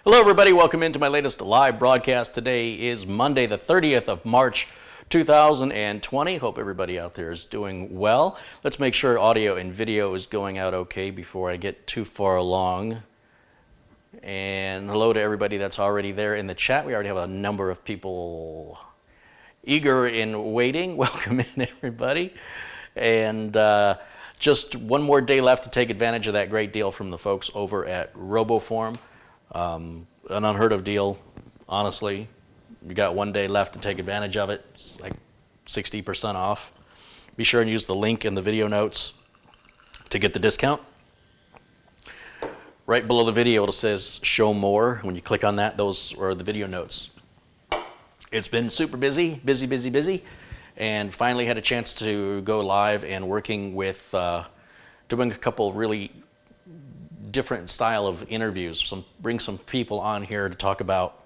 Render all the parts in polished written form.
Hello everybody, welcome into my latest live broadcast. Today is Monday the 30th of March 2020. Hope everybody out there is doing well. Let's make sure audio and video is going out okay before I get too far along. And hello to everybody that's already there in the chat. We already have a number of people eager in waiting. Welcome in everybody. And just one more day left to take advantage of that great deal from the folks over at RoboForm. An unheard of deal, honestly. You got one day left to take advantage of it. It's like 60% off. Be sure and use the link in the video notes to get the discount. Right below the video it says show more. When you click on that, those are the video notes. It's been super busy, and finally had a chance to go live and working with doing a couple really different style of interviews. Bring some people on here to talk about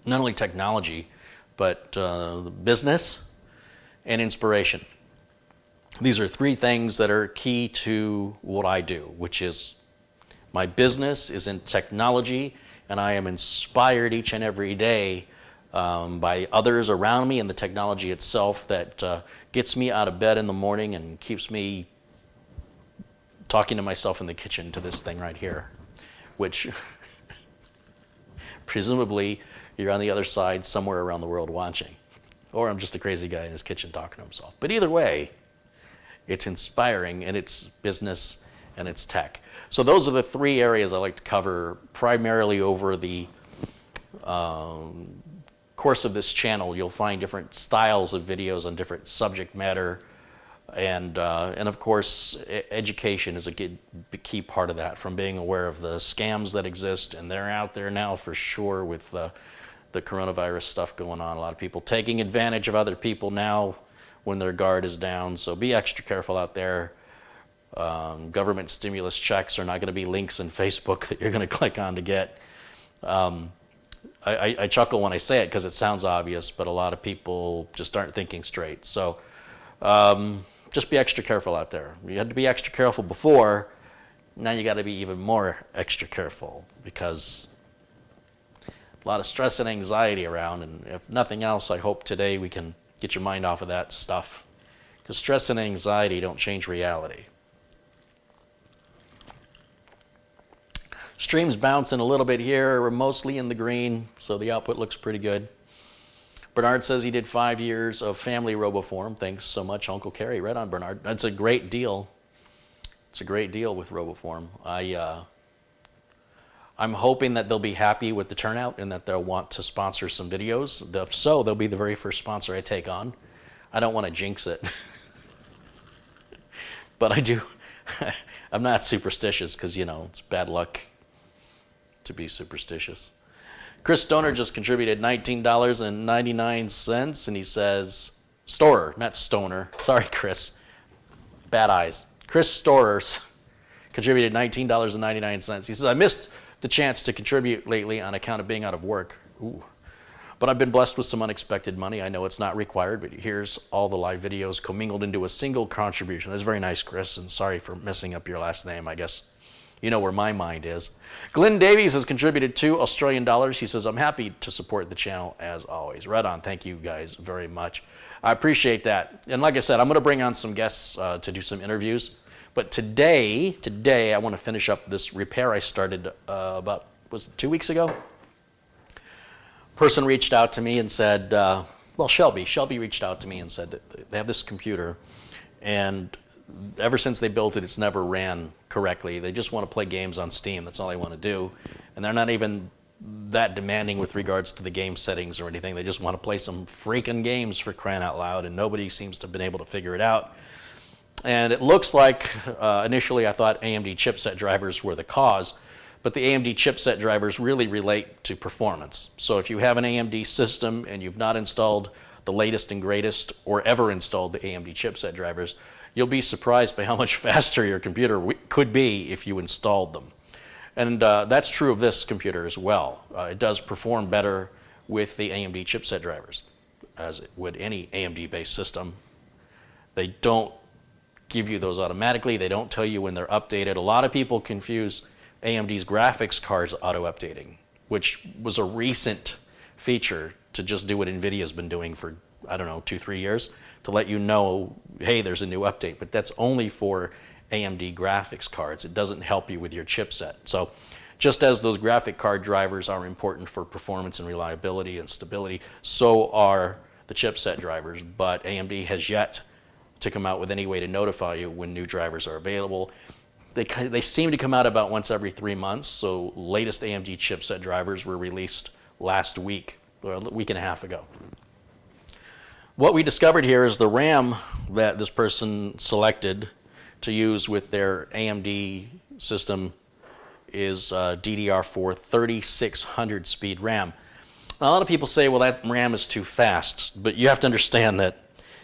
not only technology, but business and inspiration. These are three things that are key to what I do, which is my business is in technology, and I am inspired each and every day by others around me and the technology itself that gets me out of bed in the morning and keeps me talking to myself in the kitchen to this thing right here, which presumably you're on the other side somewhere around the world watching. Or I'm just a crazy guy in his kitchen talking to himself. But either way, it's inspiring, and it's business and it's tech. So those are the three areas I like to cover primarily over the course of this channel. You'll find different styles of videos on different subject matter. And of course, education is a key part of that, from being aware of the scams that exist, and they're out there now for sure with the coronavirus stuff going on. A lot of people taking advantage of other people now when their guard is down, so be extra careful out there. Government stimulus checks are not going to be links in Facebook that you're going to click on to get. I chuckle when I say it because it sounds obvious, but a lot of people just aren't thinking straight. So just be extra careful out there. You had to be extra careful before. Now you got to be even more extra careful, because a lot of stress and anxiety around. And if nothing else, I hope today we can get your mind off of that stuff, because stress and anxiety don't change reality. Stream's bouncing a little bit here. We're mostly in the green, so the output looks pretty good. Bernard says he did 5 years of family RoboForm. Thanks so much, Uncle Carey. Right on, Bernard. That's a great deal. It's a great deal with RoboForm. I'm hoping that they'll be happy with the turnout and that they'll want to sponsor some videos. If so, they'll be the very first sponsor I take on. I don't want to jinx it. But I do. I'm not superstitious because, it's bad luck to be superstitious. Chris Stoner just contributed $19.99, and he says, Storer, not Stoner. Sorry, Chris. Bad eyes. Chris Storers contributed $19.99. He says, I missed the chance to contribute lately on account of being out of work. Ooh. But I've been blessed with some unexpected money. I know it's not required, but here's all the live videos commingled into a single contribution. That's very nice, Chris, and sorry for messing up your last name. I guess you know where my mind is. Glenn Davies has contributed $2 Australian. He says, I'm happy to support the channel as always. Right on. Thank you guys very much. I appreciate that. And like I said, I'm going to bring on some guests to do some interviews. But today, I want to finish up this repair I started about, was it 2 weeks ago? Person reached out to me and said, Shelby reached out to me and said that they have this computer, and ever since they built it, it's never ran correctly. They just want to play games on Steam. That's all they want to do. And they're not even that demanding with regards to the game settings or anything. They just want to play some freaking games, for crying out loud, and nobody seems to have been able to figure it out. And it looks like, initially I thought AMD chipset drivers were the cause, but the AMD chipset drivers really relate to performance. So if you have an AMD system and you've not installed the latest and greatest or ever installed the AMD chipset drivers, you'll be surprised by how much faster your computer could be if you installed them. And that's true of this computer as well. It does perform better with the AMD chipset drivers, as it would any AMD-based system. They don't give you those automatically. They don't tell you when they're updated. A lot of people confuse AMD's graphics cards auto-updating, which was a recent feature to just do what NVIDIA's been doing for, I don't know, 2-3 years, to let you know, hey, there's a new update. But that's only for AMD graphics cards. It doesn't help you with your chipset. So just as those graphic card drivers are important for performance and reliability and stability, so are the chipset drivers. But AMD has yet to come out with any way to notify you when new drivers are available. They seem to come out about once every 3 months. So latest AMD chipset drivers were released last week, or a week and a half ago. What we discovered here is the RAM that this person selected to use with their AMD system is DDR4 3600 speed RAM. Now, a lot of people say, well, that RAM is too fast, but you have to understand that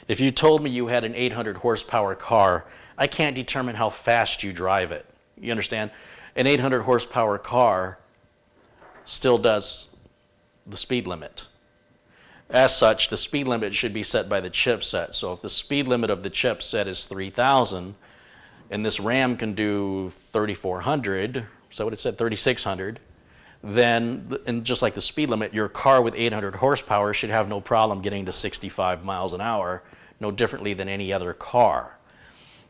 if you told me you had an 800 horsepower car, I can't determine how fast you drive it. You understand? An 800 horsepower car still does the speed limit. As such, the speed limit should be set by the chipset. So if the speed limit of the chipset is 3,000, and this RAM can do 3,400, is that what it said, 3,600, then, and just like the speed limit, your car with 800 horsepower should have no problem getting to 65 miles an hour, no differently than any other car.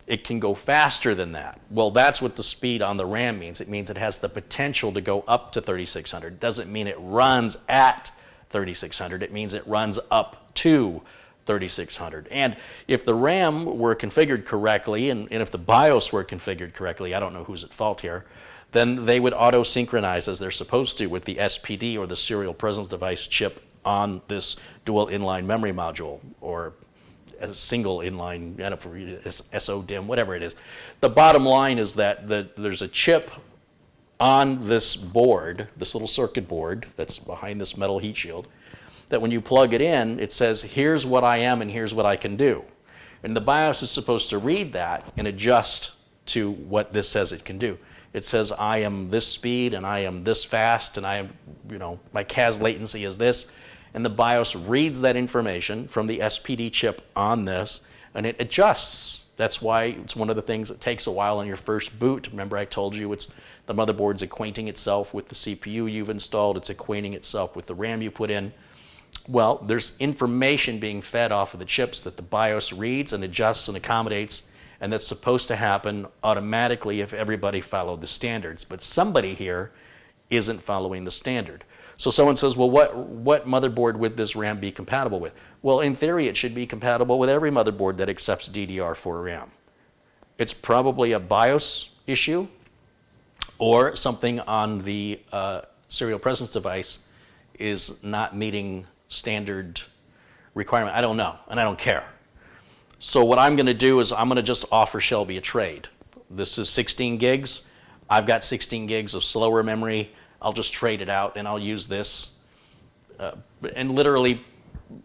It can go faster than that. Well, that's what the speed on the RAM means. It means it has the potential to go up to 3,600. It doesn't mean it runs at 3,600. It means it runs up to 3,600. And if the RAM were configured correctly, and if the BIOS were configured correctly, I don't know who's at fault here, then they would auto-synchronize as they're supposed to with the SPD, or the serial presence device chip, on this dual inline memory module, or a single inline SODIMM, whatever it is. The bottom line is that there's a chip on this board, this little circuit board that's behind this metal heat shield, that when you plug it in, it says, here's what I am and here's what I can do. And the BIOS is supposed to read that and adjust to what this says it can do. It says, I am this speed and I am this fast and I am, my CAS latency is this. And the BIOS reads that information from the SPD chip on this, and it adjusts. That's why it's one of the things that takes a while on your first boot. Remember, I told you it's the motherboard's acquainting itself with the CPU you've installed. It's acquainting itself with the RAM you put in. Well, there's information being fed off of the chips that the BIOS reads and adjusts and accommodates, and that's supposed to happen automatically if everybody followed the standards. But somebody here isn't following the standard. So someone says, well, what motherboard would this RAM be compatible with? Well, in theory, it should be compatible with every motherboard that accepts DDR4 RAM. It's probably a BIOS issue or something on the serial presence device is not meeting standard requirement. I don't know, and I don't care. So what I'm going to do is I'm going to just offer Shelby a trade. This is 16 gigs. I've got 16 gigs of slower memory. I'll just trade it out and I'll use this. And literally,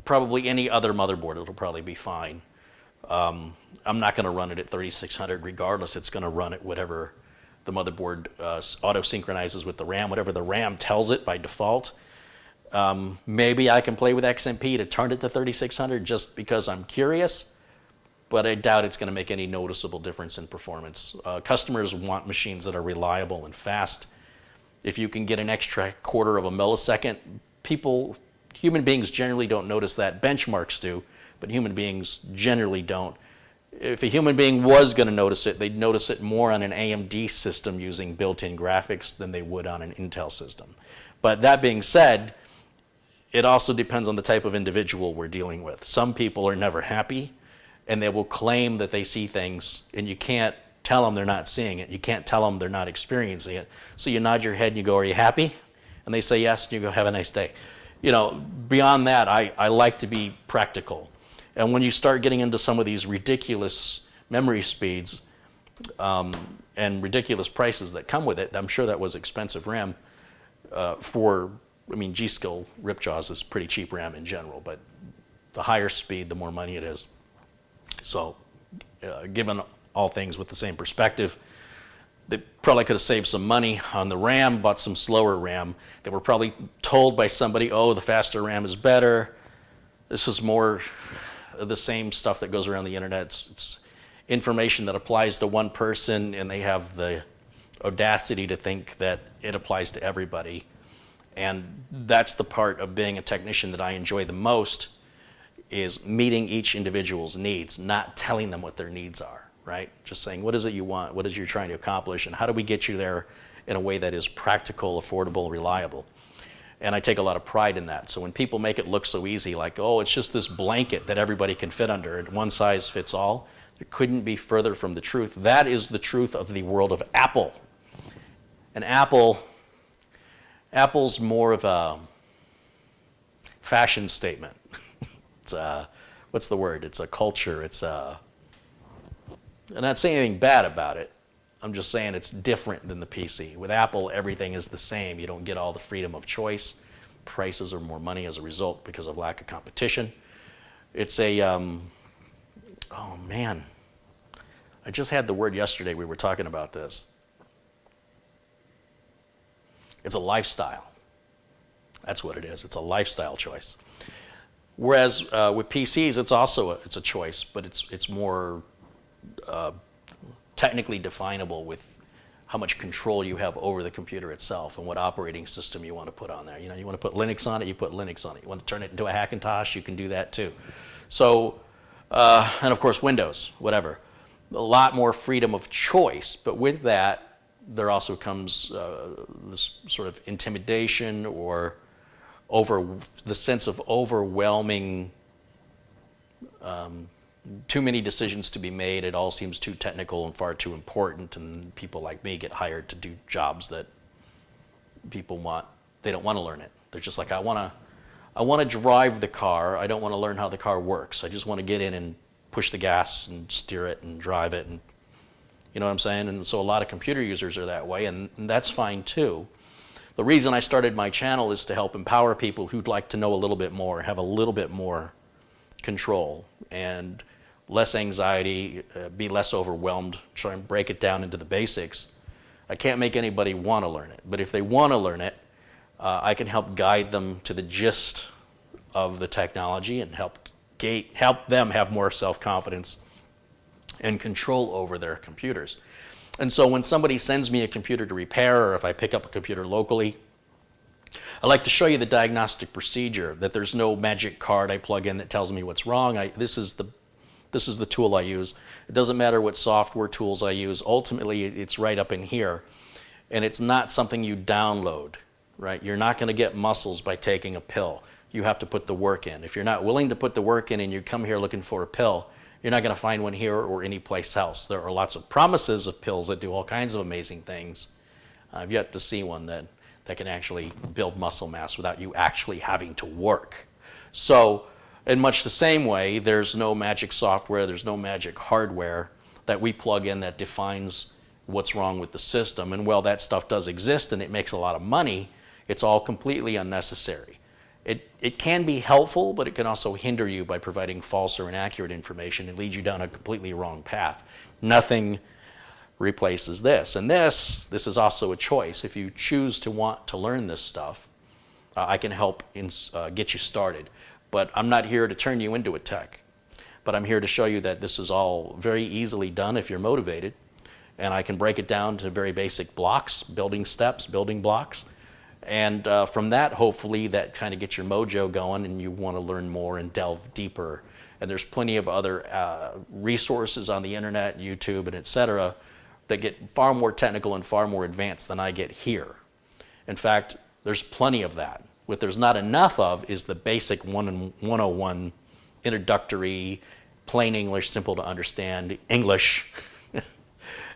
probably any other motherboard, it'll probably be fine. I'm not going to run it at 3,600 regardless. It's going to run at whatever the motherboard auto-synchronizes with the RAM, whatever the RAM tells it by default. Maybe I can play with XMP to turn it to 3,600 just because I'm curious, but I doubt it's going to make any noticeable difference in performance. Customers want machines that are reliable and fast. If you can get an extra quarter of a millisecond, human beings generally don't notice that. Benchmarks do, but human beings generally don't. If a human being was going to notice it, they'd notice it more on an AMD system using built-in graphics than they would on an Intel system. But that being said, it also depends on the type of individual we're dealing with. Some people are never happy, and they will claim that they see things, and you can't tell them they're not seeing it. You can't tell them they're not experiencing it. So you nod your head and you go, are you happy? And they say yes, and you go, have a nice day. Beyond that, I like to be practical. And when you start getting into some of these ridiculous memory speeds and ridiculous prices that come with it, I'm sure that was expensive RAM G-Skill Ripjaws is pretty cheap RAM in general, but the higher speed, the more money it is. So given all things with the same perspective, they probably could have saved some money on the RAM, bought some slower RAM. They were probably told by somebody, oh, the faster RAM is better. This is more the same stuff that goes around the internet. It's information that applies to one person, and they have the audacity to think that it applies to everybody. And that's the part of being a technician that I enjoy the most, is meeting each individual's needs, not telling them what their needs are, right? Just saying, what is it you want? What is it you're trying to accomplish? And how do we get you there in a way that is practical, affordable, reliable? And I take a lot of pride in that. So when people make it look so easy, like, oh, it's just this blanket that everybody can fit under, and one size fits all, it couldn't be further from the truth. That is the truth of the world of Apple. And Apple's more of a fashion statement. It's a, what's the word? It's a culture. It's a, I'm not saying anything bad about it. I'm just saying it's different than the PC. With Apple, everything is the same. You don't get all the freedom of choice. Prices are more money as a result because of lack of competition. It's a, oh man, I just had the word yesterday. We were talking about this. It's a lifestyle. That's what it is. It's a lifestyle choice. Whereas with PCs, it's also it's a choice, but it's more technically definable with how much control you have over the computer itself and what operating system you want to put on there. You know, you want to put Linux on it, you put Linux on it. You want to turn it into a Hackintosh, you can do that too. So, and of course Windows, whatever. A lot more freedom of choice, but with that, there also comes this sort of intimidation or the sense of overwhelming, too many decisions to be made. It all seems too technical and far too important, and people like me get hired to do jobs that people want. They don't want to learn it. They're just like, I want to drive the car. I don't want to learn how the car works. I just want to get in and push the gas and steer it and drive it, and you know what I'm saying? And so a lot of computer users are that way, and that's fine too. The reason I started my channel is to help empower people who'd like to know a little bit more, have a little bit more control and less anxiety, be less overwhelmed, try and break it down into the basics. I can't make anybody want to learn it, but if they want to learn it, I can help guide them to the gist of the technology and help them have more self-confidence and control over their computers. And so when somebody sends me a computer to repair, or if I pick up a computer locally, I like to show you the diagnostic procedure, that there's no magic card I plug in that tells me what's wrong. This is the tool I use. It doesn't matter what software tools I use. Ultimately, it's right up in here. And it's not something you download, right? You're not going to get muscles by taking a pill. You have to put the work in. If you're not willing to put the work in and you come here looking for a pill, you're not going to find one here or anyplace else. There are lots of promises of pills that do all kinds of amazing things. I've yet to see one that can actually build muscle mass without you actually having to work. So in much the same way, there's no magic software, there's no magic hardware that we plug in that defines what's wrong with the system. And while that stuff does exist and it makes a lot of money, it's all completely unnecessary. It can be helpful, but it can also hinder you by providing false or inaccurate information and lead you down a completely wrong path. Nothing replaces this. And this is also a choice. If you choose to want to learn this stuff, I can help get you started. But I'm not here to turn you into a tech. But I'm here to show you that this is all very easily done if you're motivated. And I can break it down to very basic blocks, building steps, building blocks. And from that, hopefully, that kind of gets your mojo going and you want to learn more and delve deeper. And there's plenty of other resources on the internet, YouTube, and et cetera, that get far more technical and far more advanced than I get here. In fact, there's plenty of that. What there's not enough of is the basic 101 introductory, plain English, simple to understand English.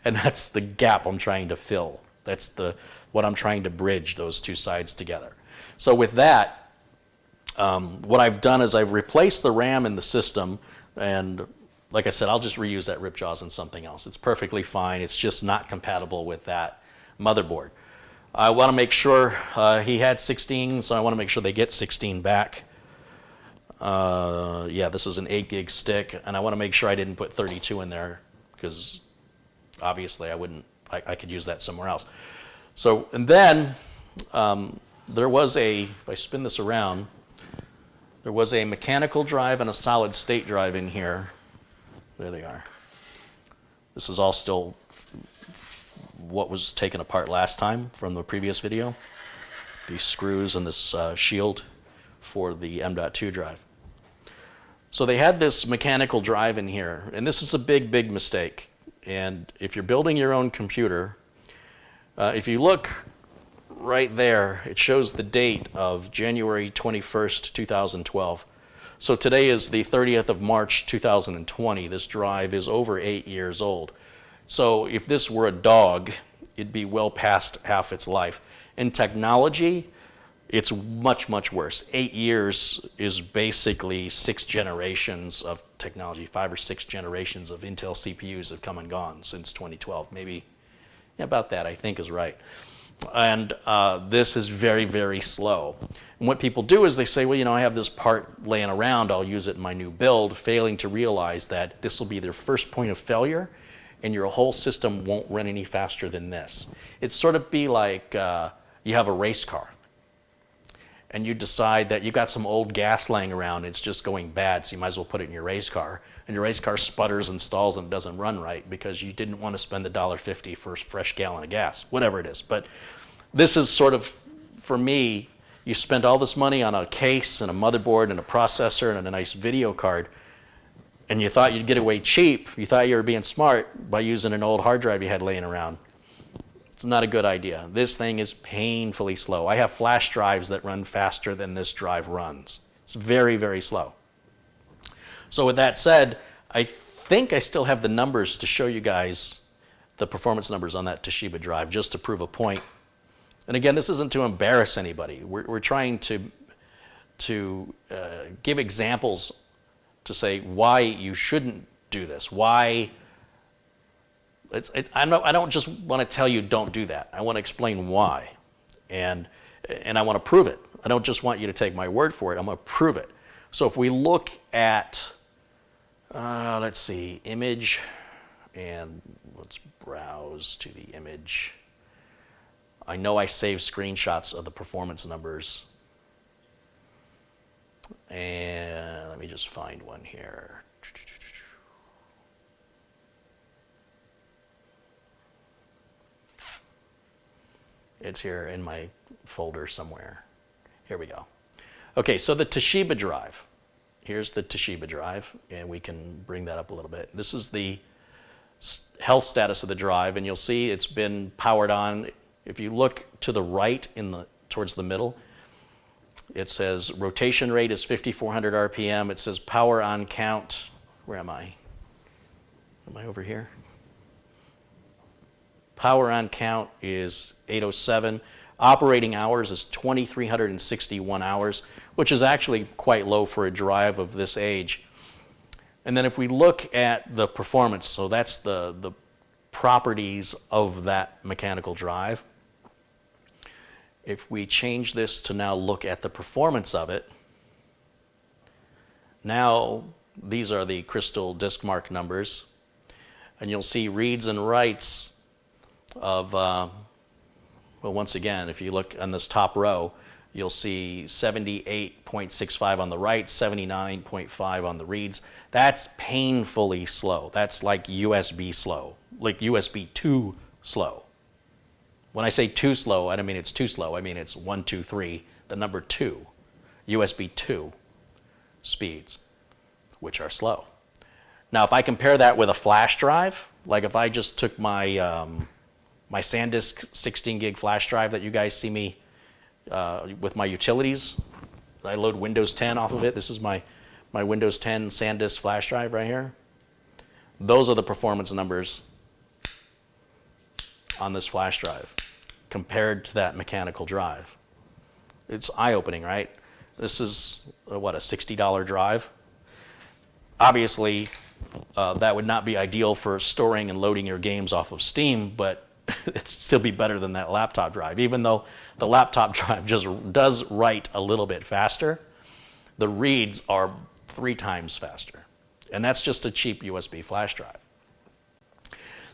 And that's the gap I'm trying to fill. That's what I'm trying to bridge, those two sides together. So with that, what I've done is I've replaced the RAM in the system, and like I said, I'll just reuse that rip jaws in something else. It's perfectly fine. It's just not compatible with that motherboard. I want to make sure he had 16, so I want to make sure they get 16 back. Yeah, this is an 8 gig stick, and I want to make sure I didn't put 32 in there because obviously I could use that somewhere else. So, and then there was if I spin this around, there was a mechanical drive and a solid state drive in here. There they are. This is all still what was taken apart last time from the previous video. These screws and this shield for the M.2 drive. So they had this mechanical drive in here, and this is a big, big mistake. And if you're building your own computer, if you look right there, it shows the date of January 21st, 2012. So today is the 30th of March, 2020. This drive is over 8 years old. So if this were a dog, it'd be well past half its life. In technology, it's much, much worse. 8 years is basically 6 generations of technology. 5 or 6 generations of Intel CPUs have come and gone since 2012. Maybe about that, I think, is right. And this is very, very slow. And what people do is they say, well, you know, I have this part laying around, I'll use it in my new build, failing to realize that this will be their first point of failure, and your whole system won't run any faster than this. It'd sort of be like you have a race car, and you decide that you've got some old gas laying around, it's just going bad, so you might as well put it in your race car. And your race car sputters and stalls and doesn't run right because you didn't want to spend the $1.50 for a fresh gallon of gas, whatever it is. But this is sort of, for me, you spent all this money on a case and a motherboard and a processor and a nice video card, and you thought you'd get away cheap. You thought you were being smart by using an old hard drive you had laying around. It's not a good idea. This thing is painfully slow. I have flash drives that run faster than this drive runs. It's very, very slow. So with that said, I think I still have the numbers to show you guys the performance numbers on that Toshiba drive just to prove a point. And again, this isn't to embarrass anybody. We're trying to give examples to say why you shouldn't do this. Why I don't just want to tell you don't do that. I want to explain why, and I want to prove it. I don't just want you to take my word for it. I'm going to prove it. So if we look at, let's see, image, and let's browse to the image. I know I saved screenshots of the performance numbers, and let me just find one here. It's here in my folder somewhere. Here we go. Okay, so the Toshiba drive. Here's the Toshiba drive, and we can bring that up a little bit. This is the health status of the drive, and you'll see it's been powered on. If you look to the right towards the middle, it says rotation rate is 5,400 RPM. It says power on count. Where am I? Am I over here? Power on count is 807. Operating hours is 2,361 hours, which is actually quite low for a drive of this age. And then if we look at the performance, so that's the properties of that mechanical drive. If we change this to now look at the performance of it, now these are the crystal disk mark numbers, and you'll see reads and writes of, well, once again, if you look on this top row, you'll see 78.65 on the writes, 79.5 on the reads. That's painfully slow. That's like USB slow, like USB 2 slow. When I say too slow, I don't mean it's too slow. I mean it's 1, 2, 3, the number 2, USB 2 speeds, which are slow. Now, if I compare that with a flash drive, like if I just took my my SanDisk 16 gig flash drive that you guys see me with my utilities, I load Windows 10 off of it. This is my Windows 10 SanDisk flash drive right here. Those are the performance numbers on this flash drive compared to that mechanical drive. It's eye-opening, right? This is, what, a $60 drive? Obviously, that would not be ideal for storing and loading your games off of Steam, but it'd still be better than that laptop drive. Even though the laptop drive just does write a little bit faster, the reads are 3 times faster. And that's just a cheap USB flash drive.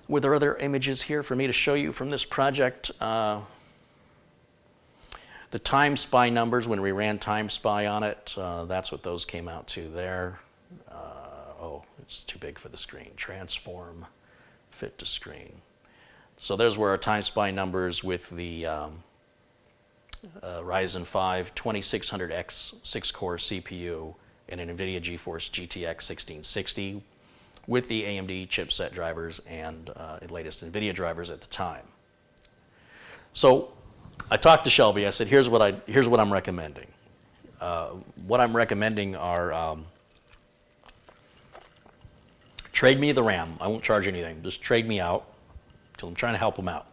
Were there other images here for me to show you from this project? The time spy numbers, when we ran time spy on it, that's what those came out to there. Oh, it's too big for the screen. Transform, fit to screen. So there's where our time spy numbers with the Ryzen 5 2600X 6-core CPU and an NVIDIA GeForce GTX 1660 with the AMD chipset drivers and latest NVIDIA drivers at the time. So I talked to Shelby. I said, here's what I'm recommending. What I'm recommending are trade me the RAM. I won't charge anything. Just trade me out because I'm trying to help them out.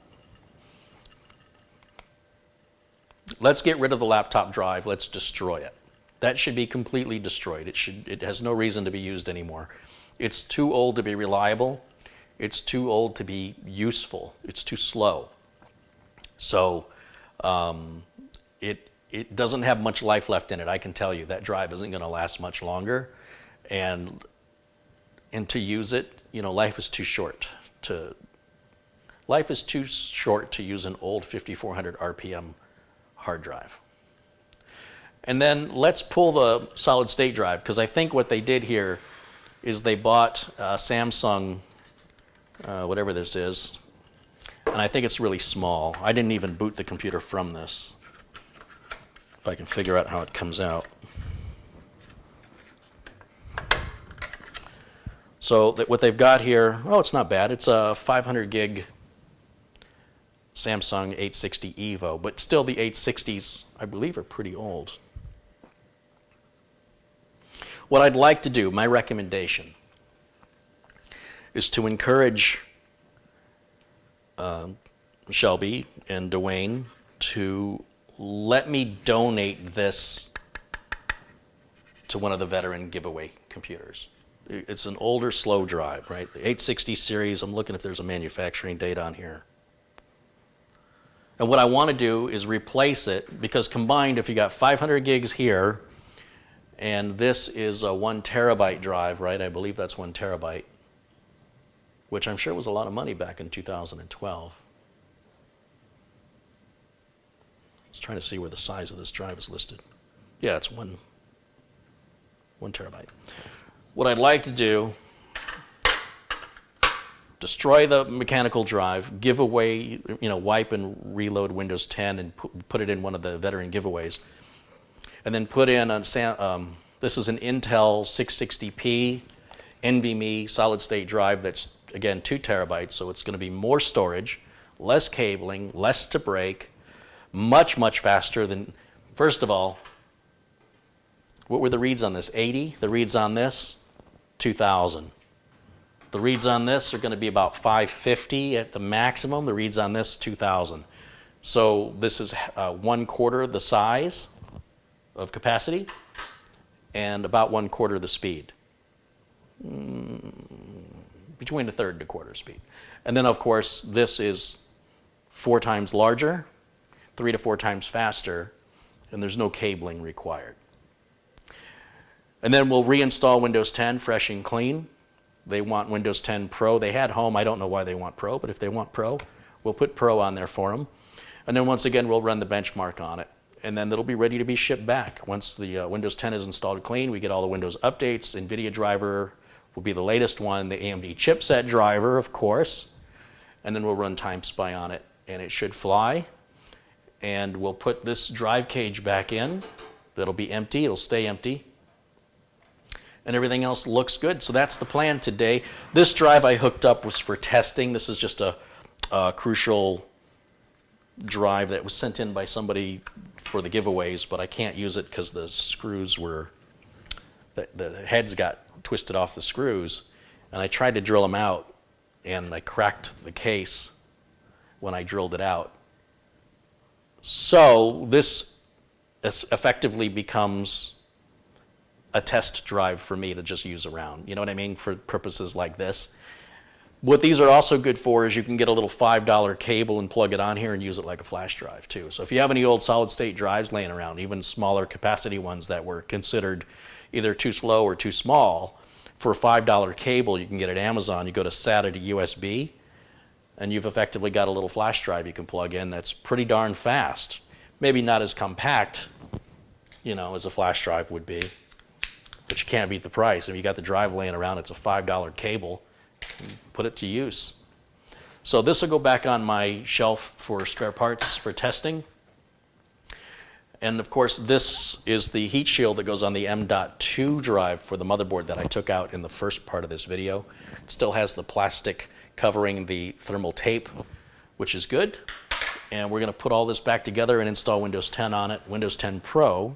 Let's get rid of the laptop drive. Let's destroy it. That should be completely destroyed. It has no reason to be used anymore. It's too old to be reliable. It's too old to be useful. It's too slow. So it doesn't have much life left in it. I can tell you that drive isn't going to last much longer, and to use it, life is too short to use an old 5400 RPM hard drive. And then let's pull the solid state drive, because I think what they did here is they bought Samsung, whatever this is, and I think it's really small. I didn't even boot the computer from this. If I can figure out how it comes out. So what they've got here, it's not bad. It's a 500 gig Samsung 860 EVO, but still the 860s, I believe, are pretty old. What I'd like to do, my recommendation, is to encourage Shelby and Dwayne to let me donate this to one of the veteran giveaway computers. It's an older, slow drive, right? The 860 series, I'm looking if there's a manufacturing date on here. And what I want to do is replace it, because combined, if you got 500 gigs here, and this is a 1 terabyte drive, right? I believe that's 1 terabyte, which I'm sure was a lot of money back in 2012. I was trying to see where the size of this drive is listed. Yeah, it's 1 terabyte. What I'd like to do, destroy the mechanical drive, give away, wipe and reload Windows 10 and put it in one of the veteran giveaways, and then put in this is an Intel 660p NVMe solid state drive that's, again, 2 terabytes, so it's going to be more storage, less cabling, less to break, much, much faster than, first of all, what were the reads on this? 80? The reads on this? 2,000. The reads on this are going to be about 550 at the maximum. The reads on this, 2,000. So this is 1/4 the size of capacity and about 1/4 the speed. Between 1/3 and 1/4 speed. And then, of course, this is 4 times larger, 3 to 4 times faster, and there's no cabling required. And then we'll reinstall Windows 10 fresh and clean. They want Windows 10 Pro. They had Home. I don't know why they want Pro, but if they want Pro, we'll put Pro on there for them. And then once again, we'll run the benchmark on it. And then it'll be ready to be shipped back. Once the Windows 10 is installed clean, we get all the Windows updates. NVIDIA driver will be the latest one, the AMD chipset driver, of course. And then we'll run Time Spy on it, and it should fly. And we'll put this drive cage back in. It'll be empty. It'll stay empty. And everything else looks good. So that's the plan today. This drive I hooked up was for testing. This is just a crucial drive that was sent in by somebody for the giveaways, but I can't use it because the screws were, the heads got twisted off the screws, and I tried to drill them out, and I cracked the case when I drilled it out. So this effectively becomes a test drive for me to just use around, you know what I mean, for purposes like this. What these are also good for is you can get a little $5 cable and plug it on here and use it like a flash drive too. So if you have any old solid state drives laying around, even smaller capacity ones that were considered either too slow or too small, for a $5 cable you can get at Amazon. You go to SATA to USB, and you've effectively got a little flash drive you can plug in that's pretty darn fast. Maybe not as compact, as a flash drive would be, but you can't beat the price. If you got the drive laying around, it's a $5 cable. Put it to use. So this will go back on my shelf for spare parts for testing. And of course, this is the heat shield that goes on the M.2 drive for the motherboard that I took out in the first part of this video. It still has the plastic covering the thermal tape, which is good. And we're going to put all this back together and install Windows 10 on it, Windows 10 Pro.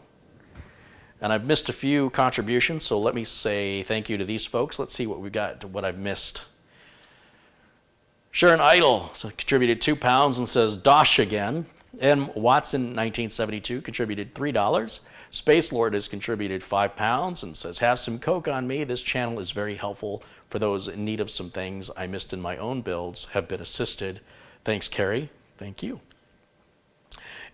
And I've missed a few contributions, so let me say thank you to these folks. Let's see what we got, what I've missed. Sharon Idle contributed £2 and says, Dosh again. M. Watson, 1972, contributed $3. Space Lord has contributed £5 and says, have some Coke on me. This channel is very helpful for those in need of some things I missed in my own builds, have been assisted. Thanks, Carey. Thank you.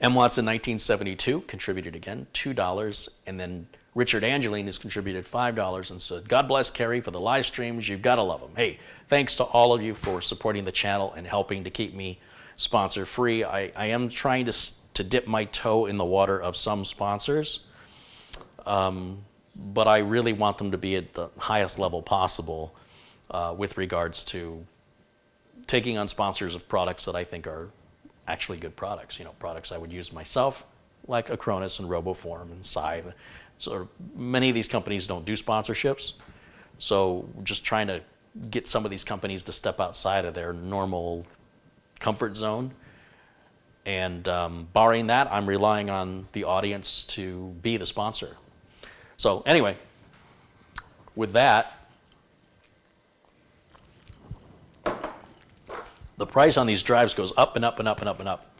M. Watson, 1972, contributed again $2. And then Richard Angeline has contributed $5 and said, God bless Carey for the live streams. You've got to love them. Hey, thanks to all of you for supporting the channel and helping to keep me sponsor free. I am trying to dip my toe in the water of some sponsors, but I really want them to be at the highest level possible with regards to taking on sponsors of products that I think are actually good products. You know, products I would use myself, like Acronis and RoboForm and Scythe. So many of these companies don't do sponsorships, so just trying to get some of these companies to step outside of their normal comfort zone. And barring that, I'm relying on the audience to be the sponsor. So anyway, with that, the price on these drives goes up and up and up and up and up.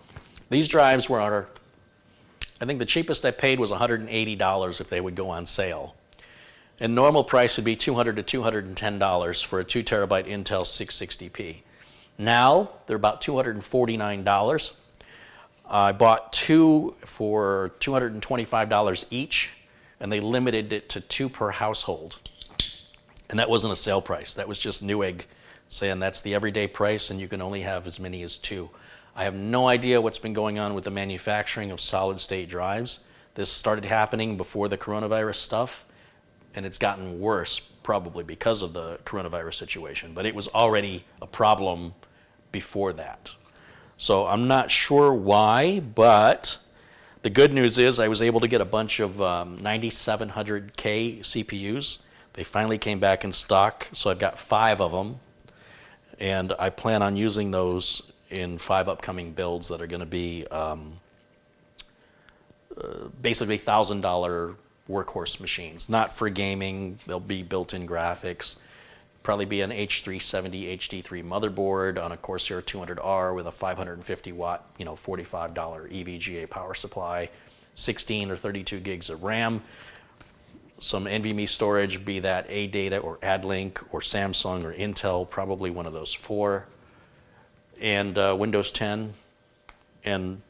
These drives were, I think the cheapest I paid was $180 if they would go on sale. And normal price would be $200 to $210 for a 2 terabyte Intel 660p. Now, they're about $249. I bought two for $225 each, and they limited it to 2 per household. And that wasn't a sale price. That was just Newegg saying that's the everyday price, and you can only have as many as 2. I have no idea what's been going on with the manufacturing of solid-state drives. This started happening before the coronavirus stuff, and it's gotten worse probably because of the coronavirus situation, but it was already a problem before that. So I'm not sure why, but the good news is I was able to get a bunch of 9700K CPUs. They finally came back in stock, so I've got 5 of them, and I plan on using those in 5 upcoming builds that are going to be basically $1,000 workhorse machines. Not for gaming, they'll be built-in graphics. Probably be an H370 HD3 motherboard on a Corsair 200R with a 550 watt, $45 EVGA power supply, 16 or 32 gigs of RAM, some NVMe storage, be that ADATA or AdLink or Samsung or Intel, probably one of those 4, and Windows 10. And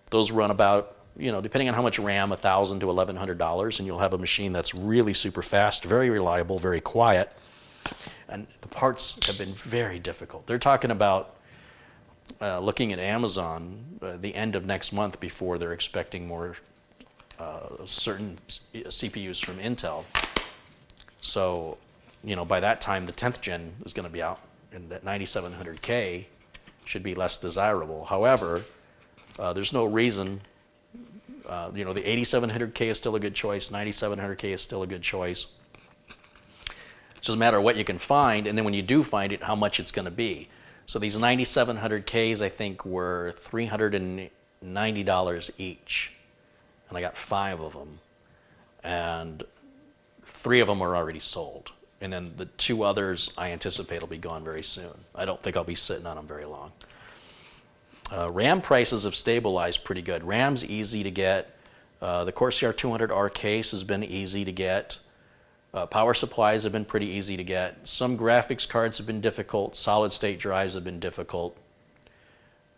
those run about, depending on how much RAM, $1,000 to $1,100, and you'll have a machine that's really super fast, very reliable, very quiet. And the parts have been very difficult. They're talking about looking at Amazon the end of next month before they're expecting more certain CPUs from Intel. So, by that time, the 10th gen is going to be out, and that 9700K should be less desirable. However, there's no reason, the 8700K is still a good choice, 9700K is still a good choice. It doesn't matter what you can find, and then when you do find it, how much it's going to be. So these 9700Ks, I think, were $390 each, and I got 5 of them, and 3 of them are already sold. And then the 2 others I anticipate will be gone very soon. I don't think I'll be sitting on them very long. RAM prices have stabilized pretty good. RAM's easy to get. The Corsair 200R case has been easy to get. Power supplies have been pretty easy to get. Some graphics cards have been difficult. Solid state drives have been difficult.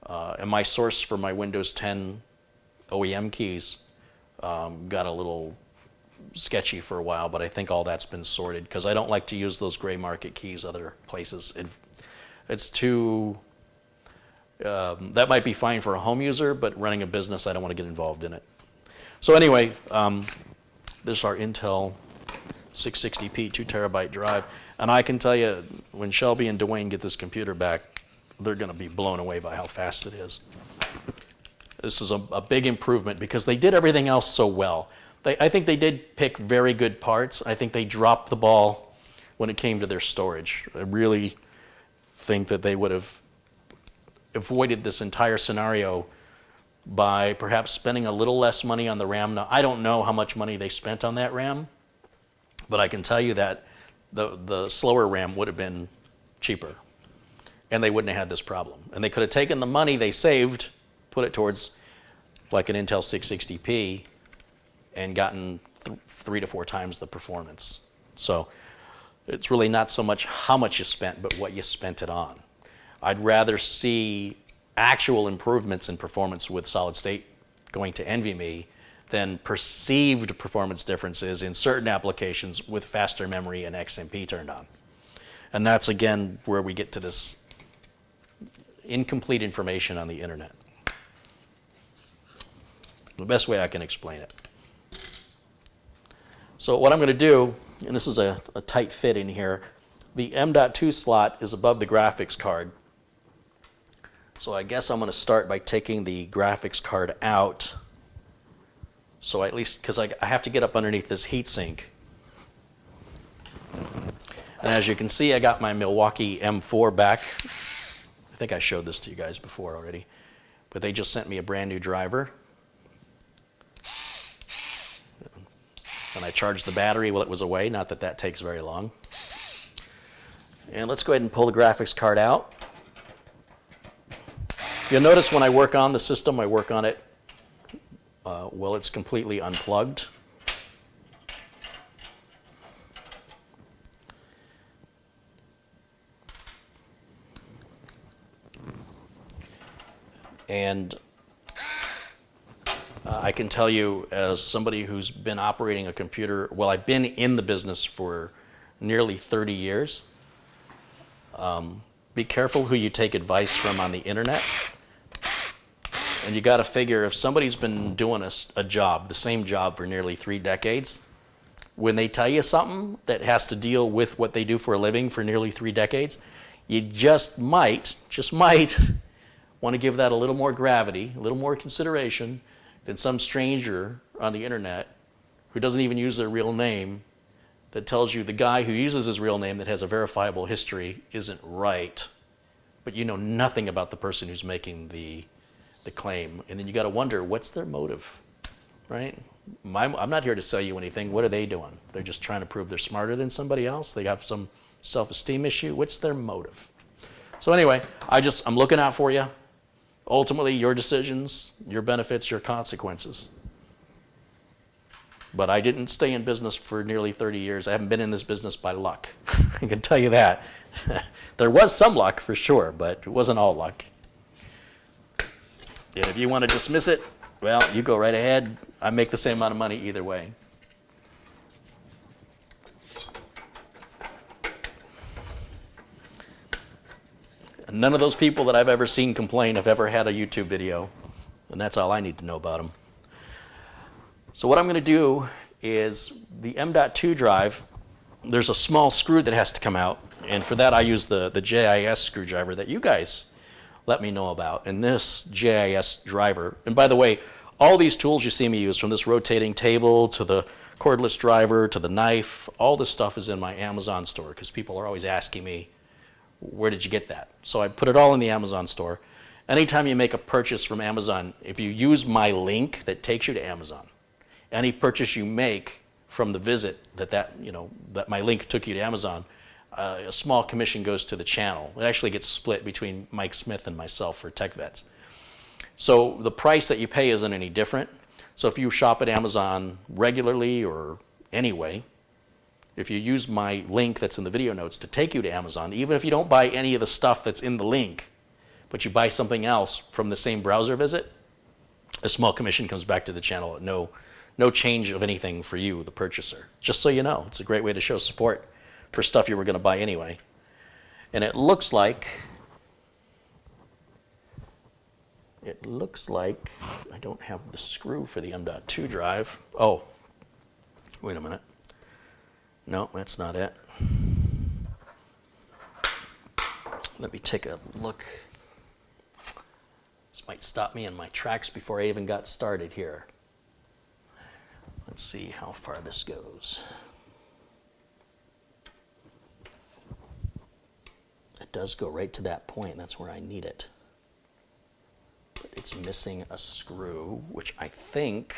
And my source for my Windows 10 OEM keys got a little sketchy for a while, but I think all that's been sorted because I don't like to use those gray market keys other places. It's too, that might be fine for a home user, but running a business, I don't want to get involved in it. So anyway, this is our Intel 660p 2 terabyte drive, and I can tell you when Shelby and Dwayne get this computer back, they're going to be blown away by how fast it is. This is a big improvement because they did everything else so well. I think they did pick very good parts. I think they dropped the ball when it came to their storage. I really think that they would have avoided this entire scenario by perhaps spending a little less money on the RAM. Now, I don't know how much money they spent on that RAM, but I can tell you that the slower RAM would have been cheaper, and they wouldn't have had this problem. And they could have taken the money they saved, put it towards like an Intel 660p, and gotten 3 to 4 times the performance. So it's really not so much how much you spent, but what you spent it on. I'd rather see actual improvements in performance with solid state going to NVMe than perceived performance differences in certain applications with faster memory and XMP turned on. And that's, again, where we get to this incomplete information on the internet. The best way I can explain it. So what I'm going to do, and this is a tight fit in here, the M.2 slot is above the graphics card. So I guess I'm going to start by taking the graphics card out. So at least, because I have to get up underneath this heatsink. And as you can see, I got my Milwaukee M4 back. I think I showed this to you guys before already. But they just sent me a brand new driver. And I charged the battery while it was away, not that that takes very long. And let's go ahead and pull the graphics card out. You'll notice when I work on the system, I work on it while it's completely unplugged. And I can tell you, as somebody who's been operating a computer, well, I've been in the business for nearly 30 years. Be careful who you take advice from on the internet. And you got to figure, if somebody's been doing a job, the same job for nearly 3 decades, when they tell you something that has to deal with what they do for a living for nearly 3 decades, you just might want to give that a little more gravity, a little more consideration than some stranger on the internet who doesn't even use their real name, that tells you the guy who uses his real name that has a verifiable history isn't right, but you know nothing about the person who's making the claim. And then you got to wonder, what's their motive, right? I'm not here to sell you anything. What are they doing? They're just trying to prove they're smarter than somebody else. They have some self-esteem issue. What's their motive? So anyway, I'm looking out for you. Ultimately, your decisions, your benefits, your consequences. But I didn't stay in business for nearly 30 years. I haven't been in this business by luck. I can tell you that. There was some luck for sure, but it wasn't all luck. And if you want to dismiss it, well, you go right ahead. I make the same amount of money either way. None of those people that I've ever seen complain have ever had a YouTube video, and that's all I need to know about them. So what I'm going to do is the M.2 drive, there's a small screw that has to come out, and for that I use the JIS screwdriver that you guys let me know about. And this JIS driver, and by the way, all these tools you see me use, from this rotating table to the cordless driver to the knife, all this stuff is in my Amazon store because people are always asking me, where did you get that? So I put it all in the Amazon store. Anytime you make a purchase from Amazon, if you use my link that takes you to Amazon, any purchase you make from the visit that my link took you to Amazon, a small commission goes to the channel. It actually gets split between Mike Smith and myself for Tech Vets. So the price that you pay isn't any different. So if you shop at Amazon regularly or anyway, if you use my link that's in the video notes to take you to Amazon, even if you don't buy any of the stuff that's in the link, but you buy something else from the same browser visit, a small commission comes back to the channel at no change of anything for you, the purchaser. Just so you know, it's a great way to show support for stuff you were going to buy anyway. And it looks like I don't have the screw for the M.2 drive. Oh, wait a minute. No, that's not it. Let me take a look. This might stop me in my tracks before I even got started here. Let's see how far this goes. It does go right to that point. That's where I need it. But it's missing a screw, which I think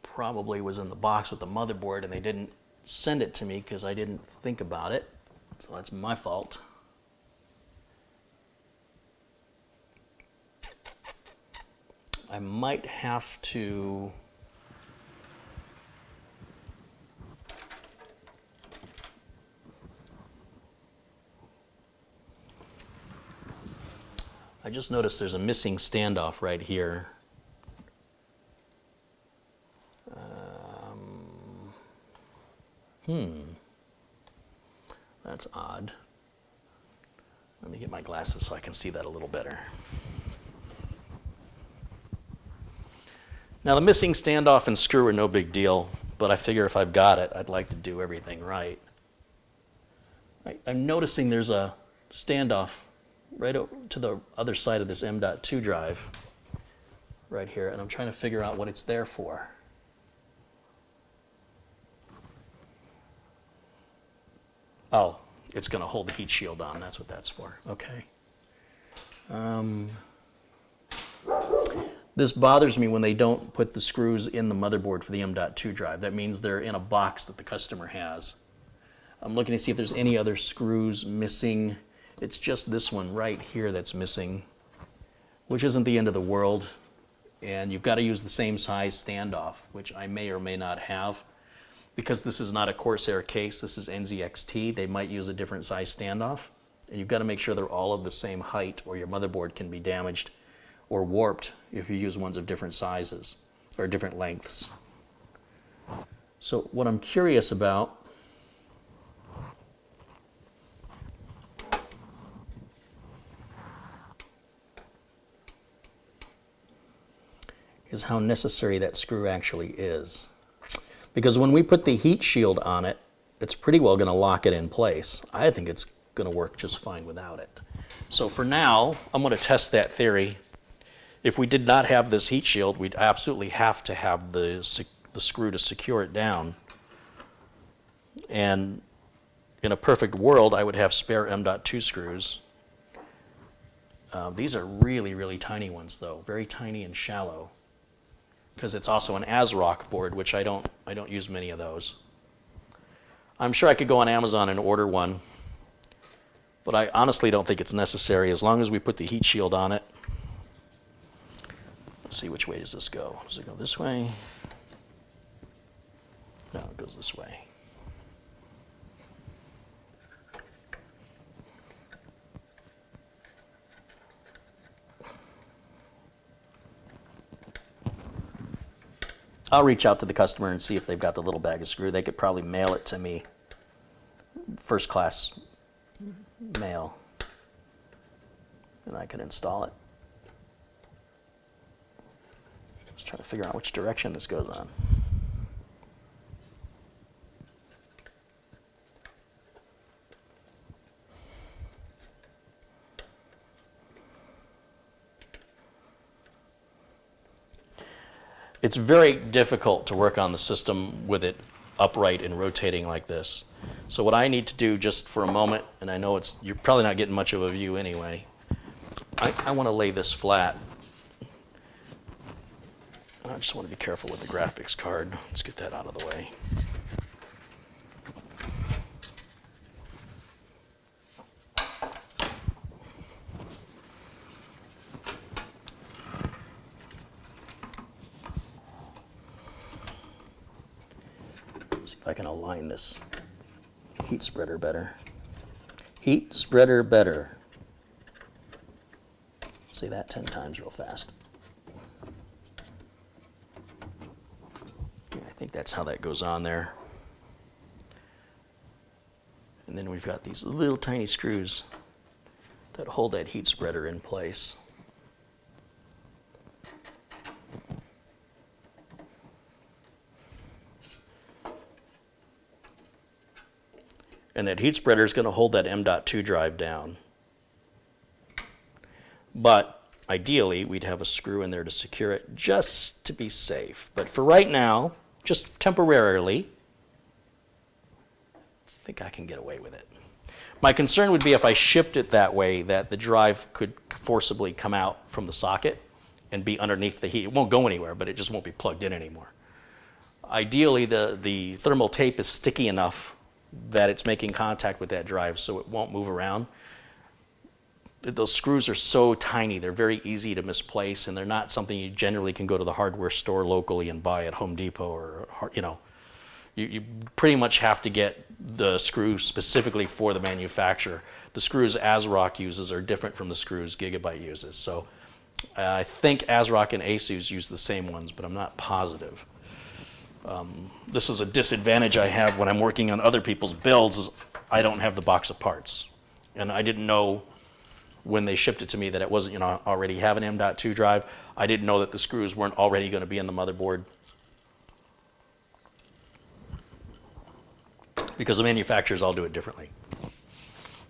probably was in the box with the motherboard, and they didn't send it to me because I didn't think about it. So that's my fault. I might have to I just noticed there's a missing standoff right here. That's odd. Let me get my glasses so I can see that a little better. Now the missing standoff and screw are no big deal, but I figure if I've got it, I'd like to do everything right. I'm noticing there's a standoff right to the other side of this M.2 drive right here, and I'm trying to figure out what it's there for. Oh, it's going to hold the heat shield on. That's what that's for. Okay. This bothers me when they don't put the screws in the motherboard for the M.2 drive. That means they're in a box that the customer has. I'm looking to see if there's any other screws missing. It's just this one right here that's missing, which isn't the end of the world. And you've got to use the same size standoff, which I may or may not have. Because this is not a Corsair case, this is NZXT, they might use a different size standoff. And you've got to make sure they're all of the same height, or your motherboard can be damaged or warped if you use ones of different sizes or different lengths. So what I'm curious about is how necessary that screw actually is. Because when we put the heat shield on it, it's pretty well going to lock it in place. I think it's going to work just fine without it. So for now, I'm going to test that theory. If we did not have this heat shield, we'd absolutely have to have the screw to secure it down. And in a perfect world, I would have spare M.2 screws. These are really, really tiny ones, though. Very tiny and shallow. Because it's also an ASRock board, which I don't use many of those. I'm sure I could go on Amazon and order one, but I honestly don't think it's necessary as long as we put the heat shield on it. Let's see, which way does this go? Does it go this way? No, it goes this way. I'll reach out to the customer and see if they've got the little bag of screw. They could probably mail it to me, first class mail, and I could install it. Just trying to figure out which direction this goes on. It's very difficult to work on the system with it upright and rotating like this. So what I need to do just for a moment, and I know you're probably not getting much of a view anyway, I want to lay this flat. And I just want to be careful with the graphics card. Let's get that out of the way. If I can align this heat spreader better. Heat spreader better. Say that 10 times real fast. Yeah, I think that's how that goes on there. And then we've got these little tiny screws that hold that heat spreader in place. And that heat spreader is going to hold that M.2 drive down. But ideally, we'd have a screw in there to secure it just to be safe. But for right now, just temporarily, I think I can get away with it. My concern would be if I shipped it that way, that the drive could forcibly come out from the socket and be underneath the heat. It won't go anywhere, but it just won't be plugged in anymore. Ideally, the thermal tape is sticky enough that it's making contact with that drive so it won't move around. Those screws are so tiny, they're very easy to misplace, and they're not something you generally can go to the hardware store locally and buy at Home Depot or, you know. You pretty much have to get the screw specifically for the manufacturer. The screws ASRock uses are different from the screws Gigabyte uses. So I think ASRock and ASUS use the same ones, but I'm not positive. This is a disadvantage I have when I'm working on other people's builds, is I don't have the box of parts. And I didn't know when they shipped it to me that it wasn't, you know, already have an M.2 drive. I didn't know that the screws weren't already going to be in the motherboard. Because the manufacturers all do it differently.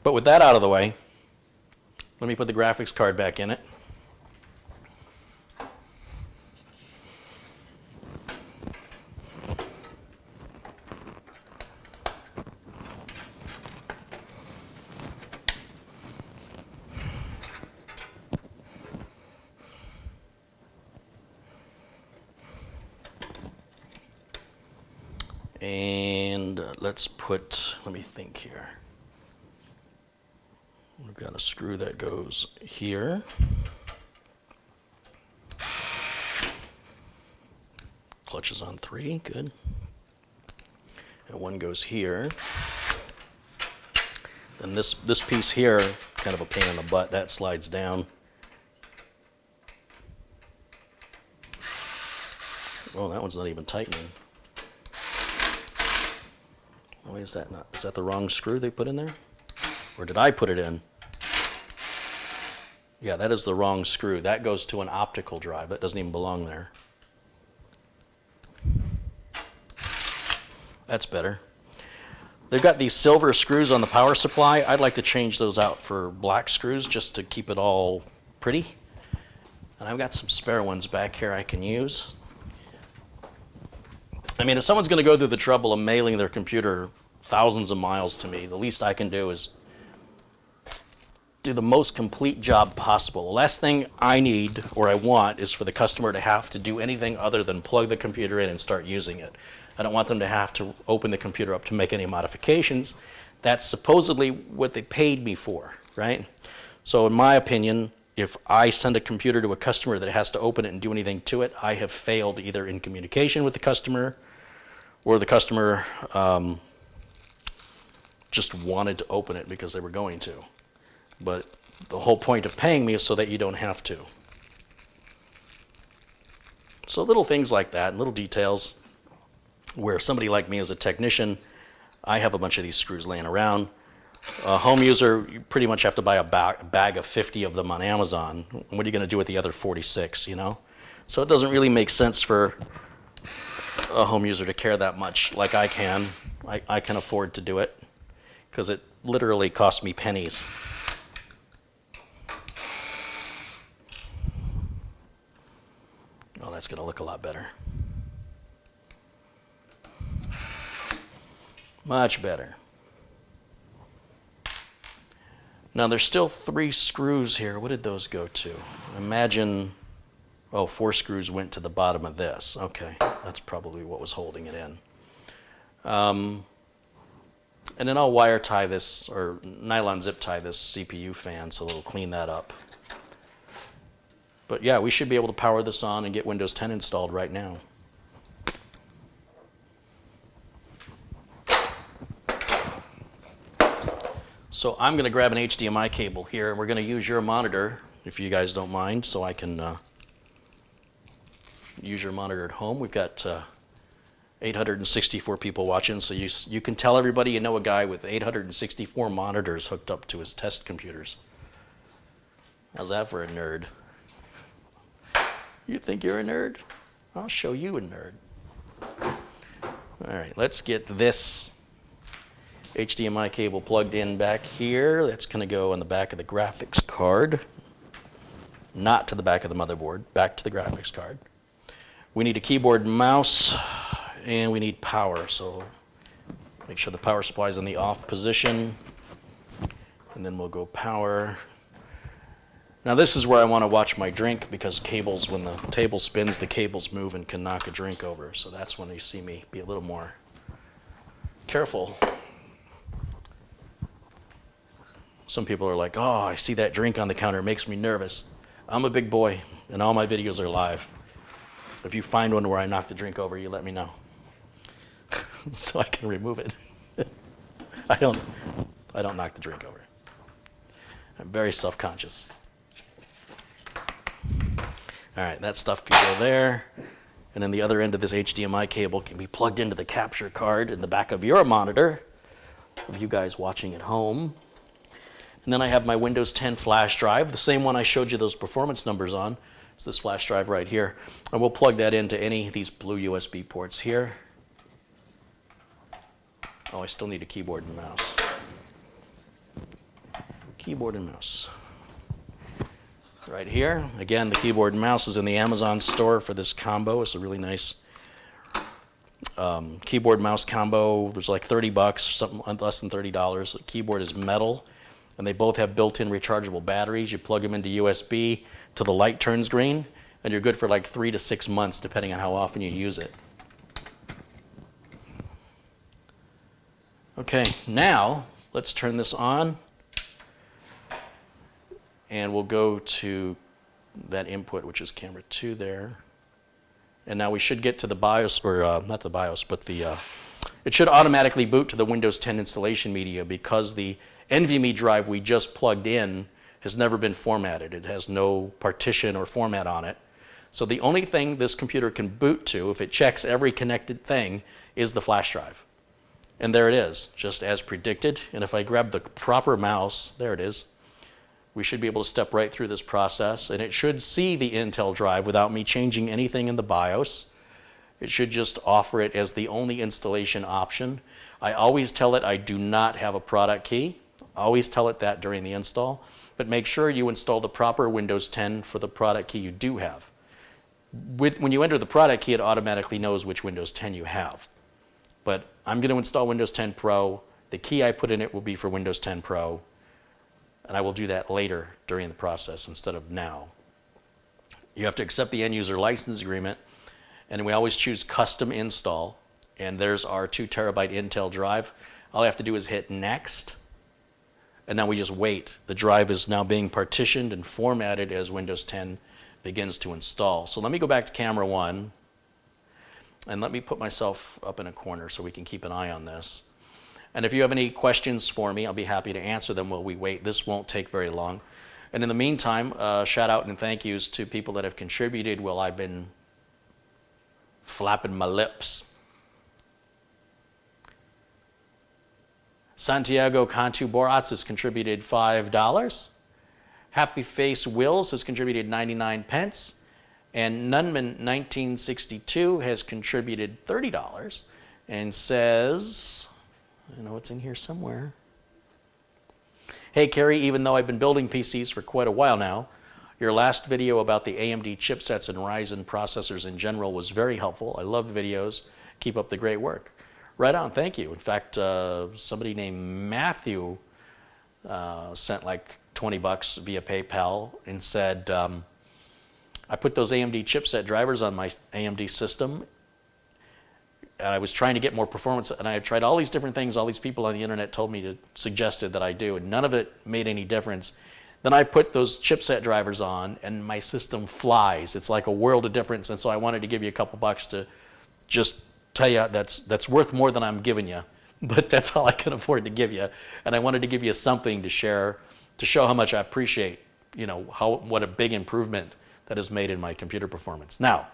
But with that out of the way, let me put the graphics card back in it. And let's put, let me think here. We've got a screw that goes here. Clutch is on 3, good. And one goes here. Then this piece here, kind of a pain in the butt, that slides down. Oh, that one's not even tightening. Why is that not? Is that the wrong screw they put in there? Or did I put it in? Yeah, that is the wrong screw. That goes to an optical drive. That doesn't even belong there. That's better. They've got these silver screws on the power supply. I'd like to change those out for black screws just to keep it all pretty. And I've got some spare ones back here I can use. I mean, if someone's going to go through the trouble of mailing their computer thousands of miles to me, the least I can do is do the most complete job possible. The last thing I need or I want is for the customer to have to do anything other than plug the computer in and start using it. I don't want them to have to open the computer up to make any modifications. That's supposedly what they paid me for, right? So in my opinion, if I send a computer to a customer that has to open it and do anything to it, I have failed either in communication with the customer or the customer just wanted to open it because they were going to. But the whole point of paying me is so that you don't have to. So little things like that, little details, where somebody like me as a technician, I have a bunch of these screws laying around. A home user, you pretty much have to buy a bag of 50 of them on Amazon. What are you going to do with the other 46, you know? So it doesn't really make sense for a home user to care that much like I can. I can afford to do it because it literally costs me pennies. Oh, that's going to look a lot better. Much better. Now there's still 3 screws here. What did those go to? Imagine, oh, 4 screws went to the bottom of this. Okay, that's probably what was holding it in. And then I'll wire tie this, or nylon zip tie this CPU fan so it'll clean that up. But yeah, we should be able to power this on and get Windows 10 installed right now. So I'm going to grab an HDMI cable here, and we're going to use your monitor, if you guys don't mind, so I can use your monitor at home. We've got 864 people watching, so you can tell everybody you know a guy with 864 monitors hooked up to his test computers. How's that for a nerd? You think you're a nerd? I'll show you a nerd. All right, let's get this HDMI cable plugged in back here. That's going to go on the back of the graphics card. Not to the back of the motherboard, back to the graphics card. We need a keyboard and mouse, and we need power. So make sure the power supply is in the off position. And then we'll go power. Now this is where I want to watch my drink, because cables, when the table spins, the cables move and can knock a drink over. So that's when you see me be a little more careful. Some people are like, oh, I see that drink on the counter, it makes me nervous. I'm a big boy, and all my videos are live. If you find one where I knock the drink over, you let me know, so I can remove it. I don't knock the drink over. I'm very self-conscious. All right, that stuff can go there. And then the other end of this HDMI cable can be plugged into the capture card in the back of your monitor, of you guys watching at home. And then I have my Windows 10 flash drive, the same one I showed you those performance numbers on. It's this flash drive right here. And we'll plug that into any of these blue USB ports here. Oh, I still need a keyboard and mouse. Keyboard and mouse. Right here. Again, the keyboard and mouse is in the Amazon store for this combo. It's a really nice keyboard mouse combo. There's like $30, something less than $30. The keyboard is metal, and they both have built-in rechargeable batteries. You plug them into USB till the light turns green, and you're good for like 3 to 6 months, depending on how often you use it. Okay, now let's turn this on. And we'll go to that input, which is camera 2 there. And now we should get to the BIOS, or not the BIOS, but it should automatically boot to the Windows 10 installation media, because the NVMe drive we just plugged in has never been formatted. It has no partition or format on it. So the only thing this computer can boot to, if it checks every connected thing, is the flash drive. And there it is, just as predicted. And if I grab the proper mouse, there it is. We should be able to step right through this process, and it should see the Intel drive without me changing anything in the BIOS. It should just offer it as the only installation option. I always tell it I do not have a product key. Always tell it that during the install, but make sure you install the proper Windows 10 for the product key you do have. When you enter the product key, it automatically knows which Windows 10 you have. But I'm going to install Windows 10 Pro. The key I put in it will be for Windows 10 Pro. And I will do that later during the process instead of now. You have to accept the end user license agreement, and we always choose custom install. And there's our 2 terabyte Intel drive. All I have to do is hit next, and now we just wait. The drive is now being partitioned and formatted as Windows 10 begins to install. So let me go back to camera 1, and let me put myself up in a corner so we can keep an eye on this. And if you have any questions for me, I'll be happy to answer them while we wait. This won't take very long. And in the meantime, shout out and thank yous to people that have contributed while I've been flapping my lips. Santiago Cantu Borats has contributed $5. Happy Face Wills has contributed 99 pence. And Nunman 1962 has contributed $30 and says, I know it's in here somewhere. Hey, Carey, even though I've been building PCs for quite a while now, your last video about the AMD chipsets and Ryzen processors in general was very helpful. I love the videos. Keep up the great work. Right on, thank you. In fact, somebody named Matthew sent like $20 via PayPal and said, I put those AMD chipset drivers on my AMD system. I was trying to get more performance, and I tried all these different things all these people on the internet suggested that I do, and none of it made any difference. Then I put those chipset drivers on, and my system flies. It's like a world of difference, and so I wanted to give you a couple bucks to just tell you that's worth more than I'm giving you, but that's all I can afford to give you. And I wanted to give you something to share, to show how much I appreciate, what a big improvement that has made in my computer performance. Now,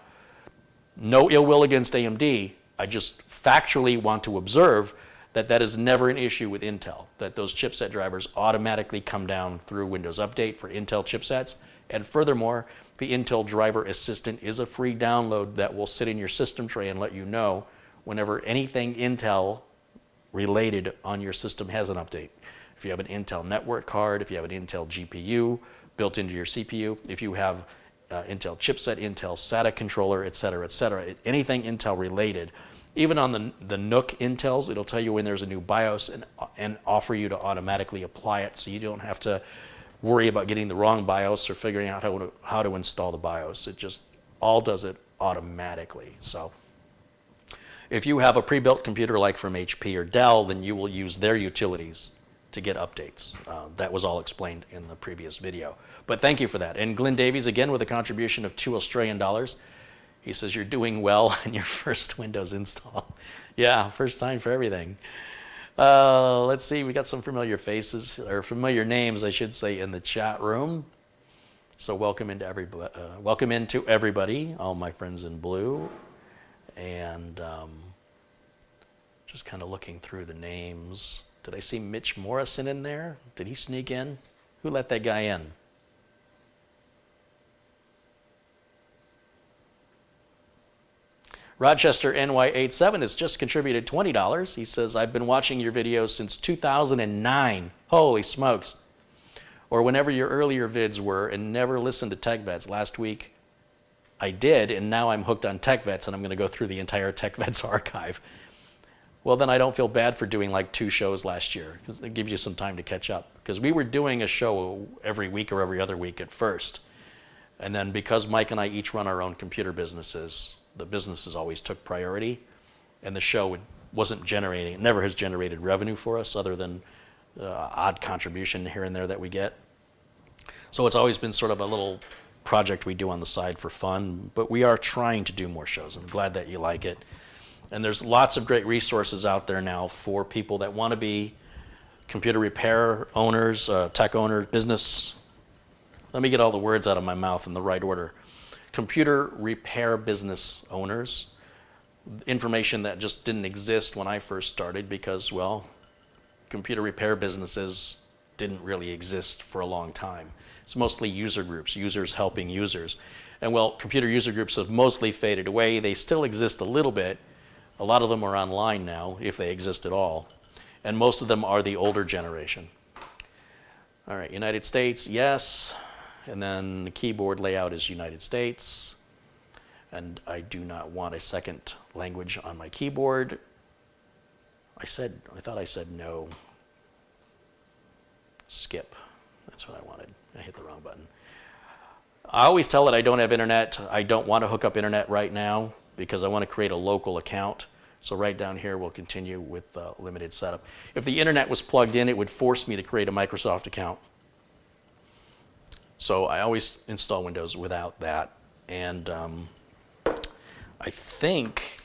no ill will against AMD. I just factually want to observe that that is never an issue with Intel, that those chipset drivers automatically come down through Windows Update for Intel chipsets. And furthermore, the Intel Driver Assistant is a free download that will sit in your system tray and let you know whenever anything Intel related on your system has an update. If you have an Intel network card, if you have an Intel GPU built into your CPU, if you have Intel chipset, Intel SATA controller, et cetera, anything Intel related, even on the NUC Intels, it'll tell you when there's a new BIOS and offer you to automatically apply it, so you don't have to worry about getting the wrong BIOS or figuring out how to install the BIOS. It just all does it automatically. So if you have a pre-built computer like from HP or Dell, then you will use their utilities to get updates. That was all explained in the previous video. But thank you for that. And Glenn Davies, again, with a contribution of $2 Australian. He says, you're doing well on your first Windows install. Yeah, first time for everything. Let's see, we got some familiar faces, or familiar names, I should say, in the chat room. So welcome into everybody, all my friends in blue. And just kind of looking through the names. Did I see Mitch Morrison in there? Did he sneak in? Who let that guy in? Rochester NY87 has just contributed $20. He says, I've been watching your videos since 2009. Holy smokes. Or whenever your earlier vids were, and never listened to TechVets. Last week I did, and now I'm hooked on TechVets, and I'm going to go through the entire TechVets archive. Well, then I don't feel bad for doing like 2 shows last year, because it gives you some time to catch up. Because we were doing a show every week or every other week at first. And then because Mike and I each run our own computer businesses, the businesses always took priority, and the show wasn't generating, it never has generated revenue for us other than odd contribution here and there that we get. So it's always been sort of a little project we do on the side for fun, but we are trying to do more shows. I'm glad that you like it. And there's lots of great resources out there now for people that want to be computer repair owners, tech owners, business. Let me get all the words out of my mouth in the right order. Computer repair business owners, information that just didn't exist when I first started because, well, computer repair businesses didn't really exist for a long time. It's mostly user groups, users helping users. And well, computer user groups have mostly faded away. They still exist a little bit. A lot of them are online now, if they exist at all. And most of them are the older generation. All right, United States, yes. And then the keyboard layout is United States. And I do not want a second language on my keyboard. I thought I said no. Skip. That's what I wanted. I hit the wrong button. I always tell it I don't have internet. I don't want to hook up internet right now because I want to create a local account. So right down here, we'll continue with limited setup. If the internet was plugged in, it would force me to create a Microsoft account. So I always install Windows without that. And I think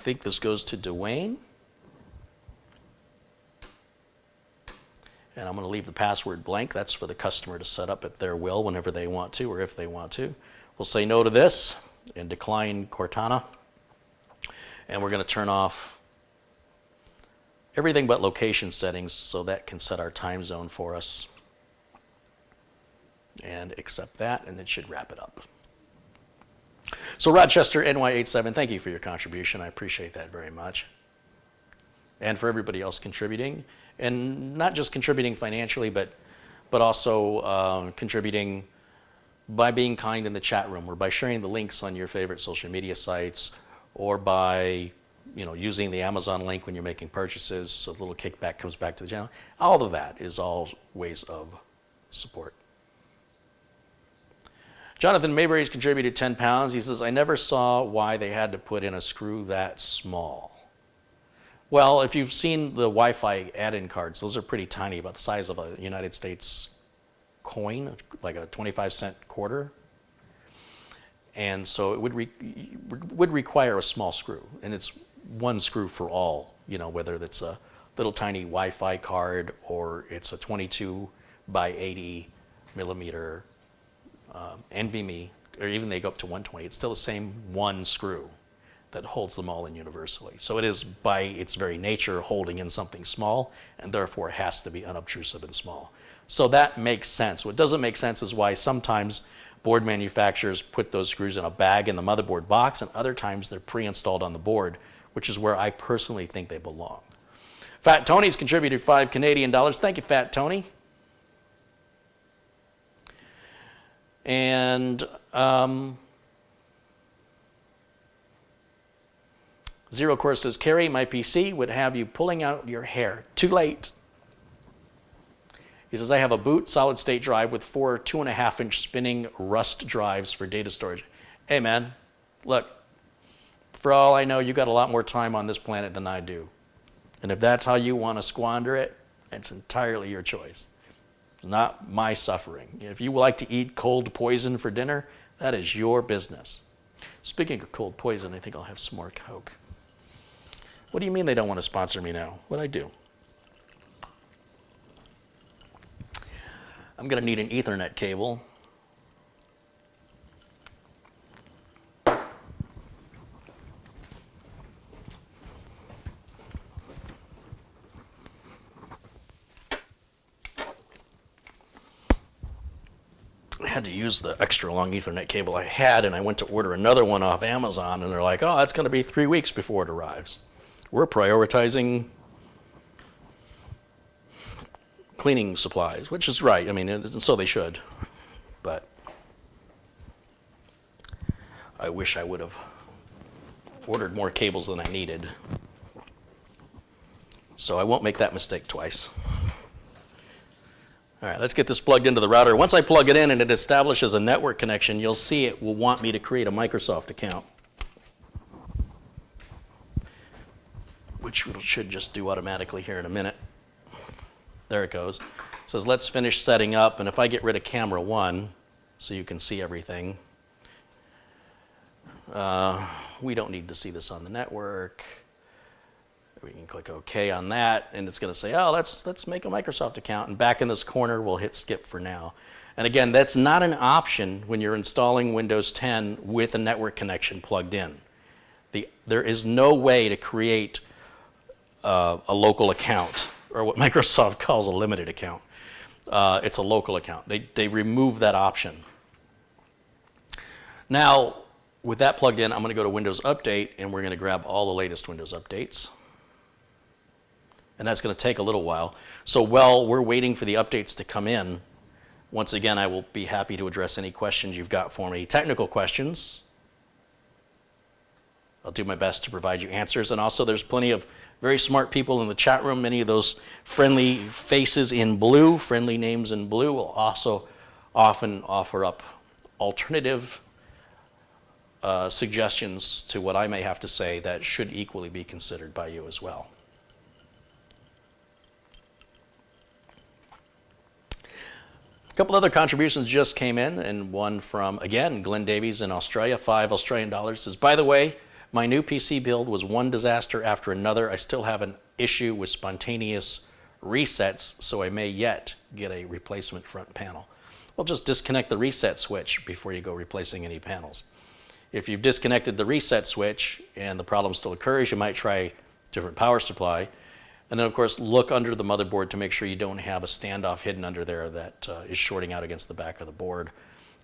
this goes to Dwayne. And I'm going to leave the password blank. That's for the customer to set up at their will whenever they want to or if they want to. We'll say no to this and decline Cortana. And we're going to turn off everything but location settings so that can set our time zone for us. And accept that, and it should wrap it up. So Rochester NY87, thank you for your contribution. I appreciate that very much. And for everybody else contributing. And not just contributing financially, but also contributing by being kind in the chat room or by sharing the links on your favorite social media sites or by using the Amazon link when you're making purchases so a little kickback comes back to the channel. All of that is all ways of support. Jonathan Mayberry's contributed 10 pounds. He says, I never saw why they had to put in a screw that small. Well, if you've seen the Wi-Fi add-in cards, those are pretty tiny, about the size of a United States coin, like a 25-cent quarter. And so it would require a small screw. And it's one screw for all, whether it's a little tiny Wi-Fi card or it's a 22 by 80 millimeter NVMe, or even they go up to 120. It's still the same one screw that holds them all in universally. So it is by its very nature holding in something small, and therefore it has to be unobtrusive and small. So that makes sense. What doesn't make sense is why sometimes board manufacturers put those screws in a bag in the motherboard box, and other times they're pre-installed on the board which is where I personally think they belong. Fat Tony's contributed $5 Canadian. Thank you, Fat Tony. And Zero Course says, Carey, my PC would have you pulling out your hair. Too late. He says, I have a boot solid state drive with 4 2.5-inch spinning rust drives for data storage. Hey, man, look, for all I know, you got a lot more time on this planet than I do. And if that's how you want to squander it, it's entirely your choice. It's not my suffering. If you like to eat cold poison for dinner, that is your business. Speaking of cold poison, I think I'll have some more Coke. What do you mean they don't want to sponsor me now? What'd I do? I'm going to need an Ethernet cable. I had to use the extra long Ethernet cable I had, and I went to order another one off Amazon, and they're like, oh, that's going to be 3 weeks before it arrives. We're prioritizing cleaning supplies, which is right. I mean, and so they should. But I wish I would have ordered more cables than I needed. So I won't make that mistake twice. All right, let's get this plugged into the router. Once I plug it in and it establishes a network connection, you'll see it will want me to create a Microsoft account, which it should just do automatically here in a minute. There it goes. It says, let's finish setting up. And if I get rid of camera 1, so you can see everything, we don't need to see this on the network. We can click OK on that, and it's going to say, oh, let's make a Microsoft account. And back in this corner, we'll hit skip for now. And again, that's not an option when you're installing Windows 10 with a network connection plugged in. There is no way to create a local account, or what Microsoft calls a limited account. It's a local account. They remove that option. Now, with that plugged in, I'm going to go to Windows Update, and we're going to grab all the latest Windows updates. And that's going to take a little while. So while we're waiting for the updates to come in, once again, I will be happy to address any questions you've got for me. Technical questions, I'll do my best to provide you answers. And also, there's plenty of very smart people in the chat room. Many of those friendly faces in blue, friendly names in blue, will also often offer up alternative suggestions to what I may have to say that should equally be considered by you as well. A couple other contributions just came in, and one from, again, Glenn Davies in Australia, $5 says, by the way, my new PC build was one disaster after another. I still have an issue with spontaneous resets, so I may yet get a replacement front panel. Well, just disconnect the reset switch before you go replacing any panels. If you've disconnected the reset switch and the problem still occurs, you might try a different power supply. And then, of course, look under the motherboard to make sure you don't have a standoff hidden under there that is shorting out against the back of the board,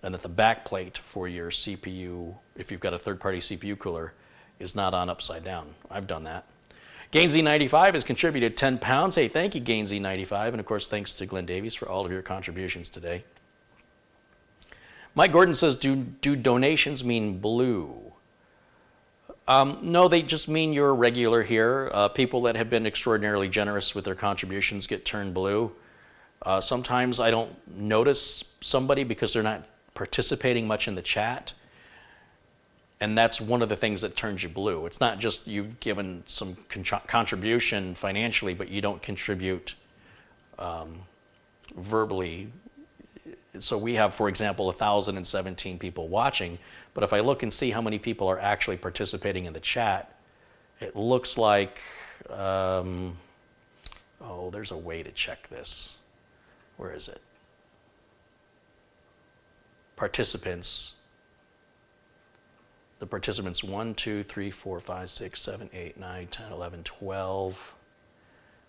and that the back plate for your CPU, if you've got a third-party CPU cooler, is not on upside down. I've done that. GainZ95 has contributed £10. Hey, thank you, GainZ95. And, of course, thanks to Glenn Davies for all of your contributions today. Mike Gordon says, do donations mean blue? No, they just mean you're a regular here. People that have been extraordinarily generous with their contributions get turned blue. Sometimes I don't notice somebody because they're not participating much in the chat. And that's one of the things that turns you blue. It's not just you've given some contribution financially, but you don't contribute verbally. So we have, for example, 1,017 people watching, but if I look and see how many people are actually participating in the chat, it looks like, oh, there's a way to check this. Where is it? Participants. The participants 1, 2, 3, 4, 5, 6, 7, 8, 9, 10, 11, 12,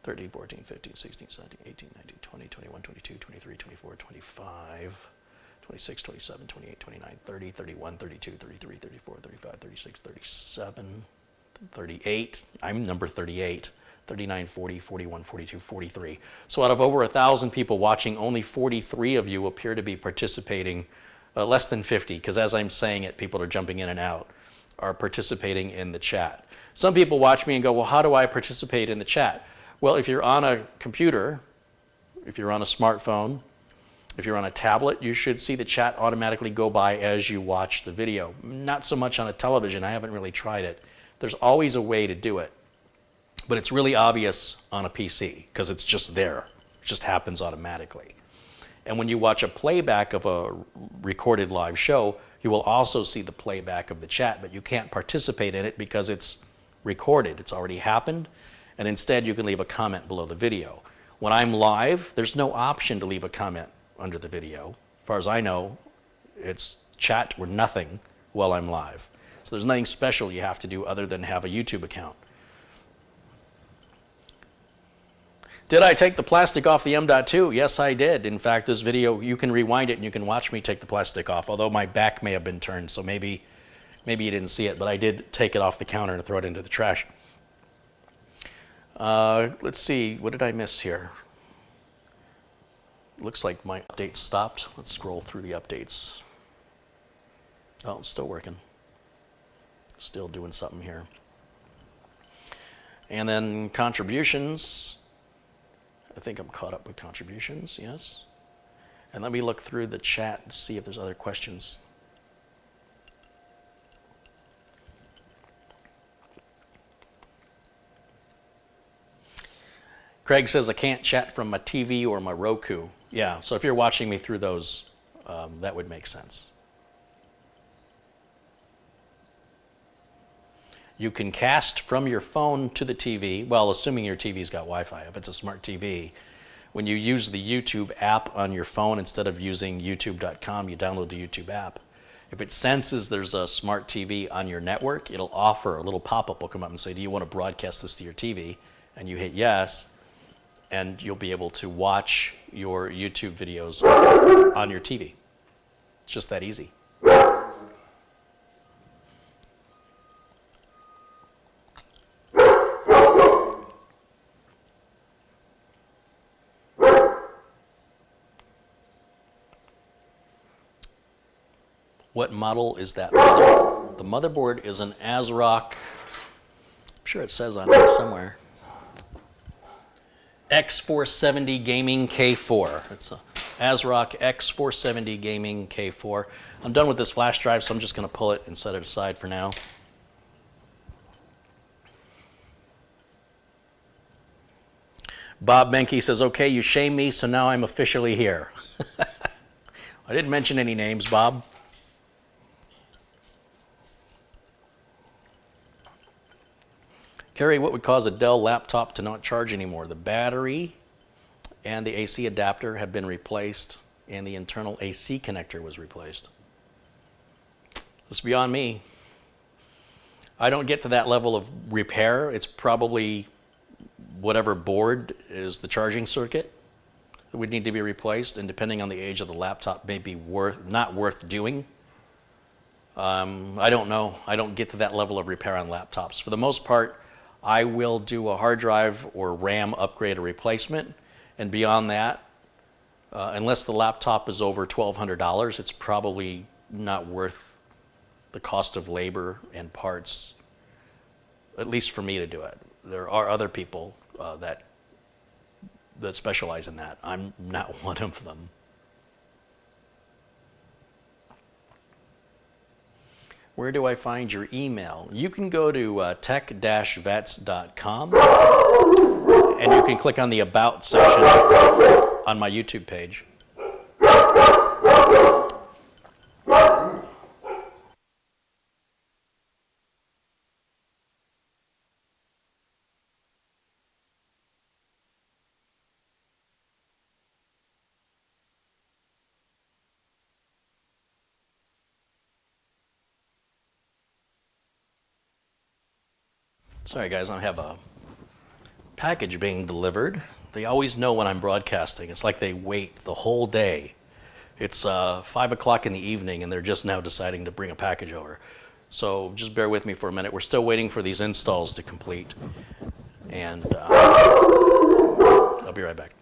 13, 14, 15, 16, 17, 18, 19, 20, 21, 22, 23, 24, 25, 26, 27, 28, 29, 30, 31, 32, 33, 34, 35, 36, 37, 38. I'm number 38. 39, 40, 41, 42, 43. So out of over 1,000 people watching, only 43 of you appear to be participating, less than 50, because as I'm saying it, people are jumping in and out, are participating in the chat. Some people watch me and go, well, how do I participate in the chat? Well, if you're on a computer, if you're on a smartphone, if you're on a tablet, you should see the chat automatically go by as you watch the video. Not so much on a television. I haven't really tried it. There's always a way to do it. But it's really obvious on a PC because it's just there. It just happens automatically. And when you watch a playback of a recorded live show, you will also see the playback of the chat, but you can't participate in it because it's recorded. It's already happened. And instead, you can leave a comment below the video. When I'm live, there's no option to leave a comment under the video. As far as I know, it's chat or nothing while I'm live. So there's nothing special you have to do other than have a YouTube account. Did I take the plastic off the M.2? Yes, I did. In fact, this video, you can rewind it and you can watch me take the plastic off, although my back may have been turned, so maybe you didn't see it, but I did take it off the counter and throw it into the trash. Let's see, what did I miss here? Looks like my update stopped. Let's scroll through the updates. Oh, it's still working. Still doing something here. And then contributions. I think I'm caught up with contributions, yes. And let me look through the chat and see if there's other questions. Craig says, I can't chat from my TV or my Roku. Yeah, so if you're watching me through those, that would make sense. You can cast from your phone to the TV, well, assuming your TV's got Wi-Fi. If it's a smart TV, when you use the YouTube app on your phone, instead of using youtube.com, you download the YouTube app. If it senses there's a smart TV on your network, it'll offer a little pop-up will come up and say, do you want to broadcast this to your TV? And you hit yes, and you'll be able to watch your YouTube videos on your TV. It's just that easy. What model is that motherboard? The motherboard is an ASRock, I'm sure it says on here somewhere, X470 Gaming K4. It's a ASRock X470 Gaming K4. I'm done with this flash drive, so I'm just going to pull it and set it aside for now. Bob Menke says, okay, you shame me, so now I'm officially here. I didn't mention any names, Bob. Carey, what would cause a Dell laptop to not charge anymore? The battery and the AC adapter have been replaced, and the internal AC connector was replaced. It's beyond me. I don't get to that level of repair. It's probably whatever board is the charging circuit that would need to be replaced, and depending on the age of the laptop, may be not worth doing. I don't know. I don't get to that level of repair on laptops. For the most part, I will do a hard drive or RAM upgrade or replacement, and beyond that, unless the laptop is over $1,200, it's probably not worth the cost of labor and parts, at least for me to do it. There are other people that specialize in that. I'm not one of them. Where do I find your email? You can go to tech-vets.com and you can click on the About section on my YouTube page. Sorry guys, I have a package being delivered. They always know when I'm broadcasting. It's like they wait the whole day. It's 5 o'clock in the evening and they're just now deciding to bring a package over. So just bear with me for a minute. We're still waiting for these installs to complete. And I'll be right back.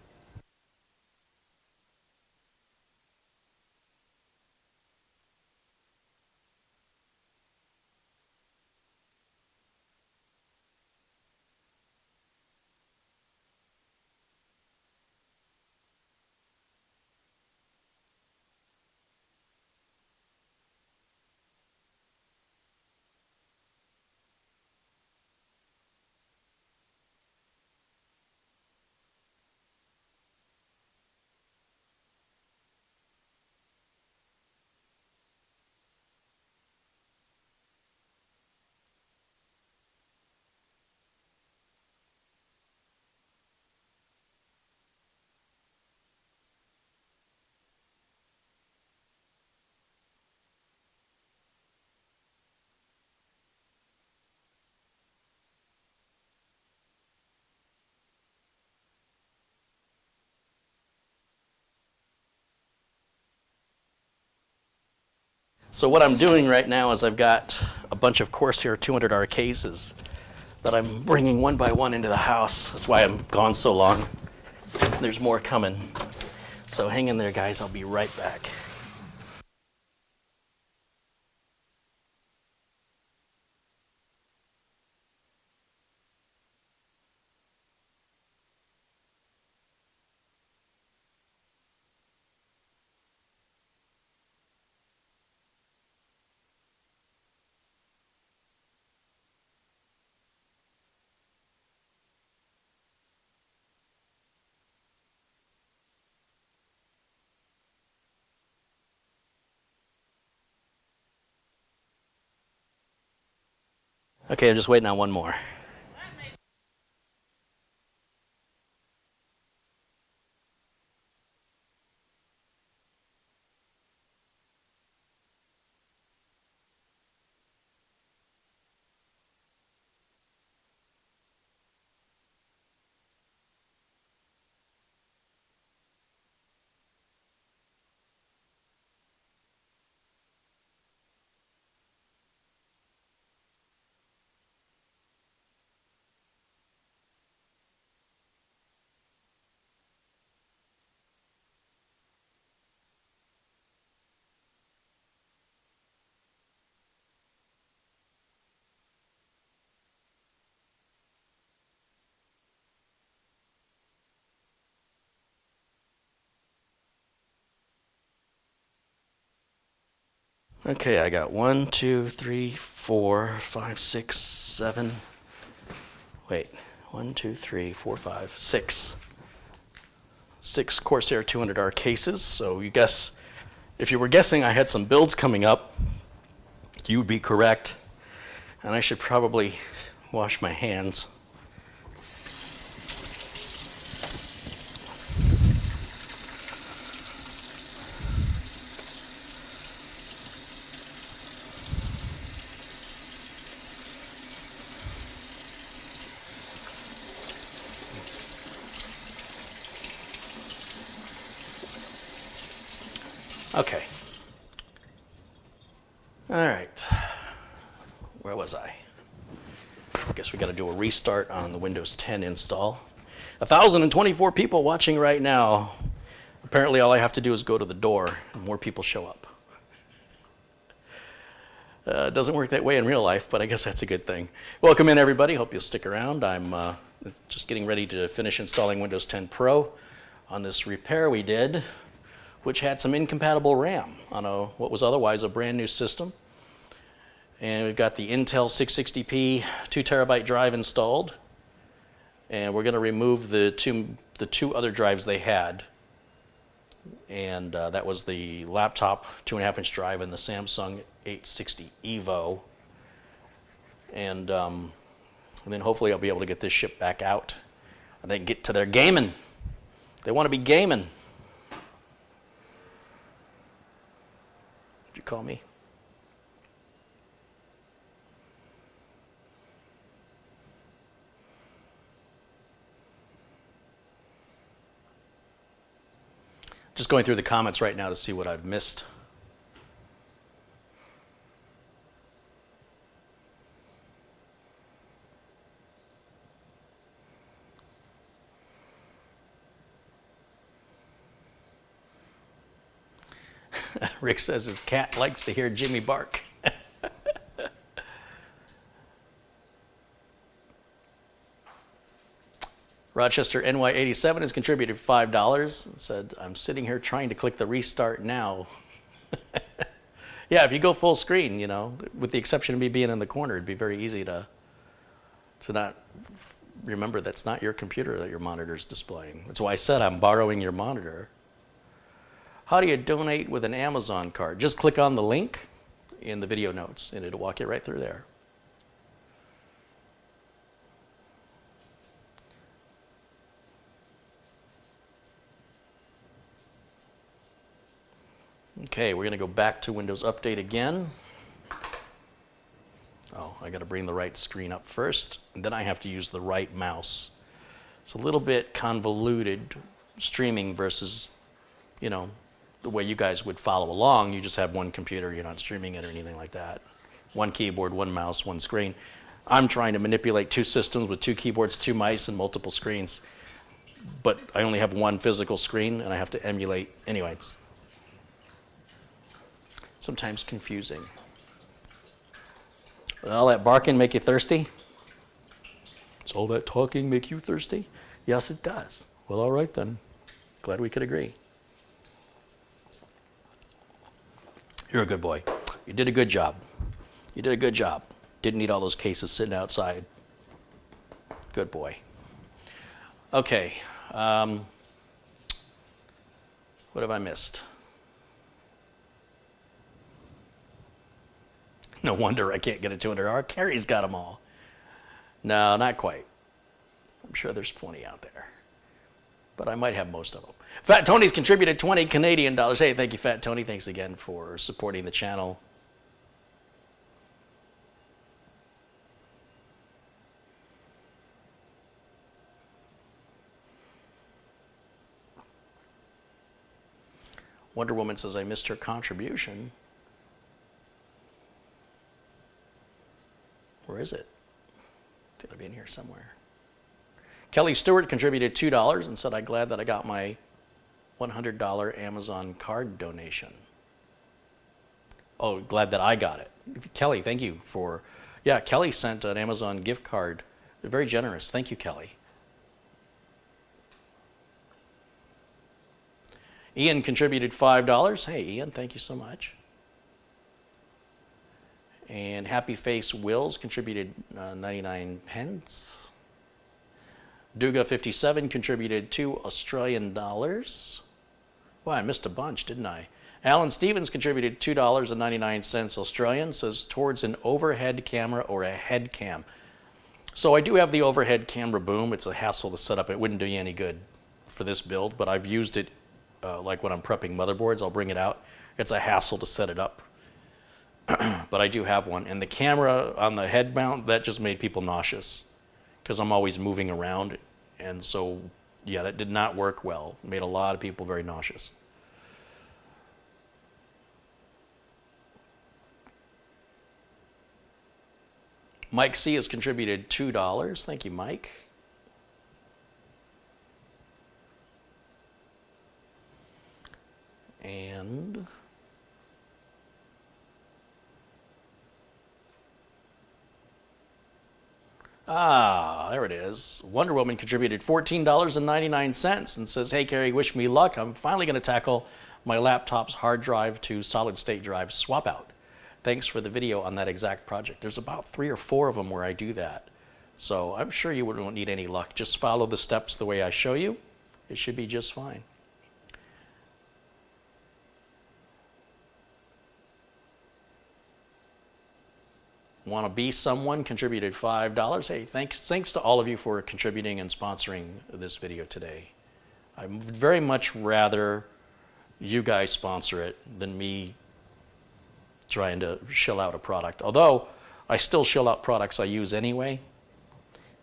So what I'm doing right now is I've got a bunch of Corsair 200R cases that I'm bringing one by one into the house. That's why I'm gone so long. There's more coming. So hang in there, guys. I'll be right back. Okay, I'm just waiting on one more. Okay, I got 1, 2, 3, 4, 5, 6, 7. Wait, 1, 2, 3, 4, 5, 6. 6 Corsair 200R cases. So you guess, if you were guessing I had some builds coming up, you would be correct. And I should probably wash my hands. Okay. All right. Where was I? I guess we got to do a restart on the Windows 10 install. 1,024 people watching right now. Apparently all I have to do is go to the door and more people show up. It doesn't work that way in real life, but I guess that's a good thing. Welcome in, everybody. Hope you'll stick around. I'm just getting ready to finish installing Windows 10 Pro on this repair we did, which had some incompatible RAM on what was otherwise a brand new system. And we've got the Intel 660p 2 terabyte drive installed. And we're going to remove the two other drives they had. And that was the laptop 2.5-inch drive and the Samsung 860 EVO. And then hopefully I'll be able to get this shipped back out. And they get to their gaming. They want to be gaming. Did you call me? Just going through the comments right now to see what I've missed. Rick says his cat likes to hear Jimmy bark. Rochester NY87 has contributed $5 and said, I'm sitting here trying to click the restart now. Yeah, if you go full screen, you know, with the exception of me being in the corner, it'd be very easy to not remember that's not your computer that your monitor's displaying. That's why I said I'm borrowing your monitor. How do you donate with an Amazon card? Just click on the link in the video notes and it'll walk you right through there. Okay, we're going to go back to Windows Update again. Oh, I got to bring the right screen up first, and then I have to use the right mouse. It's a little bit convoluted streaming versus, you know, the way you guys would follow along. You just have one computer, you're not streaming it or anything like that. One keyboard, one mouse, one screen. I'm trying to manipulate two systems with two keyboards, two mice, and multiple screens. But I only have one physical screen, and I have to emulate. Anyway, it's sometimes confusing. Does all that barking make you thirsty? Does all that talking make you thirsty? Yes, it does. Well, all right then. Glad we could agree. You're a good boy. You did a good job. You did a good job. Didn't need all those cases sitting outside. Good boy. Okay. What have I missed? No wonder I can't get a 200R. Carey's got them all. No, not quite. I'm sure there's plenty out there. But I might have most of them. Fat Tony's contributed 20 Canadian dollars. Hey, thank you, Fat Tony. Thanks again for supporting the channel. Wonder Woman says, I missed her contribution. Where is it? It's going to be in here somewhere. Kelly Stewart contributed $2 and said, I'm glad that I got my $100 Amazon card donation. Oh, glad that I got it. Kelly, thank you for... Yeah, Kelly sent an Amazon gift card. They're very generous. Thank you, Kelly. Ian contributed $5. Hey, Ian, thank you so much. And Happy Face Wills contributed 99 pence. Duga57 contributed $2 Australian. Well, I missed a bunch, didn't I? Alan Stevens contributed $2.99 Australian, says towards an overhead camera or a head cam. So I do have the overhead camera boom. It's a hassle to set up. It wouldn't do you any good for this build, but I've used it like when I'm prepping motherboards. I'll bring it out. It's a hassle to set it up. But I do have one. And the camera on the head mount, that just made people nauseous because I'm always moving around. And so, yeah, that did not work well. It made a lot of people very nauseous. Mike C. has contributed $2. Thank you, Mike. And... there it is. Wonder Woman contributed $14.99 and says, hey, Carey, wish me luck. I'm finally going to tackle my laptop's hard drive to solid state drive swap out. Thanks for the video on that exact project. There's about 3 or 4 of them where I do that. So I'm sure you wouldn't need any luck. Just follow the steps the way I show you. It should be just fine. Want to be someone contributed $5. Hey, thanks to all of you for contributing and sponsoring this video today. I'd very much rather you guys sponsor it than me trying to shell out a product. Although I still shell out products I use anyway.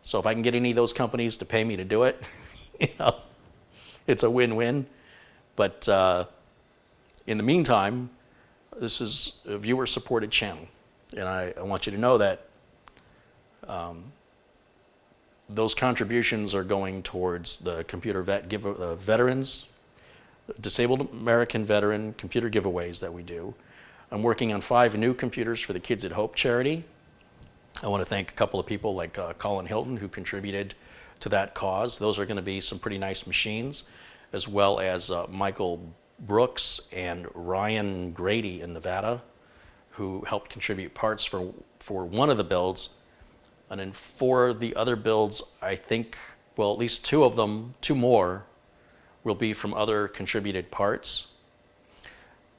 So if I can get any of those companies to pay me to do it, you know, it's a win-win. But in the meantime, this is a viewer-supported channel. And I want you to know that those contributions are going towards the computer veterans, disabled American veteran computer giveaways that we do. I'm working on 5 new computers for the Kids at Hope charity. I want to thank a couple of people like Colin Hilton who contributed to that cause. Those are going to be some pretty nice machines, as well as Michael Brooks and Ryan Grady in Nevada, who helped contribute parts for one of the builds. And then for the other builds, I think, well, at least 2 of them, 2 more, will be from other contributed parts.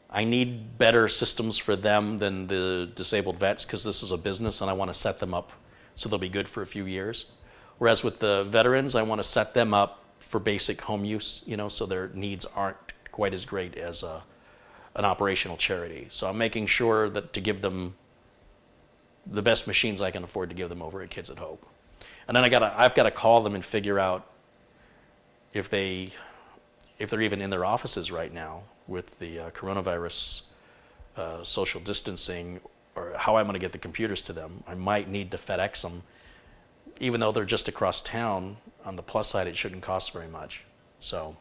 I need better systems for them than the disabled vets because this is a business and I want to set them up so they'll be good for a few years. Whereas with the veterans, I want to set them up for basic home use, so their needs aren't quite as great as an operational charity. So I'm making sure that to give them the best machines I can afford to give them over at Kids at Hope. And then I've got to call them and figure out if they're even in their offices right now with the coronavirus social distancing, or how I'm going to get the computers to them. I might need to FedEx them, even though they're just across town. On the plus side, it shouldn't cost very much. So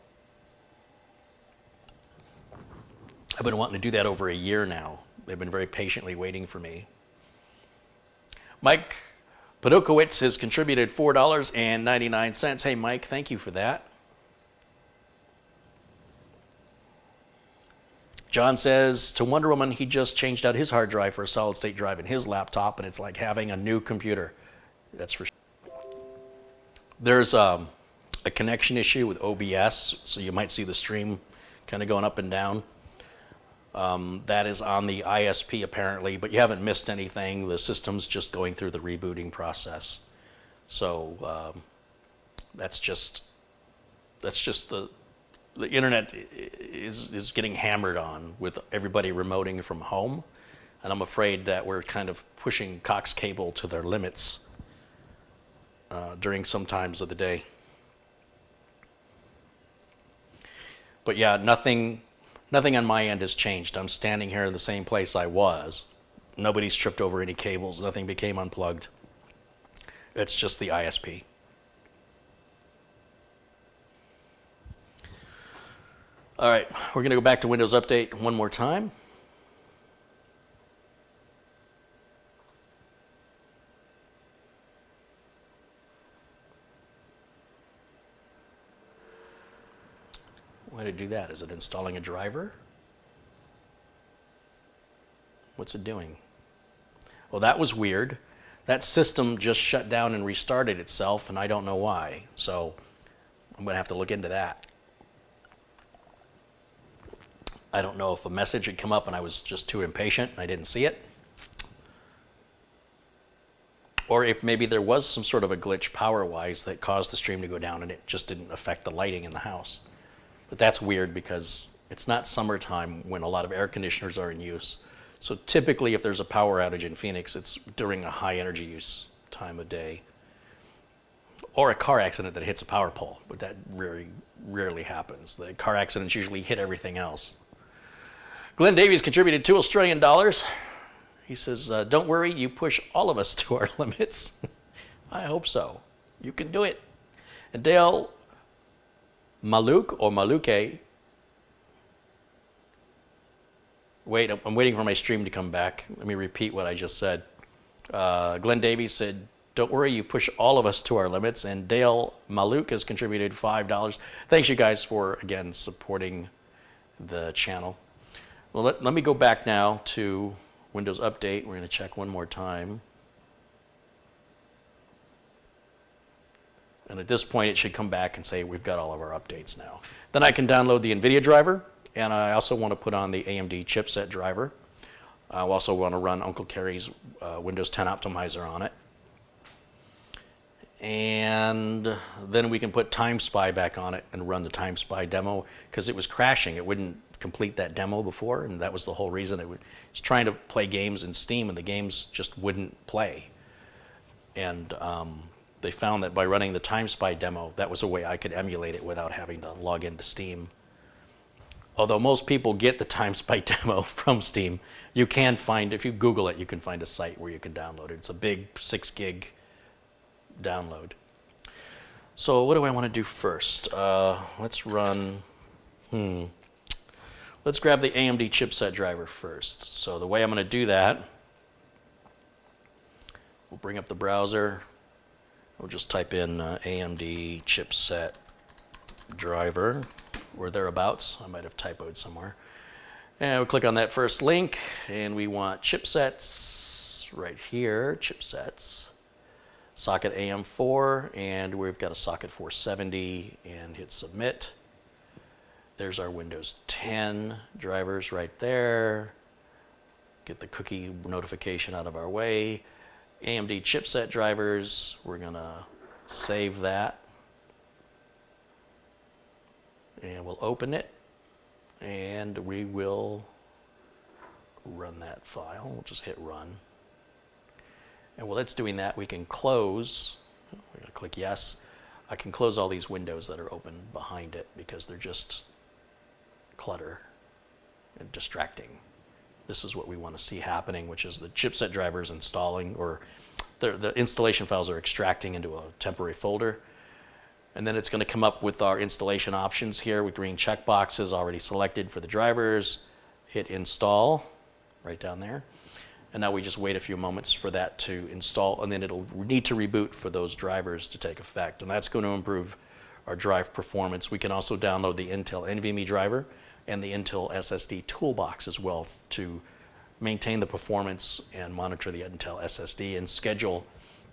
I've been wanting to do that over a year now. They've been very patiently waiting for me. Mike Padokowitz has contributed $4.99. Hey, Mike, thank you for that. John says, to Wonder Woman, he just changed out his hard drive for a solid state drive in his laptop, and it's like having a new computer. That's for sure. There's a connection issue with OBS, so you might see the stream kind of going up and down. That is on the ISP apparently, but you haven't missed anything. The system's just going through the rebooting process. So that's just the internet is getting hammered on with everybody remoting from home, and I'm afraid that we're kind of pushing Cox Cable to their limits during some times of the day. But yeah, nothing on my end has changed. I'm standing here in the same place I was. Nobody's tripped over any cables. Nothing became unplugged. It's just the ISP. All right, we're going to go back to Windows Update one more time. Why did it do that? Is it installing a driver? What's it doing? Well, that was weird. That system just shut down and restarted itself, and I don't know why. So I'm going to have to look into that. I don't know if a message had come up and I was just too impatient and I didn't see it. Or if maybe there was some sort of a glitch power-wise that caused the stream to go down and it just didn't affect the lighting in the house. But that's weird because it's not summertime when a lot of air conditioners are in use. So typically if there's a power outage in Phoenix, it's during a high energy use time of day. Or a car accident that hits a power pole, but that very rarely happens. The car accidents usually hit everything else. Glenn Davies contributed $2 Australian. He says, don't worry, you push all of us to our limits. I hope so. You can do it. And Dale Maluk or Maluke. Wait, I'm waiting for my stream to come back. Let me repeat what I just said. Glenn Davies said, don't worry, you push all of us to our limits. And Dale Maluk has contributed $5. Thanks, you guys, for, again, supporting the channel. Well, let me go back now to Windows Update. We're going to check one more time. And at this point, it should come back and say we've got all of our updates now. Then I can download the NVIDIA driver, and I also want to put on the AMD chipset driver. I also want to run Uncle Carey's Windows 10 optimizer on it. And then we can put TimeSpy back on it and run the TimeSpy demo because it was crashing. It wouldn't complete that demo before, and that was the whole reason. It was trying to play games in Steam, and the games just wouldn't play. And they found that by running the TimeSpy demo, that was a way I could emulate it without having to log into Steam. Although most people get the TimeSpy demo from Steam, you can find, if you Google it, you can find a site where you can download it. It's a big 6 gig download. So what do I want to do first? Let's run Let's grab the AMD chipset driver first. So the way I'm going to do that, we'll bring up the browser. We'll just type in AMD chipset driver or thereabouts. I might have typoed somewhere. And we'll click on that first link, and we want chipsets right here, chipsets, socket AM4, and we've got a socket 470, and hit submit. There's our Windows 10 drivers right there. Get the cookie notification out of our way. AMD chipset drivers, we're going to save that. And we'll open it. And we will run that file. We'll just hit run. And while it's doing that, we can close. We're going to click yes. I can close all these windows that are open behind it because they're just clutter and distracting. This is what we want to see happening, which is the chipset drivers installing, or the installation files are extracting into a temporary folder. And then it's going to come up with our installation options here with green checkboxes already selected for the drivers. Hit install right down there. And now we just wait a few moments for that to install, and then it'll need to reboot for those drivers to take effect. And that's going to improve our drive performance. We can also download the Intel NVMe driver and the Intel SSD toolbox as well to maintain the performance and monitor the Intel SSD and schedule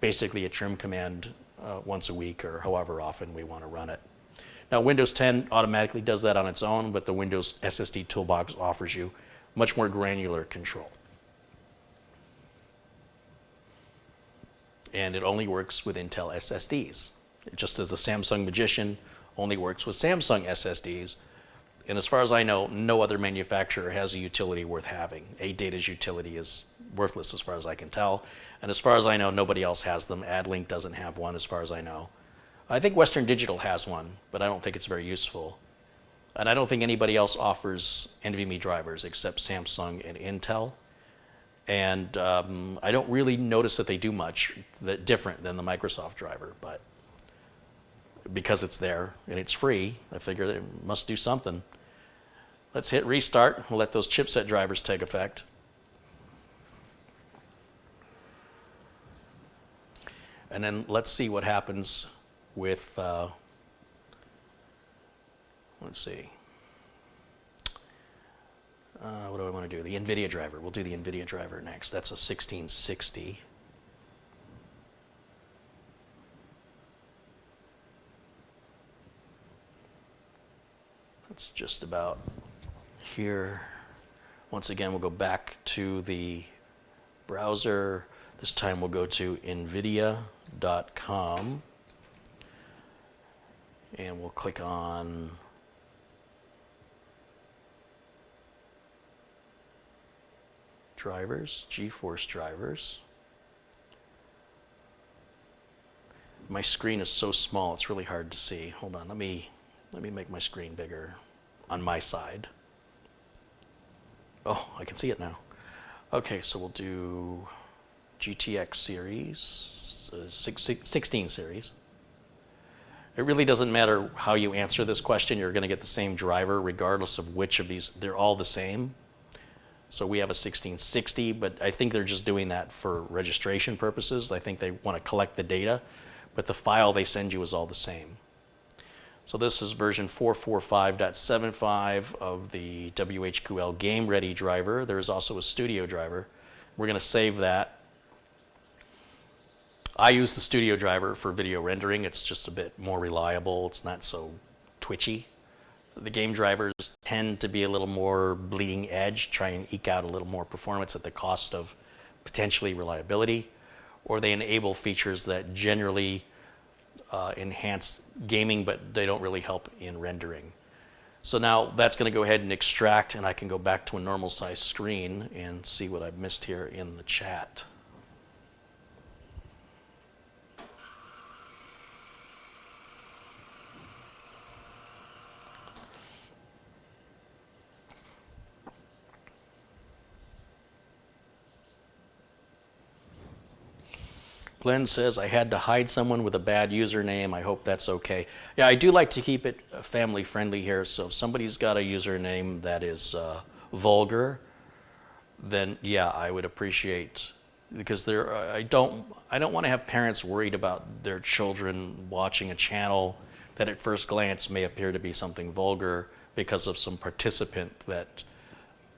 basically a trim command once a week or however often we want to run it. Now Windows 10 automatically does that on its own, but the Windows SSD toolbox offers you much more granular control. And it only works with Intel SSDs. Just as the Samsung Magician only works with Samsung SSDs. And as far as I know, no other manufacturer has a utility worth having. AData's utility is worthless as far as I can tell. And as far as I know, nobody else has them. AdLink doesn't have one as far as I know. I think Western Digital has one, but I don't think it's very useful. And I don't think anybody else offers NVMe drivers except Samsung and Intel. And I don't really notice that they do much that different than the Microsoft driver, but because it's there and it's free, I figure they must do something. Let's hit restart. We'll let those chipset drivers take effect. And then let's see what happens with, let's see. What do I want to do? The NVIDIA driver. We'll do the NVIDIA driver next. That's a 1660. That's just about here. Once again, we'll go back to the browser. This time we'll go to nvidia.com. And we'll click on drivers, GeForce drivers. My screen is so small, it's really hard to see. Hold on, let me make my screen bigger on my side. Oh, I can see it now. Okay, so we'll do GTX series, 16 series. It really doesn't matter how you answer this question, you're going to get the same driver regardless of which of these, they're all the same. So we have a 1660, but I think they're just doing that for registration purposes. I think they want to collect the data, but the file they send you is all the same. So this is version 445.75 of the WHQL Game Ready driver. There is also a Studio driver. We're going to save that. I use the Studio driver for video rendering. It's just a bit more reliable. It's not so twitchy. The game drivers tend to be a little more bleeding edge, try and eke out a little more performance at the cost of potentially reliability, or they enable features that generally enhance gaming, but they don't really help in rendering. So now that's going to go ahead and extract, and I can go back to a normal size screen and see what I've missed here in the chat. Glenn says, I had to hide someone with a bad username. I hope that's okay. Yeah, I do like to keep it family friendly here. So if somebody's got a username that is vulgar, then yeah, I would appreciate, because I don't want to have parents worried about their children watching a channel that at first glance may appear to be something vulgar because of some participant that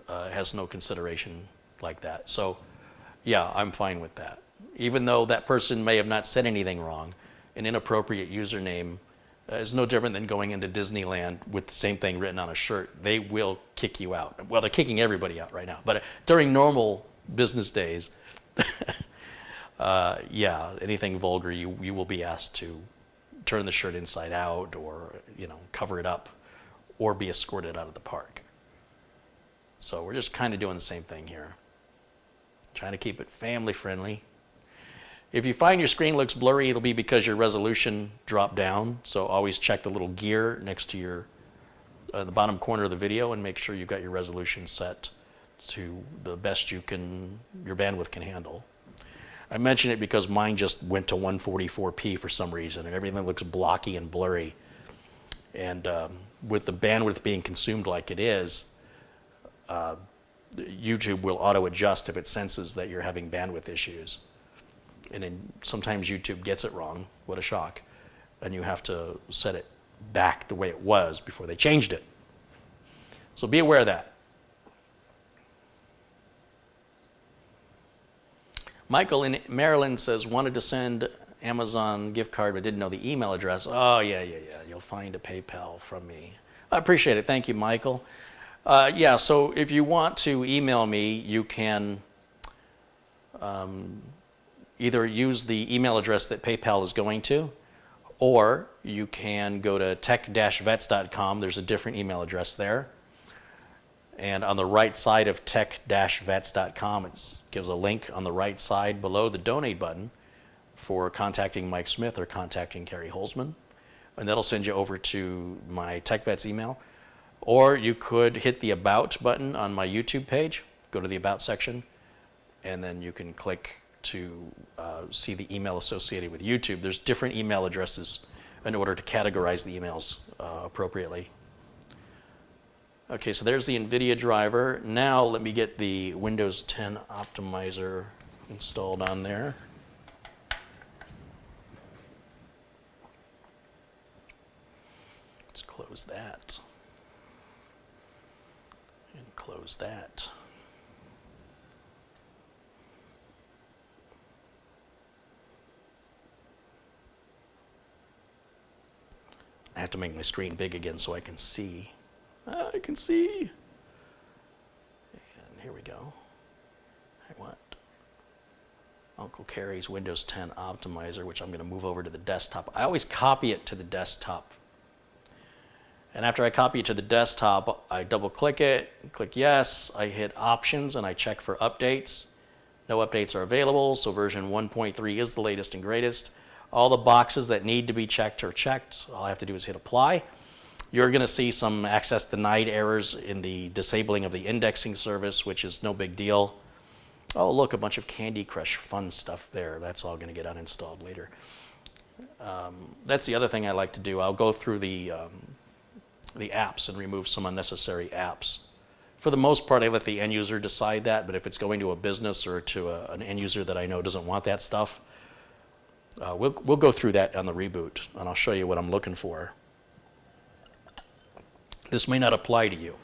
has no consideration like that. So yeah, I'm fine with that. Even though that person may have not said anything wrong, an inappropriate username is no different than going into Disneyland with the same thing written on a shirt. They will kick you out. Well, they're kicking everybody out right now. But during normal business days, yeah, anything vulgar, you will be asked to turn the shirt inside out, or cover it up, or be escorted out of the park. So we're just kind of doing the same thing here. Trying to keep it family friendly. If you find your screen looks blurry, it'll be because your resolution dropped down. So always check the little gear next to your the bottom corner of the video and make sure you've got your resolution set to the best your bandwidth can handle. I mention it because mine just went to 144p for some reason, and everything looks blocky and blurry. And with the bandwidth being consumed like it is, YouTube will auto-adjust if it senses that you're having bandwidth issues. And then sometimes YouTube gets it wrong. What a shock. And you have to set it back the way it was before they changed it. So be aware of that. Michael in Maryland says, wanted to send Amazon gift card but didn't know the email address. Oh, yeah. You'll find a PayPal from me. I appreciate it. Thank you, Michael. Yeah, so if you want to email me, you can either use the email address that PayPal is going to, or you can go to tech-vets.com. There's a different email address there. And on the right side of tech-vets.com, it gives a link on the right side below the donate button for contacting Mike Smith or contacting Carey Holzman. And that'll send you over to my TechVets email. Or you could hit the About button on my YouTube page, go to the About section, and then you can click to see the email associated with YouTube. There's different email addresses in order to categorize the emails appropriately. Okay, so there's the NVIDIA driver. Now let me get the Windows 10 optimizer installed on there. Let's close that. And close that. I have to make my screen big again so I can see. I can see. And here we go. I want Uncle Carey's Windows 10 optimizer, which I'm going to move over to the desktop. I always copy it to the desktop. And after I copy it to the desktop, I double click it, click yes, I hit options, and I check for updates. No updates are available, so version 1.3 is the latest and greatest. All the boxes that need to be checked are checked. All I have to do is hit apply. You're going to see some access denied errors in the disabling of the indexing service, which is no big deal. Oh, look, a bunch of Candy Crush fun stuff there. That's all going to get uninstalled later. That's the other thing I like to do. I'll go through the apps and remove some unnecessary apps. For the most part, I let the end user decide that, but if it's going to a business or to an end user that I know doesn't want that stuff, we'll go through that on the reboot, and I'll show you what I'm looking for. This may not apply to you.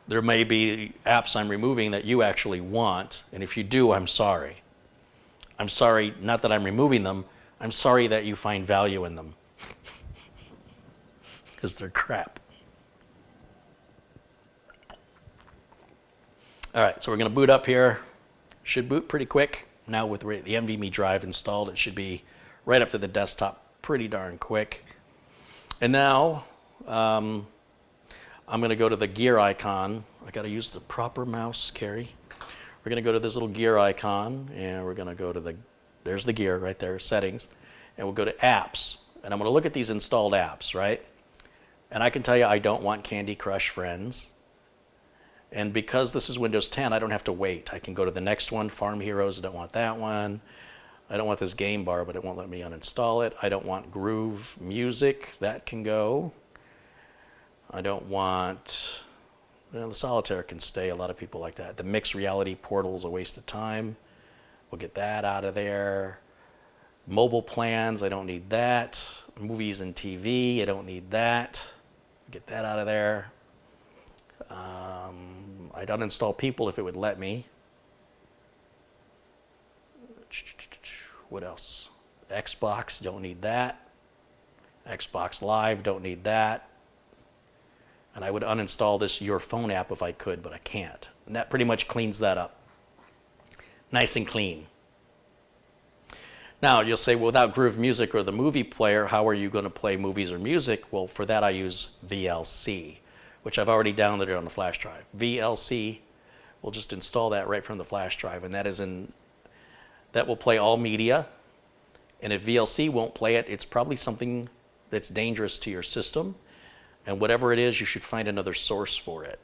There may be apps I'm removing that you actually want, and if you do, I'm sorry. I'm sorry, not that I'm removing them, I'm sorry that you find value in them. Because they're crap. All right, so we're going to boot up here. Should boot pretty quick. Now with the NVMe drive installed, it should be right up to the desktop pretty darn quick. And now, I'm going to go to the gear icon. I got to use the proper mouse, Carey. We're going to go to this little gear icon, and we're going to go to there's the gear right there, settings, and we'll go to apps. And I'm going to look at these installed apps, right? And I can tell you I don't want Candy Crush Friends. And because this is Windows 10, I don't have to wait. I can go to the next one, Farm Heroes, I don't want that one. I don't want this game bar, but it won't let me uninstall it. I don't want Groove Music. That can go. I don't want, well, the solitaire can stay. A lot of people like that. The mixed reality portal is a waste of time. We'll get that out of there. Mobile plans, I don't need that. Movies and TV, I don't need that. Get that out of there. I'd uninstall people if it would let me. What else? Xbox, don't need that. Xbox Live, don't need that. And I would uninstall this Your Phone app if I could, but I can't. And that pretty much cleans that up. Nice and clean. Now, you'll say, well, without Groove Music or the movie player, how are you going to play movies or music? Well, for that I use VLC, which I've already downloaded on the flash drive. VLC, we'll just install that right from the flash drive, and that will play all media. And if VLC won't play it, it's probably something that's dangerous to your system. And whatever it is, you should find another source for it.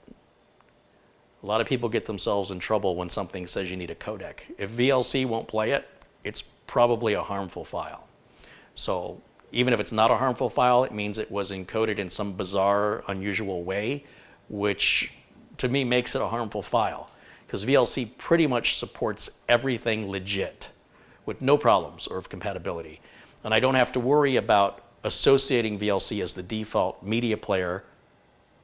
A lot of people get themselves in trouble when something says you need a codec. If VLC won't play it, it's probably a harmful file. So even if it's not a harmful file, it means it was encoded in some bizarre, unusual way, which to me makes it a harmful file. Because VLC pretty much supports everything legit with no problems or compatibility. And I don't have to worry about associating VLC as the default media player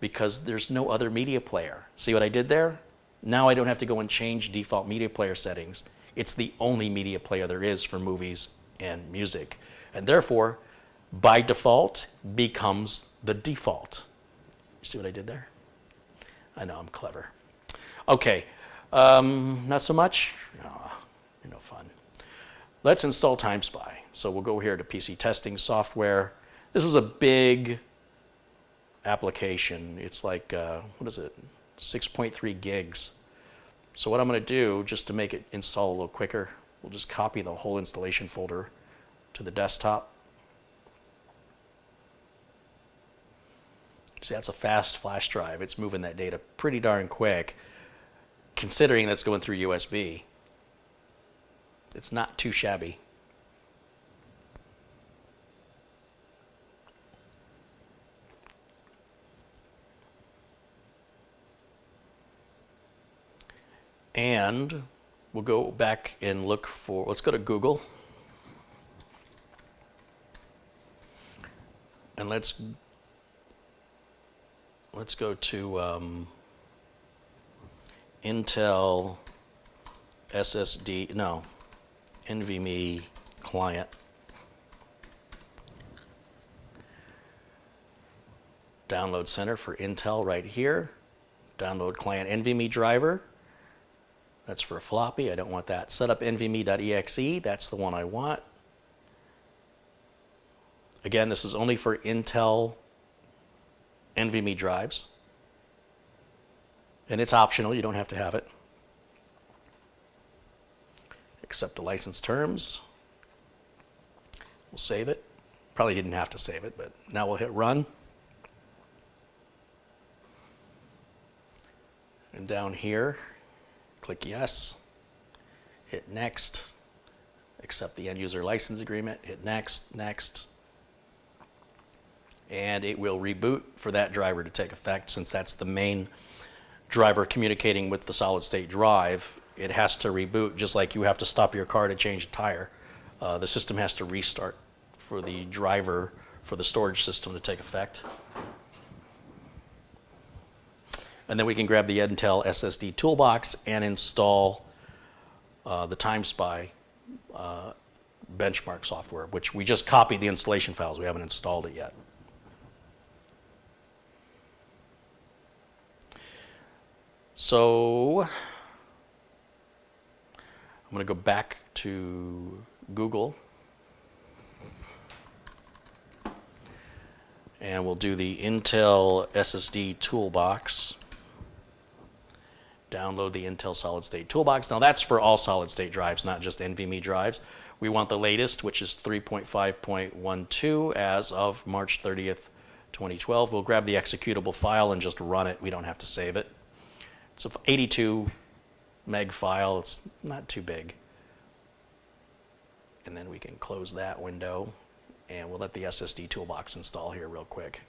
because there's no other media player. See what I did there? Now I don't have to go and change default media player settings. It's the only media player there is for movies and music. And therefore, by default, becomes the default. You see what I did there? I know, I'm clever. Okay, not so much? Oh, you're no fun. Let's install TimeSpy. So we'll go here to PC testing software. This is a big application. It's like, what is it? 6.3 gigs. So what I'm going to do, just to make it install a little quicker, we'll just copy the whole installation folder to the desktop. See, that's a fast flash drive. It's moving that data pretty darn quick, considering that's going through USB. It's not too shabby. And we'll go back and look for, let's go to Google. And let's go to Intel SSD, no, NVMe client. Download center for Intel right here. Download client NVMe driver. That's for a floppy, I don't want that. Set up NVMe.exe, that's the one I want. Again, this is only for Intel NVMe drives. And it's optional, you don't have to have it. Accept the license terms. We'll save it. Probably didn't have to save it, but now we'll hit run. And down here, click yes, hit next, accept the end user license agreement, hit next, next, and it will reboot for that driver to take effect. Since that's the main driver communicating with the solid state drive, it has to reboot just like you have to stop your car to change a tire. The system has to restart for the driver for the storage system to take effect. And then we can grab the Intel SSD toolbox and install the TimeSpy benchmark software, which we just copied the installation files. We haven't installed it yet. So I'm going to go back to Google. And we'll do the Intel SSD toolbox. Download the Intel solid state toolbox. Now that's for all solid state drives, not just NVMe drives. We want the latest, which is 3.5.12 as of March 30th, 2012. We'll grab the executable file and just run it. We don't have to save it. It's an 82 meg file. It's not too big. and then we can close that window, and we'll let the SSD toolbox install here real quick.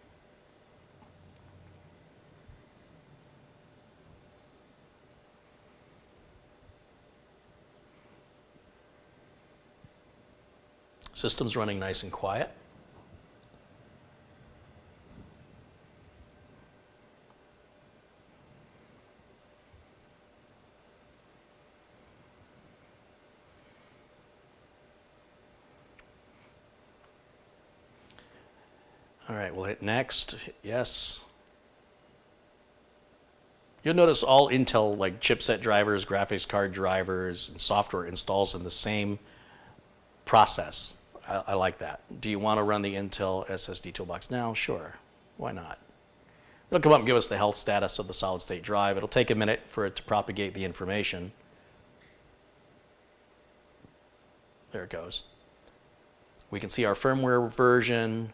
System's running nice and quiet. All right, we'll hit next. Hit yes. You'll notice all Intel, like chipset drivers, graphics card drivers, and software installs in the same process. I like that. Do you want to run the Intel SSD toolbox now? Sure. Why not? It'll come up and give us the health status of the solid state drive. It'll take a minute for it to propagate the information. There it goes. We can see our firmware version.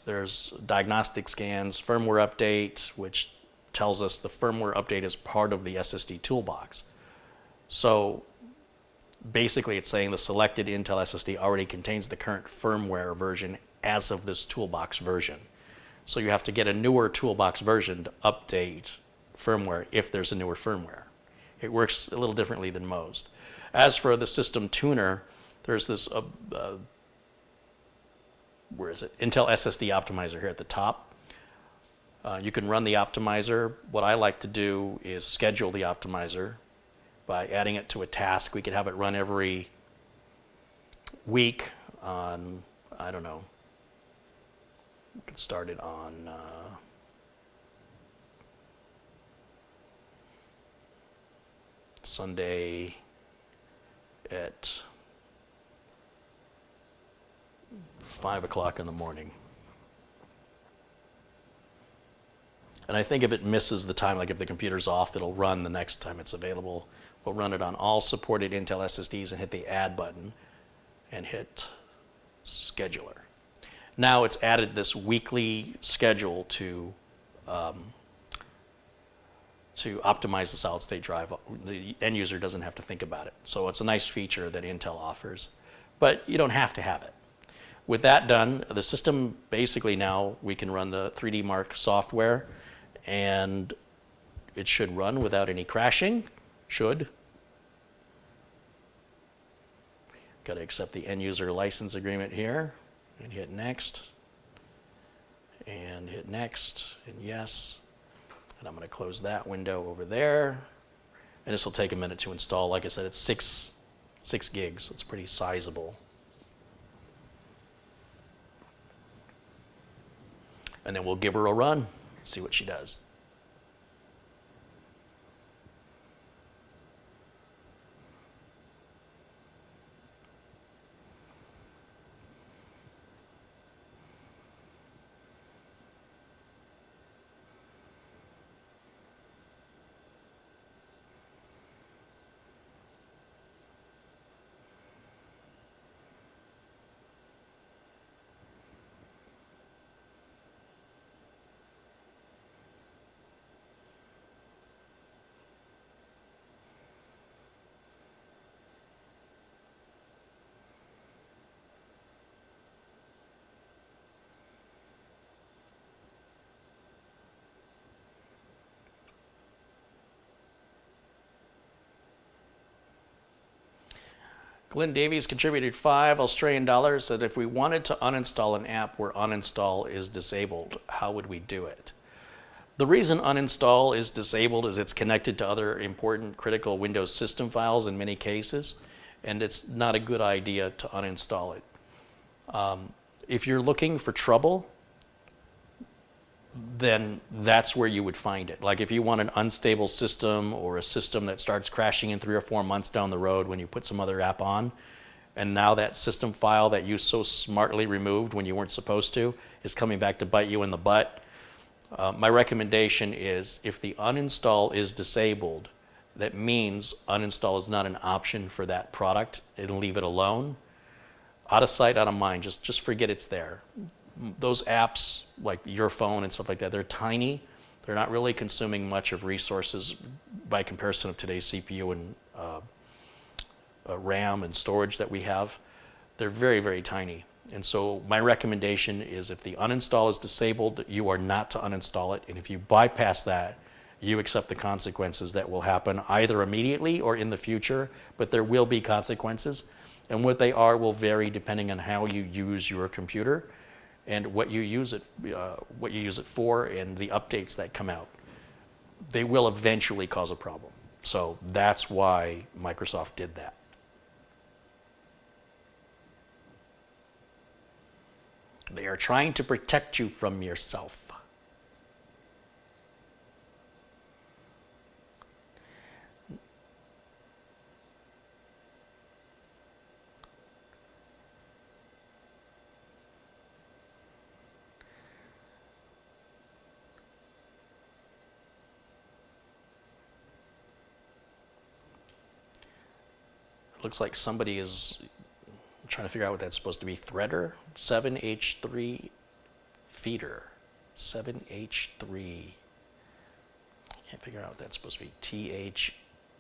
There's diagnostic scans, firmware update, which tells us the firmware update is part of the SSD toolbox. So basically it's saying the selected Intel SSD already contains the current firmware version as of this toolbox version. So you have to get a newer toolbox version to update firmware if there's a newer firmware. It works a little differently than most. As for the system tuner, there's this where is it? Intel SSD optimizer here at the top. You can run the optimizer. What I like to do is schedule the optimizer by adding it to a task. We could have it run every week on, I don't know, we could start it on Sunday at 5 o'clock in the morning. And I think if it misses the time, like if the computer's off, it'll run the next time it's available. We'll run it on all supported Intel SSDs and hit the add button and hit scheduler. Now it's added this weekly schedule to optimize the solid state drive. The end user doesn't have to think about it. So it's a nice feature that Intel offers, but you don't have to have it. With that done, the system basically now we can run the 3D Mark software and it should run without any crashing. Should. Got to accept the end user license agreement here and hit next and hit next and yes. And I'm going to close that window over there. And this will take a minute to install. Like I said, it's six gigs, so it's pretty sizable. And then we'll give her a run, see what she does. Glenn Davies contributed $5 said if we wanted to uninstall an app where uninstall is disabled, how would we do it? The reason uninstall is disabled is it's connected to other important critical Windows system files in many cases, and it's not a good idea to uninstall it. If you're looking for trouble, then that's where you would find it. Like if you want an unstable system or a system that starts crashing in 3 or 4 months down the road when you put some other app on, and now that system file that you so smartly removed when you weren't supposed to is coming back to bite you in the butt, my recommendation is if the uninstall is disabled, that means uninstall is not an option for that product, and leave it alone. Out of sight, out of mind, just forget it's there. Those apps, like your phone and stuff like that, they're tiny. They're not really consuming much of resources by comparison of today's CPU and RAM and storage that we have, they're very, very tiny. And so my recommendation is if the uninstall is disabled, you are not to uninstall it. And if you bypass that, you accept the consequences that will happen either immediately or in the future, but there will be consequences. And what they are will vary depending on how you use your computer and what you use it for and the updates that come out. They will eventually cause a problem. So that's why Microsoft did that. They are trying to protect you from yourself. It looks like somebody is trying to figure out what that's supposed to be. Threader, 7H3 feeder, 7H3. Can't figure out what that's supposed to be.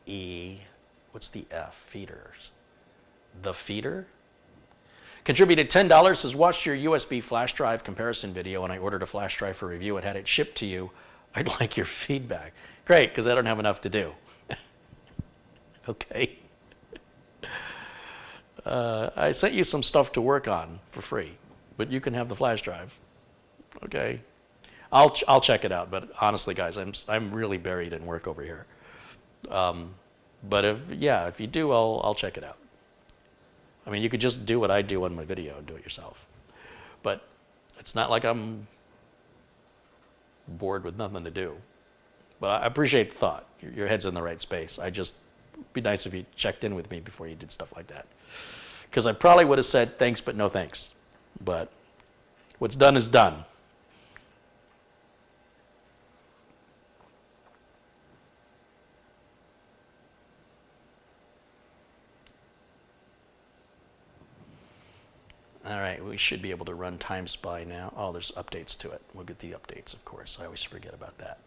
THE, what's the F? Feeders. The feeder? Contributed $10, says, watched your USB flash drive comparison video and I ordered a flash drive for review and had it shipped to you. I'd like your feedback. Great, because I don't have enough to do. Okay. I sent you some stuff to work on for free, but you can have the flash drive. Okay. I'll check it out, but honestly, guys, I'm really buried in work over here. But if you do, I'll check it out. I mean, you could just do what I do on my video and do it yourself. But it's not like I'm bored with nothing to do. But I appreciate the thought. Your head's in the right space. It'd be nice if you checked in with me before you did stuff like that. Because I probably would have said thanks, but no thanks. But what's done is done. All right, we should be able to run Time Spy now. Oh, there's updates to it. We'll get the updates, of course. I always forget about that.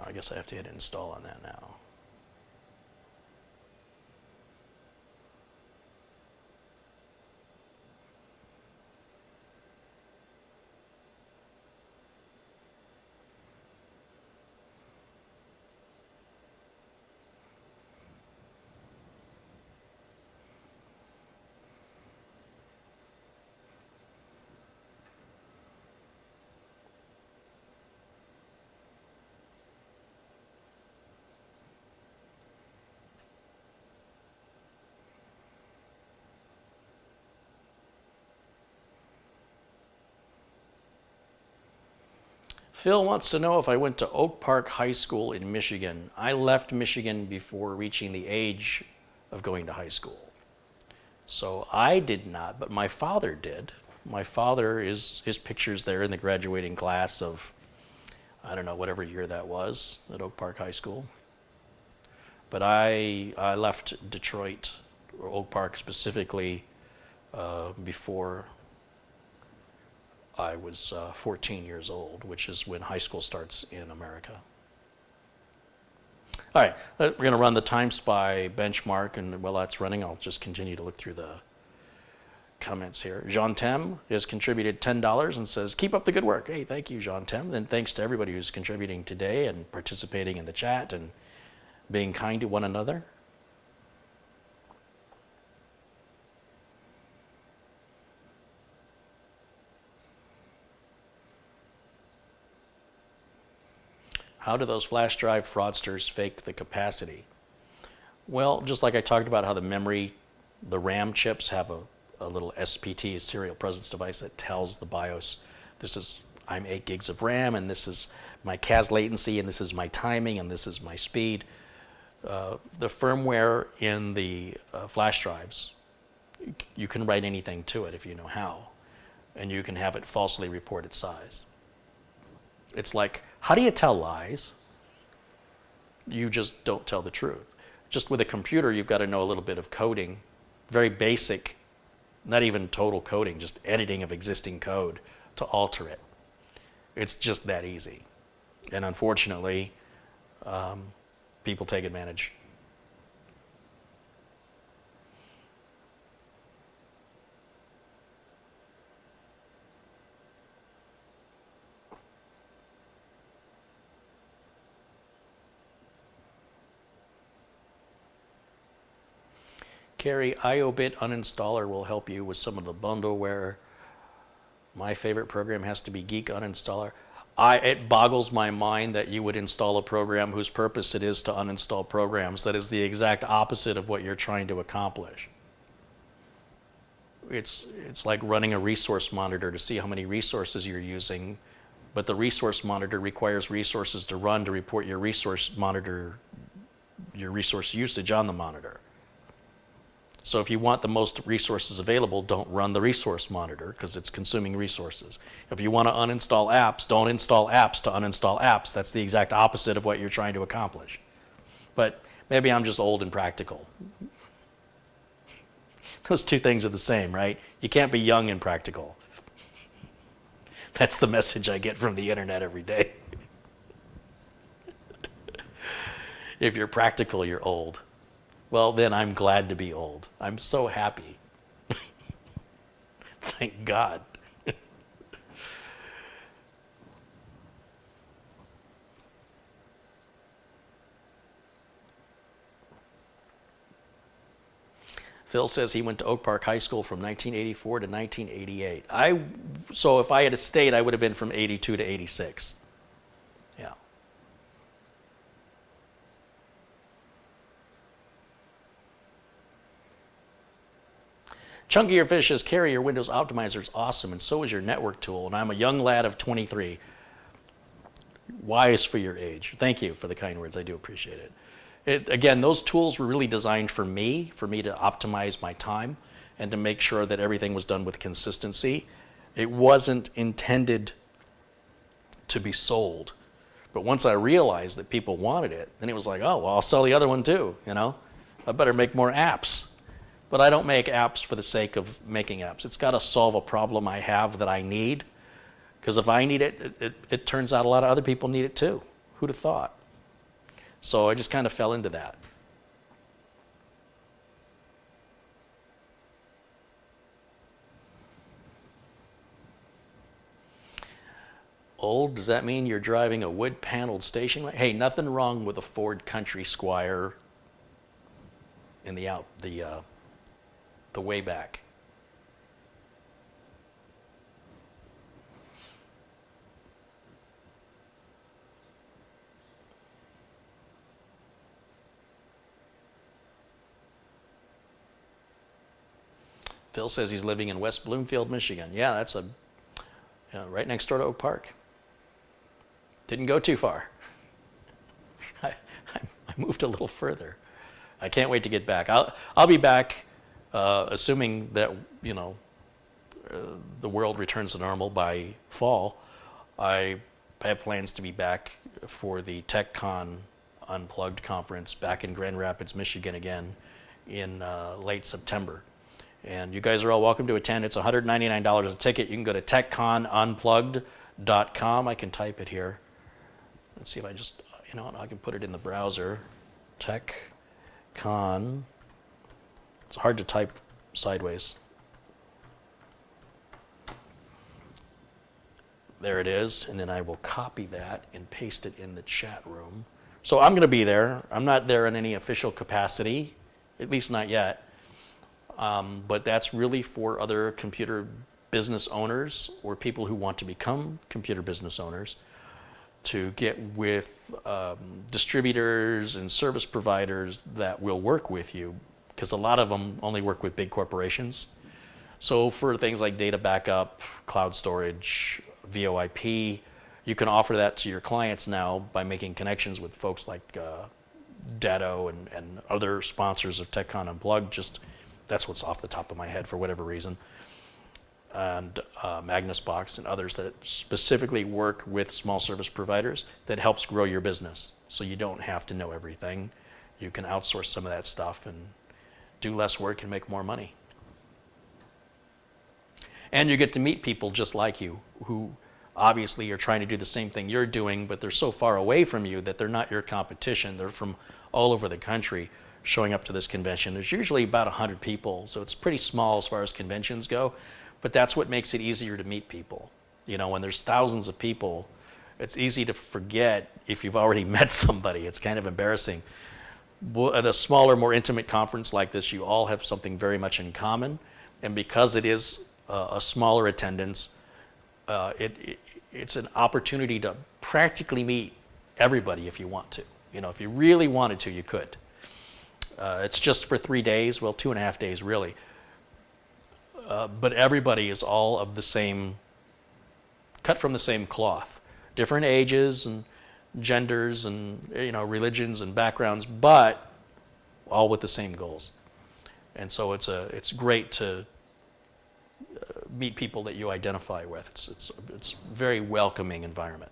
I guess I have to hit install on that now. Phil wants to know if I went to Oak Park High School in Michigan. I left Michigan before reaching the age of going to high school. So I did not, but my father did. My father his picture's there in the graduating class of, I don't know, whatever year that was at Oak Park High School. But I left Detroit, or Oak Park specifically, before I was 14 years old, which is when high school starts in America. All right, we're going to run the Time Spy benchmark, and while that's running, I'll just continue to look through the comments here. Jean Tem has contributed $10 and says, keep up the good work. Hey, thank you, Jean Tem. And thanks to everybody who's contributing today and participating in the chat and being kind to one another. How do those flash drive fraudsters fake the capacity? Well, just like I talked about how the RAM chips have a little SPT, serial presence device, that tells the BIOS this is I'm 8 gigs of RAM, and this is my CAS latency, and this is my timing, and this is my speed. The firmware in the flash drives, you can write anything to it if you know how, and you can have it falsely report its size. It's like, how do you tell lies? You just don't tell the truth. Just with a computer, you've got to know a little bit of coding, very basic, not even total coding, just editing of existing code to alter it. It's just that easy. And unfortunately, people take advantage. Carey, IOBit uninstaller will help you with some of the bundleware. My favorite program has to be Geek Uninstaller. It boggles my mind that you would install a program whose purpose it is to uninstall programs. That is the exact opposite of what you're trying to accomplish. It's like running a resource monitor to see how many resources you're using, but the resource monitor requires resources to run to report your resource usage on the monitor. So if you want the most resources available, don't run the resource monitor because it's consuming resources. If you want to uninstall apps, don't install apps to uninstall apps. That's the exact opposite of what you're trying to accomplish. But maybe I'm just old and practical. Those two things are the same, right? You can't be young and practical. That's the message I get from the internet every day. If you're practical, you're old. Well, then I'm glad to be old. I'm so happy. Thank God. Phil says he went to Oak Park High School from 1984 to 1988. So if I had stayed, I would have been from 82 to 86. Yeah. Chunkier Fish says, Carey, your Windows Optimizer is awesome, and so is your network tool, and I'm a young lad of 23. Wise for your age. Thank you for the kind words. I do appreciate it. Again, those tools were really designed for me to optimize my time and to make sure that everything was done with consistency. It wasn't intended to be sold. But once I realized that people wanted it, then it was like, oh, well, I'll sell the other one too, you know? I better make more apps. But I don't make apps for the sake of making apps. It's got to solve a problem I have that I need. Because if I need it, it turns out a lot of other people need it too. Who'd have thought? So I just kind of fell into that. Old, does that mean you're driving a wood-paneled station wagon? Hey, nothing wrong with a Ford Country Squire in the way back. Phil says he's living in West Bloomfield, Michigan. Yeah, that's right next door to Oak Park. Didn't go too far. I moved a little further. I can't wait to get back. I'll be back, assuming that the world returns to normal by fall. I have plans to be back for the TechCon Unplugged conference back in Grand Rapids, Michigan again in late September. And you guys are all welcome to attend. It's $199 a ticket. You can go to techconunplugged.com. I can type it here. Let's see if I just, I can put it in the browser. TechCon. It's hard to type sideways. There it is. And then I will copy that and paste it in the chat room. So I'm going to be there. I'm not there in any official capacity, at least not yet. But that's really for other computer business owners or people who want to become computer business owners to get with distributors and service providers that will work with you, because a lot of them only work with big corporations. So for things like data backup, cloud storage, VoIP. You can offer that to your clients now by making connections with folks like Datto and other sponsors of TechCon Unplugged. Just that's what's off the top of my head for whatever reason. And Magnusbox and others that specifically work with small service providers that helps grow your business. So you don't have to know everything. You can outsource some of that stuff and do less work and make more money. And you get to meet people just like you who obviously are trying to do the same thing you're doing, but they're so far away from you that they're not your competition. They're from all over the country showing up to this convention. There's usually about 100 people, so it's pretty small as far as conventions go, but that's what makes it easier to meet people. You know, when there's thousands of people, it's easy to forget if you've already met somebody. It's kind of embarrassing. At a smaller, more intimate conference like this, you all have something very much in common, and because it is a smaller attendance, it's an opportunity to practically meet everybody if you want to. You know, if you really wanted to, you could. It's just for 3 days, well, 2.5 days really. But everybody is all of the same, cut from the same cloth. Different ages and genders and, you know, religions and backgrounds, but all with the same goals. And so it's great to meet people that you identify with. It's a very welcoming environment.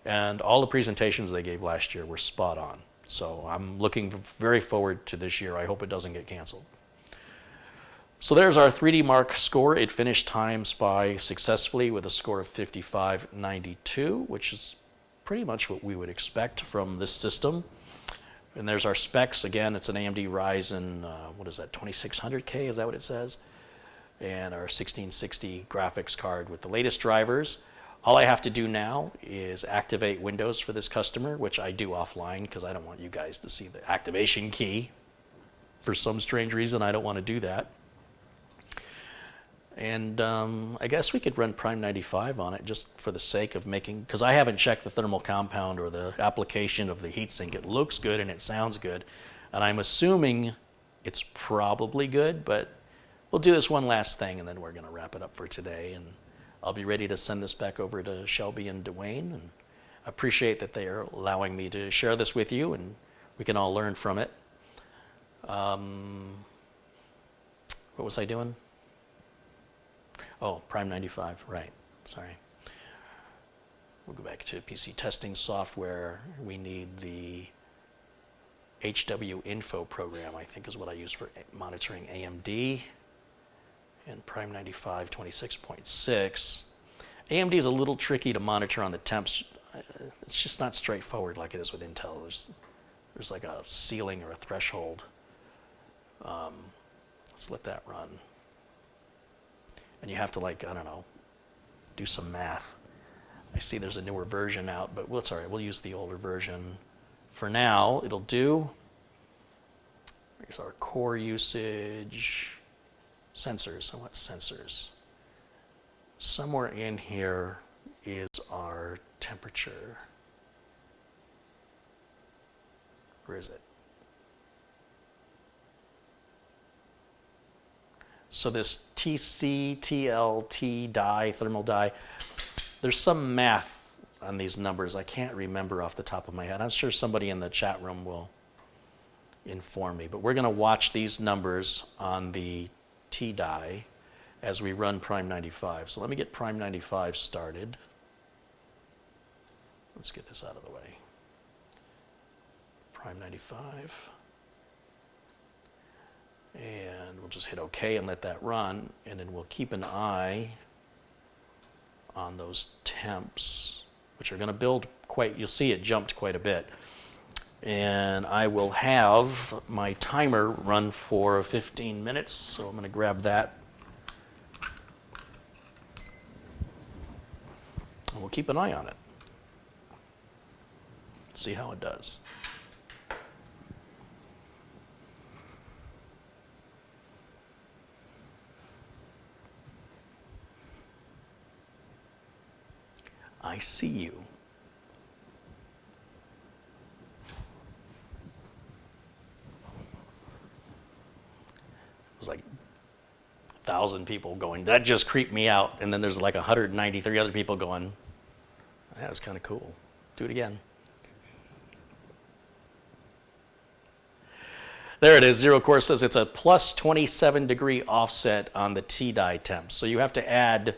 And all the presentations they gave last year were spot on. So I'm looking very forward to this year. I hope it doesn't get canceled. So there's our 3D Mark score. It finished Time Spy successfully with a score of 55.92, which is pretty much what we would expect from this system. And there's our specs. Again, it's an AMD Ryzen, what is that, 2600K? Is that what it says? And our 1660 graphics card with the latest drivers. All I have to do now is activate Windows for this customer, which I do offline because I don't want you guys to see the activation key. For some strange reason, I don't want to do that. And I guess we could run Prime 95 on it just for the sake of making, because I haven't checked the thermal compound or the application of the heatsink. It looks good and it sounds good. And I'm assuming it's probably good, but we'll do this one last thing and then we're going to wrap it up for today. And I'll be ready to send this back over to Shelby and Dwayne. And I appreciate that they are allowing me to share this with you and we can all learn from it. What was I doing? Oh, Prime 95, right, sorry. We'll go back to PC testing software. We need the HW Info program, I think is what I use for monitoring AMD. And Prime 95, 26.6. AMD is a little tricky to monitor on the temps. It's just not straightforward like it is with Intel. There's like a ceiling or a threshold. Let's let that run. And you have to, like, I don't know, do some math. I see there's a newer version out, but it's all right. We'll use the older version. For now, it'll do. Here's our core usage. Sensors. So what sensors? Somewhere in here is our temperature. Where is it? So this TC, TL, T dye, thermal dye, there's some math on these numbers. I can't remember off the top of my head. I'm sure somebody in the chat room will inform me. But we're going to watch these numbers on the T dye as we run Prime 95. So let me get Prime 95 started. Let's get this out of the way. Prime 95. And we'll just hit OK and let that run, and then we'll keep an eye on those temps, which are going to build quite, you'll see it jumped quite a bit. And I will have my timer run for 15 minutes, so I'm going to grab that. And we'll keep an eye on it. See how it does. I see you. It was like 1,000 people going, that just creeped me out. And then there's like 193 other people going, that was kind of cool. Do it again. There it is. Zero Course says it's a plus 27 degree offset on the T-die temps. So you have to add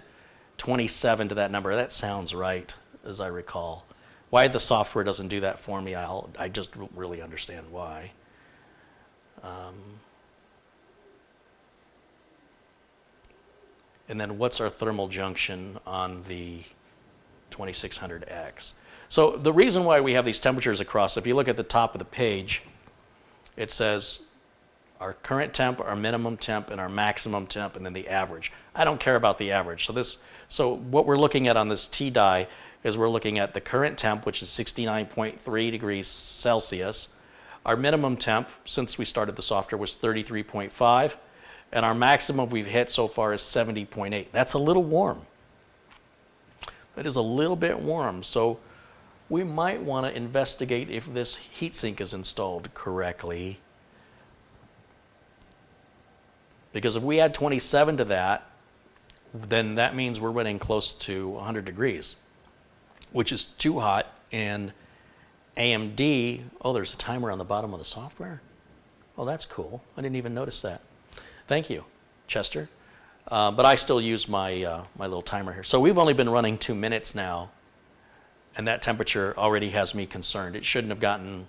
27 to that number. That sounds right, as I recall. Why the software doesn't do that for me, I just don't really understand why. And then what's our thermal junction on the 2600X? So the reason why we have these temperatures across, if you look at the top of the page, it says our current temp, our minimum temp, and our maximum temp, and then the average. I don't care about the average. So what we're looking at on this T-die is we're looking at the current temp, which is 69.3 degrees Celsius. Our minimum temp, since we started the software, was 33.5, and our maximum we've hit so far is 70.8. That's a little warm. That is a little bit warm. So we might want to investigate if this heatsink is installed correctly. Because if we add 27 to that, then that means we're running close to 100 degrees, which is too hot. And AMD, oh, there's a timer on the bottom of the software? Oh, that's cool. I didn't even notice that. Thank you, Chester. But I still use my, my little timer here. So we've only been running 2 minutes now, and that temperature already has me concerned. It shouldn't have gotten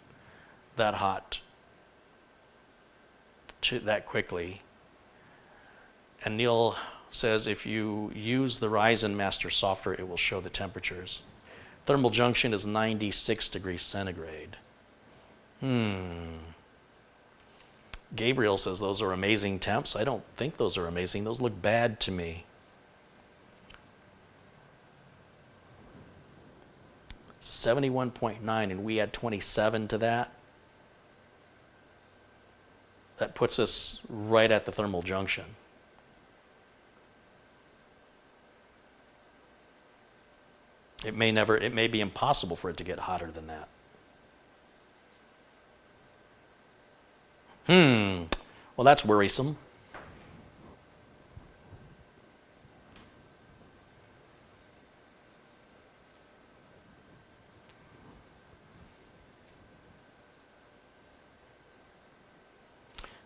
that hot that quickly. And Neil says if you use the Ryzen Master software, it will show the temperatures. Thermal junction is 96 degrees centigrade. Gabriel says those are amazing temps. I don't think those are amazing. Those look bad to me. .9, and we add 27 to that. That puts us right at the thermal junction. It may be impossible for it to get hotter than that. Well, that's worrisome.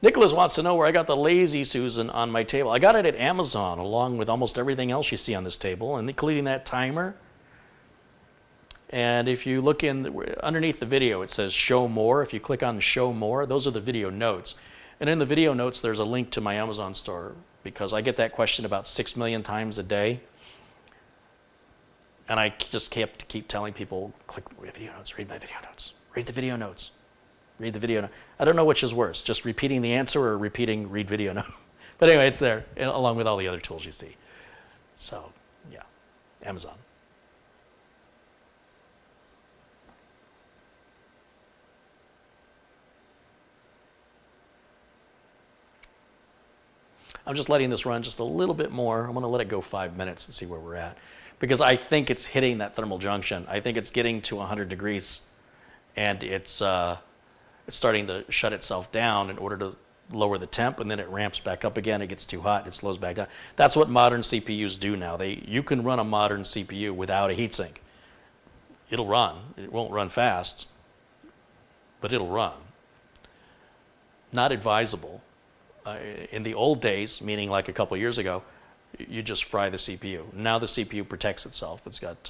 Nicholas wants to know where I got the Lazy Susan on my table. I got it at Amazon, along with almost everything else you see on this table, and including that timer. And if you look underneath the video, it says Show More. If you click on Show More, those are the video notes. And in the video notes, there's a link to my Amazon store, because I get that question about 6 million times a day. And I just keep telling people, click video notes, read my video notes, read the video notes, read the video note. I don't know which is worse, just repeating the answer or repeating read video note. But anyway, it's there, along with all the other tools you see. So, yeah, Amazon. I'm just letting this run just a little bit more. I'm going to let it go 5 minutes and see where we're at, because I think it's hitting that thermal junction. I think it's getting to 100 degrees, and it's starting to shut itself down in order to lower the temp, and then it ramps back up again. It gets too hot, it slows back down. That's what modern CPUs do now. You can run a modern CPU without a heatsink. It'll run. It won't run fast, but it'll run. Not advisable. In the old days, meaning like a couple years ago, you just fry the CPU. Now the CPU protects itself. It's got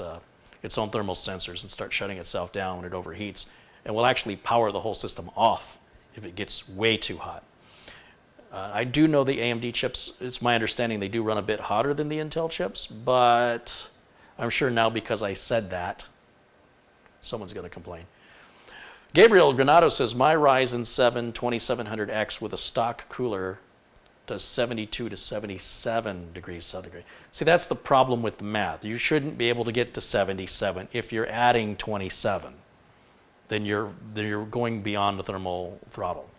its own thermal sensors and starts shutting itself down when it overheats, and will actually power the whole system off if it gets way too hot. I do know the AMD chips, it's my understanding they do run a bit hotter than the Intel chips, but I'm sure now because I said that, someone's going to complain. Gabriel Granado says, my Ryzen 7 2700X with a stock cooler does 72 to 77 degrees centigrade. See, that's the problem with the math. You shouldn't be able to get to 77 if you're adding 27. Then you're going beyond the thermal throttle.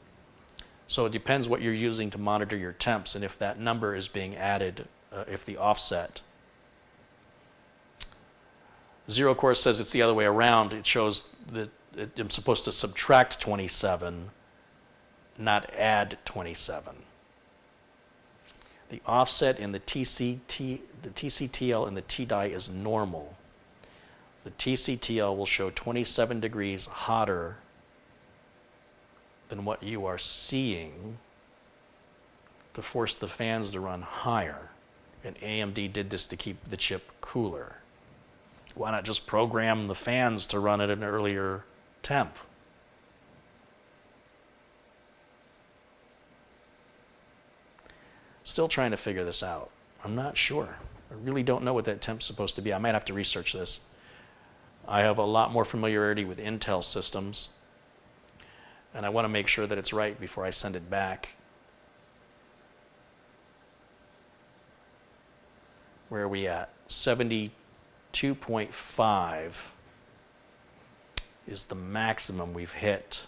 So it depends what you're using to monitor your temps, and if that number is being added, if the offset. Zero Course says it's the other way around. It shows that I'm supposed to subtract 27, not add 27. The offset in the TCTL and the T-die is normal. The TCTL will show 27 degrees hotter than what you are seeing to force the fans to run higher. And AMD did this to keep the chip cooler. Why not just program the fans to run at an earlier temp? Still trying to figure this out. I'm not sure. I really don't know what that temp's supposed to be. I might have to research this. I have a lot more familiarity with Intel systems, and I want to make sure that it's right before I send it back. Where are we at? 72.5 is the maximum we've hit.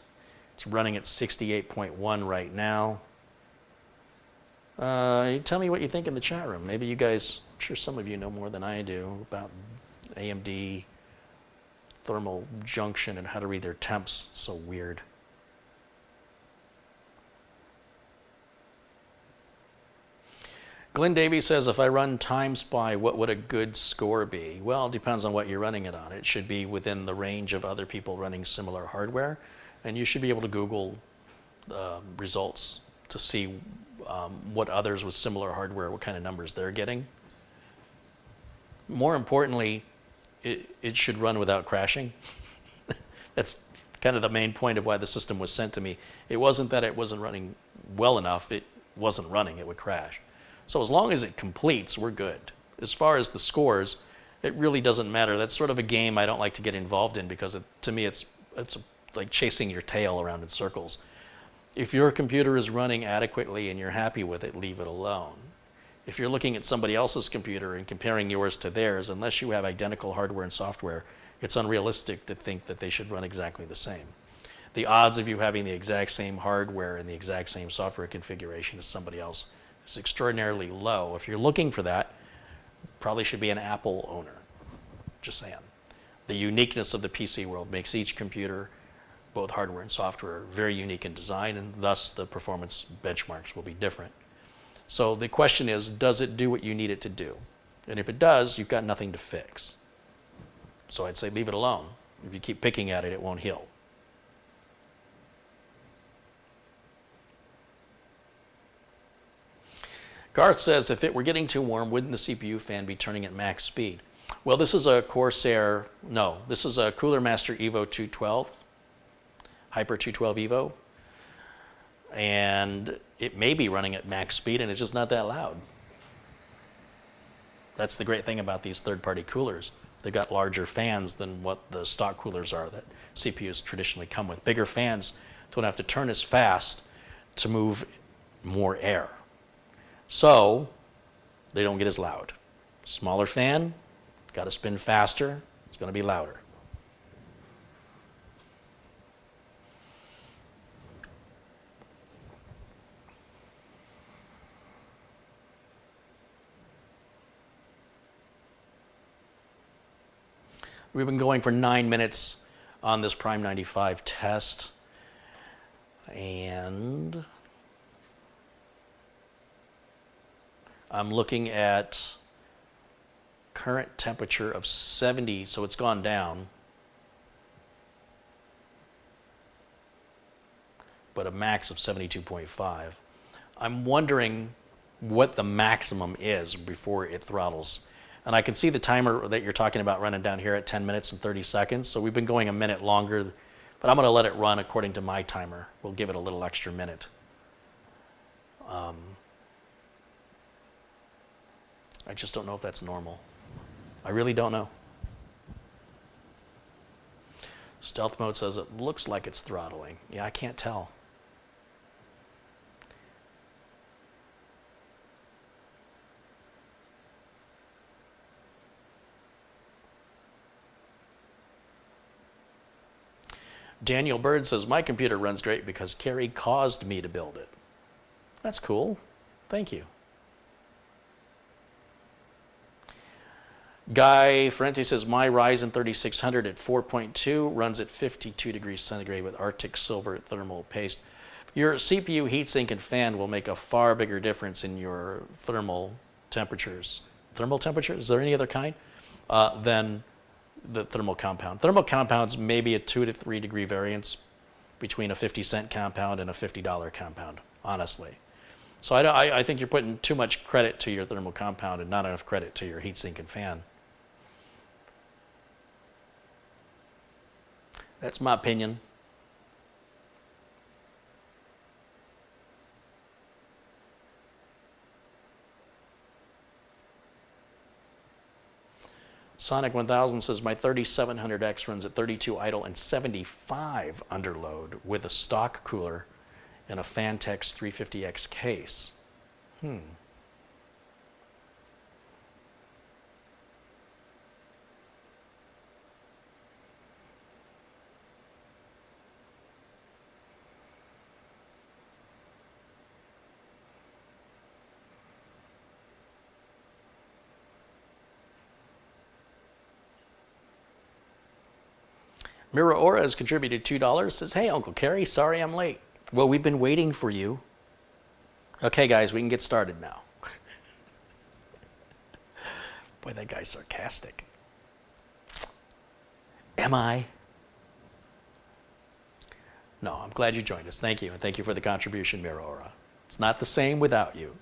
It's running at 68.1 right now. Tell me what you think in the chat room. Maybe you guys, I'm sure some of you know more than I do about AMD thermal junction and how to read their temps. It's so weird. Glenn Davies says, if I run Time Spy, what would a good score be? Well, it depends on what you're running it on. It should be within the range of other people running similar hardware, and you should be able to Google results to see what others with similar hardware, what kind of numbers they're getting. More importantly, it should run without crashing. That's kind of the main point of why the system was sent to me. It wasn't that it wasn't running well enough, it wasn't running, it would crash. So as long as it completes, we're good. As far as the scores, it really doesn't matter. That's sort of a game I don't like to get involved in because to me it's like chasing your tail around in circles. If your computer is running adequately and you're happy with it, leave it alone. If you're looking at somebody else's computer and comparing yours to theirs, unless you have identical hardware and software, it's unrealistic to think that they should run exactly the same. The odds of you having the exact same hardware and the exact same software configuration as somebody else is extraordinarily low. If you're looking for that, probably should be an Apple owner. Just saying. The uniqueness of the PC world makes each computer, both hardware and software, very unique in design, and thus the performance benchmarks will be different. So the question is, does it do what you need it to do? And if it does, you've got nothing to fix. So I'd say leave it alone. If you keep picking at it, it won't heal. Garth says, if it were getting too warm, wouldn't the CPU fan be turning at max speed? Well, this is a Corsair, no, this is a Cooler Master Evo 212, Hyper 212 Evo, and it may be running at max speed and it's just not that loud. That's the great thing about these third-party coolers. They've got larger fans than what the stock coolers are that CPUs traditionally come with. Bigger fans don't have to turn as fast to move more air. So they don't get as loud. Smaller fan, got to spin faster, it's going to be louder. We've been going for 9 minutes on this Prime 95 test, and I'm looking at current temperature of 70, so it's gone down, but a max of 72.5. I'm wondering what the maximum is before it throttles. And I can see the timer that you're talking about running down here at 10 minutes and 30 seconds. So we've been going a minute longer, but I'm going to let it run according to my timer. We'll give it a little extra minute. I just don't know if that's normal. I really don't know. Stealth mode says it looks like it's throttling. Yeah, I can't tell. Daniel Bird says, my computer runs great because Carey caused me to build it. That's cool. Thank you. Guy Ferrenti says, my Ryzen 3600 at 4.2 runs at 52 degrees centigrade with Arctic silver thermal paste. Your CPU heatsink and fan will make a far bigger difference in your thermal temperatures. Thermal temperatures? Is there any other kind? Than the thermal compound. Thermal compounds may be a 2 to 3 degree variance between a 50-cent compound and a $50 compound, honestly. So I think you're putting too much credit to your thermal compound and not enough credit to your heatsink and fan. That's my opinion. Sonic 1000 says my 3700X runs at 32 idle and 75 underload with a stock cooler and a Fantex 350X case. Mira Ora has contributed $2, says, hey, Uncle Carey, sorry I'm late. Well, we've been waiting for you. Okay, guys, we can get started now. Boy, that guy's sarcastic. Am I? No, I'm glad you joined us. Thank you, and thank you for the contribution, Mira Ora. It's not the same without you.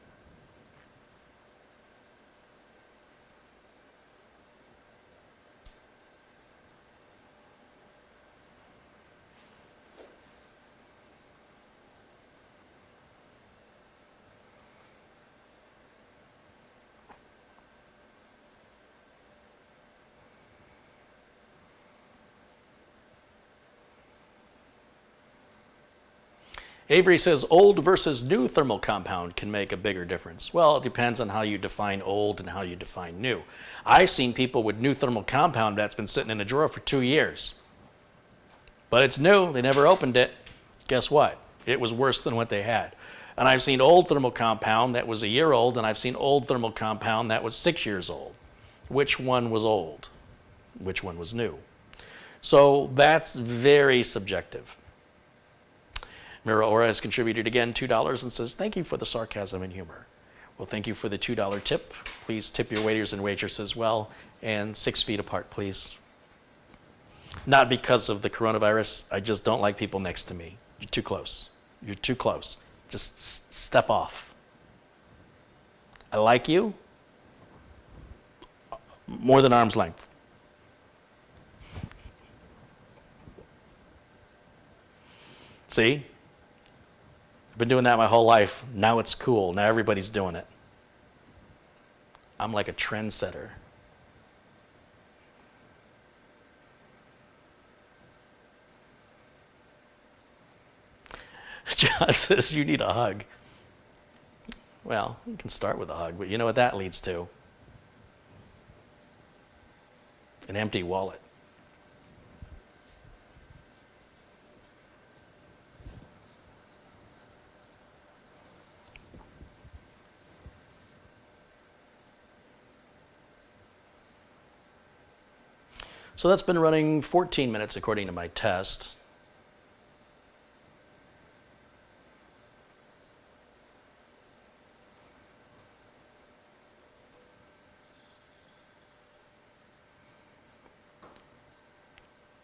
Avery says old versus new thermal compound can make a bigger difference. Well, it depends on how you define old and how you define new. I've seen people with new thermal compound that's been sitting in a drawer for 2 years. But it's new, they never opened it. Guess what? It was worse than what they had. And I've seen old thermal compound that was a year old, and I've seen old thermal compound that was 6 years old. Which one was old? Which one was new? So that's very subjective. Mira Ora has contributed again $2 and says, thank you for the sarcasm and humor. Well, thank you for the $2 tip. Please tip your waiters and waitresses as well, and 6 feet apart, please. Not because of the coronavirus. I just don't like people next to me. You're too close. You're too close. Just step off. I like you more than arm's length. See? I've been doing that my whole life. Now it's cool. Now everybody's doing it. I'm like a trendsetter. John says you need a hug. Well, you can start with a hug, but you know what that leads to? An empty wallet. So that's been running 14 minutes according to my test.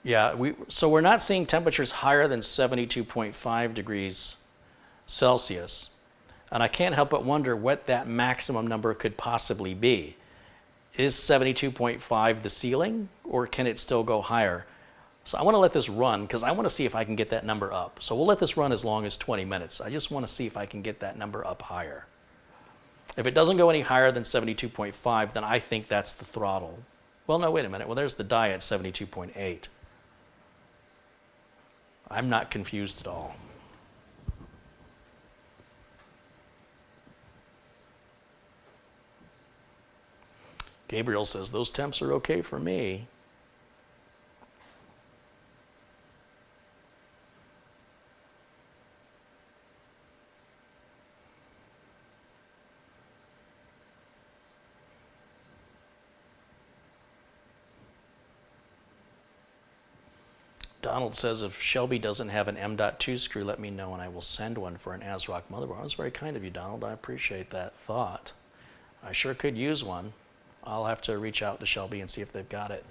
Yeah, so we're not seeing temperatures higher than 72.5 degrees Celsius. And I can't help but wonder what that maximum number could possibly be. Is 72.5 the ceiling, or can it still go higher? So I want to let this run because I want to see if I can get that number up. So we'll let this run as long as 20 minutes. I just want to see if I can get that number up higher. If it doesn't go any higher than 72.5, then I think that's the throttle. Well, no, wait a minute. Well, there's the die at 72.8. I'm not confused at all. Gabriel says, those temps are okay for me. Donald says, if Shelby doesn't have an M.2 screw, let me know and I will send one for an ASRock motherboard. That's very kind of you, Donald. I appreciate that thought. I sure could use one. I'll have to reach out to Shelby and see if they've got it.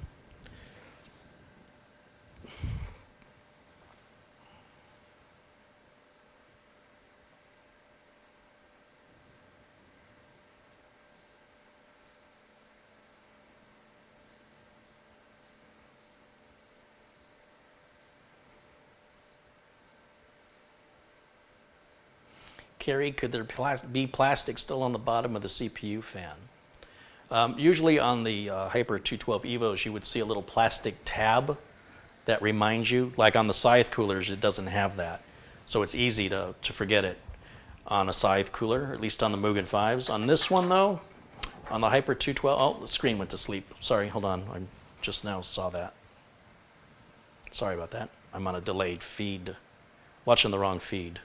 Carey, could there be plastic still on the bottom of the CPU fan? Usually on the Hyper 212 Evos, you would see a little plastic tab that reminds you. Like on the Scythe coolers, it doesn't have that. So it's easy to forget it on a Scythe cooler, at least on the Mugen 5s. On this one, though, on the Hyper 212, oh, the screen went to sleep. Sorry, hold on. I just now saw that. Sorry about that. I'm on a delayed feed, watching the wrong feed.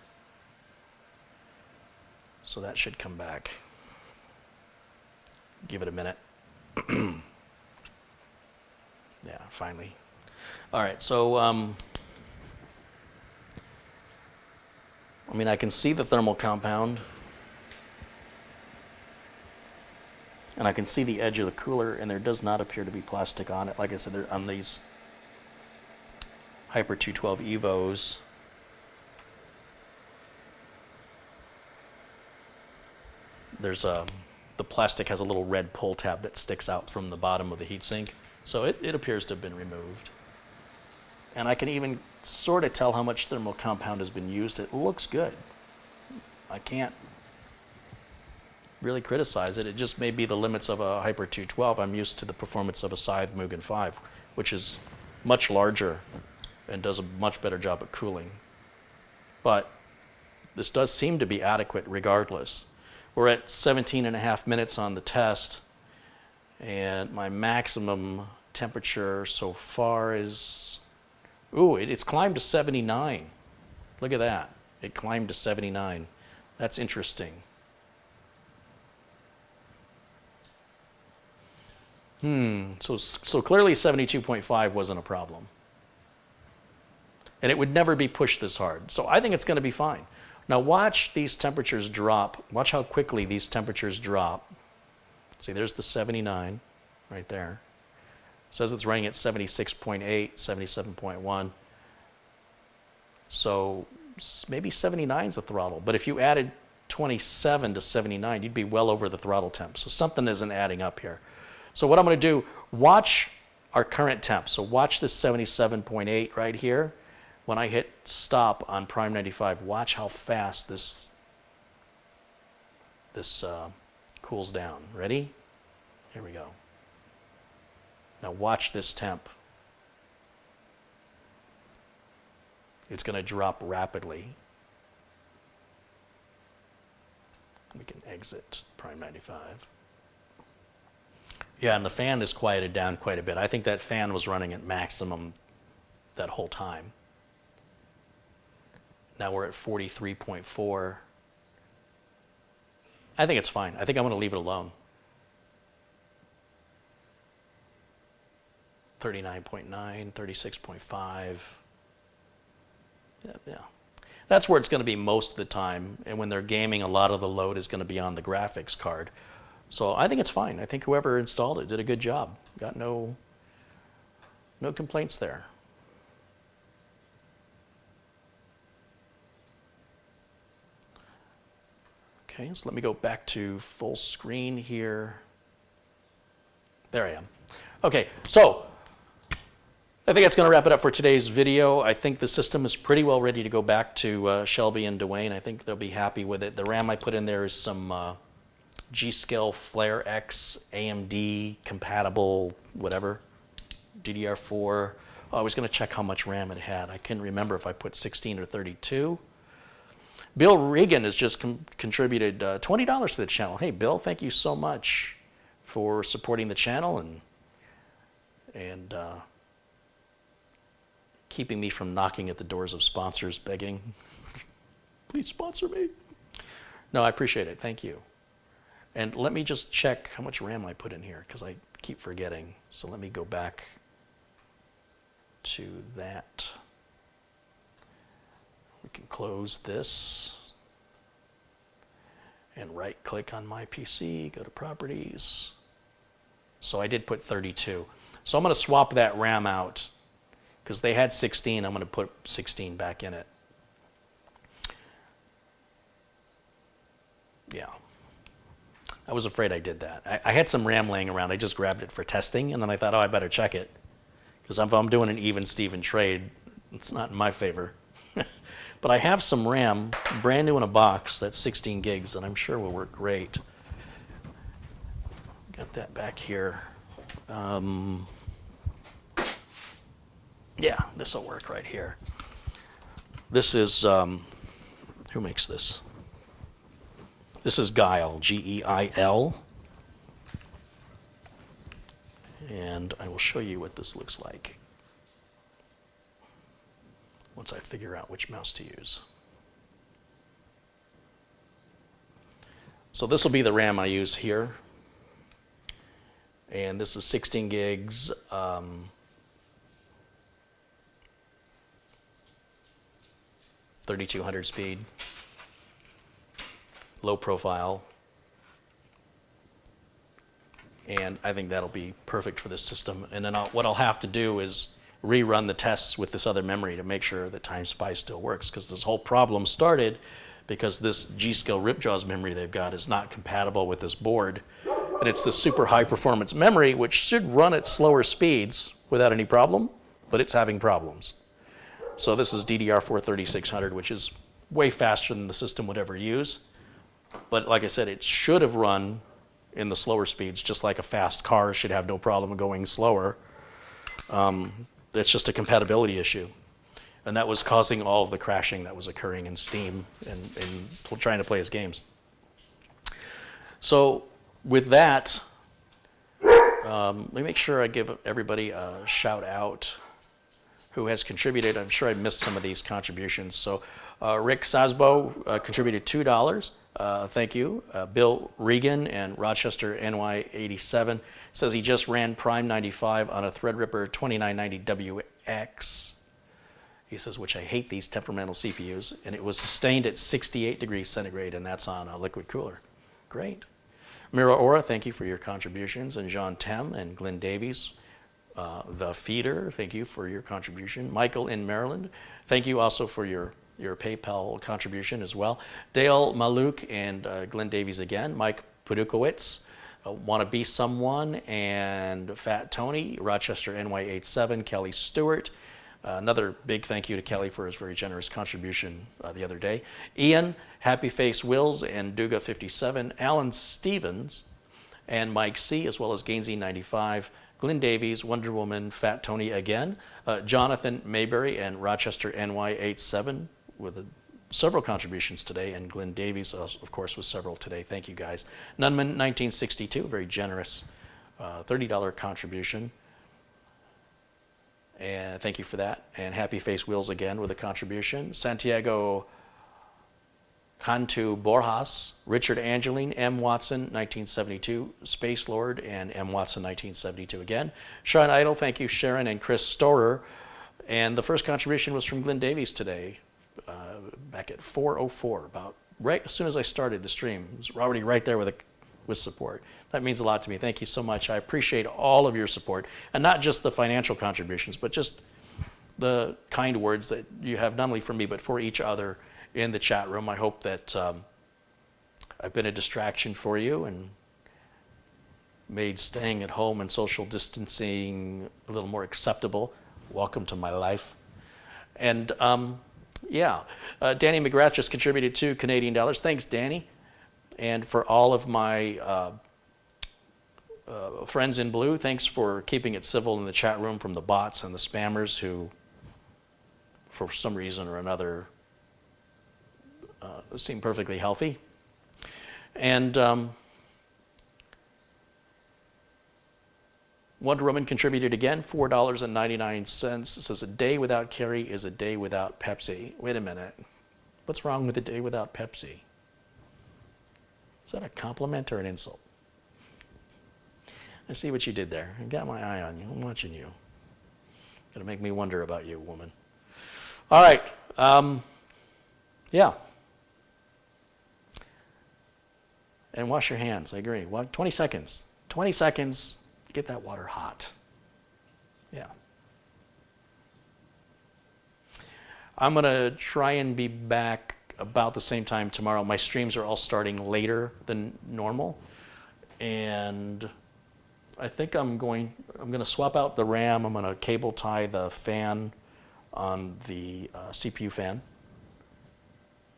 So that should come back. Give it a minute. Yeah, finally. All right, so I mean, I can see the thermal compound, and I can see the edge of the cooler, and there does not appear to be plastic on it. Like I said, they're on these Hyper 212 Evos. There's the plastic has a little red pull tab that sticks out from the bottom of the heatsink, so it appears to have been removed. And I can even sort of tell how much thermal compound has been used. It looks good. I can't really criticize it. It just may be the limits of a Hyper 212. I'm used to the performance of a Scythe Mugen 5, which is much larger and does a much better job at cooling. But this does seem to be adequate regardless. We're at 17 and a half minutes on the test, and my maximum temperature so far is, ooh, it's climbed to 79. Look at that. It climbed to 79. That's interesting. So clearly 72.5 wasn't a problem. And it would never be pushed this hard. So I think it's going to be fine. Now watch these temperatures drop. Watch how quickly these temperatures drop. See, there's the 79 right there. It says it's running at 76.8, 77.1. So maybe 79 is the throttle. But if you added 27 to 79, you'd be well over the throttle temp. So something isn't adding up here. So what I'm going to do, watch our current temp. So watch this 77.8 right here. When I hit stop on Prime 95, watch how fast this cools down. Ready? Here we go. Now watch this temp. It's going to drop rapidly. We can exit Prime 95. Yeah, and the fan is quieted down quite a bit. I think that fan was running at maximum that whole time. Now we're at 43.4. I think it's fine. I think I'm going to leave it alone. 39.9, 36.5. Yeah. That's where it's going to be most of the time. And when they're gaming, a lot of the load is going to be on the graphics card. So I think it's fine. I think whoever installed it did a good job. Got no complaints there. Okay, so let me go back to full screen here. There I am. Okay, so I think that's going to wrap it up for today's video. I think the system is pretty well ready to go back to Shelby and Dwayne. I think they'll be happy with it. The RAM I put in there is some G-Skill Flare X AMD compatible whatever, DDR4. Oh, I was going to check how much RAM it had. I couldn't remember if I put 16 or 32. Bill Regan has just contributed $20 to the channel. Hey, Bill, thank you so much for supporting the channel and keeping me from knocking at the doors of sponsors begging, please sponsor me. No, I appreciate it. Thank you. And let me just check how much RAM I put in here because I keep forgetting. So let me go back. to that. We can close this and right click on my PC, go to properties. So I did put 32. So I'm going to swap that RAM out because they had 16. I'm going to put 16 back in it. Yeah. I was afraid I did that. I had some RAM laying around. I just grabbed it for testing, and then I thought, oh, I better check it. Because if I'm doing an even-Steven trade, it's not in my favor. But I have some RAM, brand new in a box, that's 16 gigs, and I'm sure will work great. Got that back here. Yeah, this will work right here. This is, who makes this? This is Guile, G-E-I-L. And I will show you what this looks like once I figure out which mouse to use. So this will be the RAM I use here. And this is 16 gigs. 3200 speed. Low profile. And I think that'll be perfect for this system. And then what I'll have to do is rerun the tests with this other memory to make sure that Time Spy still works, because this whole problem started because this G-Skill Ripjaws memory they've got is not compatible with this board. And it's the super high performance memory, which should run at slower speeds without any problem, but it's having problems. So this is DDR4 3600, which is way faster than the system would ever use. But like I said, it should have run in the slower speeds, just like a fast car should have no problem going slower. It's just a compatibility issue. And that was causing all of the crashing that was occurring in Steam and trying to play his games. So with that, let me make sure I give everybody a shout out who has contributed. I'm sure I missed some of these contributions. So Rick Sasbo contributed $2. Thank you. Bill Regan and Rochester NY87 says he just ran Prime 95 on a Threadripper 2990WX. He says, which I hate these temperamental CPUs, and it was sustained at 68 degrees centigrade, and that's on a liquid cooler. Great. Mira Ora, thank you for your contributions, and John Tem and Glenn Davies. The Feeder, thank you for your contribution. Michael in Maryland, thank you also for your PayPal contribution as well. Dale Maluk and Glenn Davies again. Mike Podukowitz, Wanna Be Someone, and Fat Tony, Rochester NY87, Kelly Stewart. Another big thank you to Kelly for his very generous contribution the other day. Ian, Happy Face Wills, and Duga57, Alan Stevens, and Mike C., as well as Gainsey95, Glenn Davies, Wonder Woman, Fat Tony again, Jonathan Mayberry, and Rochester NY87 with several contributions today, and Glenn Davies, of course, with several today. Thank you, guys. Nunman 1962, very generous $30 contribution. And thank you for that. And Happy Face Wheels again with a contribution. Santiago Cantu Borjas, Richard Angeline, M. Watson, 1972, Space Lord, and M. Watson, 1972 again. Sharon Idle, thank you, Sharon, and Chris Storer. And the first contribution was from Glenn Davies today, back at 4:04, about right as soon as I started the stream. It was already right there with support. That means a lot to me. Thank you so much. I appreciate all of your support, and not just the financial contributions, but just the kind words that you have not only for me, but for each other in the chat room. I hope that I've been a distraction for you and made staying at home and social distancing a little more acceptable. Welcome to my life. And yeah, Danny McGrath just contributed $2 Canadian. Thanks, Danny. And for all of my friends in blue, thanks for keeping it civil in the chat room from the bots and the spammers who, for some reason or another, seem perfectly healthy. And Wonder Woman contributed again, $4.99. It says, a day without Carey is a day without Pepsi. Wait a minute. What's wrong with a day without Pepsi? Is that a compliment or an insult? I see what you did there. I got my eye on you. I'm watching you. Gonna make me wonder about you, woman. All right. Yeah. And wash your hands. I agree. 20 seconds. 20 seconds. Get that water hot. Yeah. I'm going to try and be back about the same time tomorrow. My streams are all starting later than normal. And I think I'm going to swap out the RAM. I'm going to cable tie the fan on the CPU fan.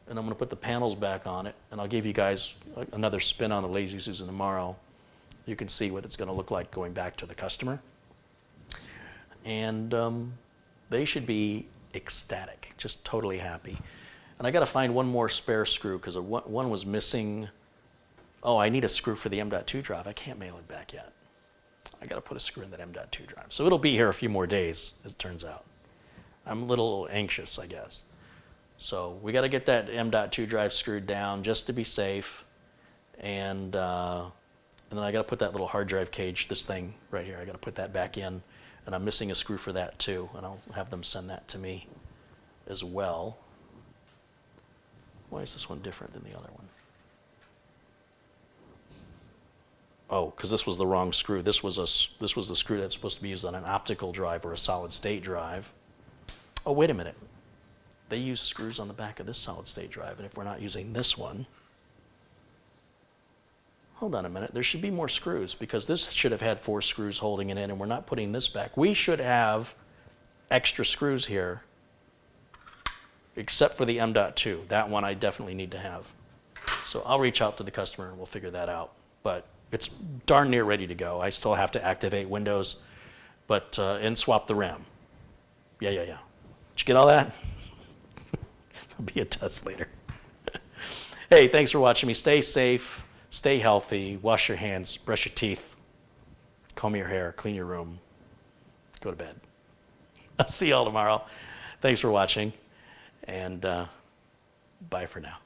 And I'm going to put the panels back on it. And I'll give you guys another spin on the Lazy Susan tomorrow. You can see what it's going to look like going back to the customer. And they should be ecstatic, just totally happy. And I got to find one more spare screw because one was missing. Oh, I need a screw for the M.2 drive. I can't mail it back yet. I got to put a screw in that M.2 drive. So it'll be here a few more days, as it turns out. I'm a little anxious, I guess. So we got to get that M.2 drive screwed down just to be safe. And then I got to put that little hard drive cage, this thing right here, I got to put that back in. And I'm missing a screw for that too. And I'll have them send that to me as well. Why is this one different than the other one? Oh, because this was the wrong screw. This was the screw that's supposed to be used on an optical drive or a solid state drive. Oh, wait a minute. They use screws on the back of this solid state drive, and if we're not using this one, hold on a minute, there should be more screws because this should have had 4 screws holding it in, and we're not putting this back. We should have extra screws here, except for the M.2. That one I definitely need to have. So I'll reach out to the customer and we'll figure that out. But it's darn near ready to go. I still have to activate Windows, but and swap the RAM. Yeah. Did you get all that? I'll be a test later. Hey, thanks for watching me. Stay safe, stay healthy, wash your hands, brush your teeth, comb your hair, clean your room, go to bed. I'll see you all tomorrow. Thanks for watching, and bye for now.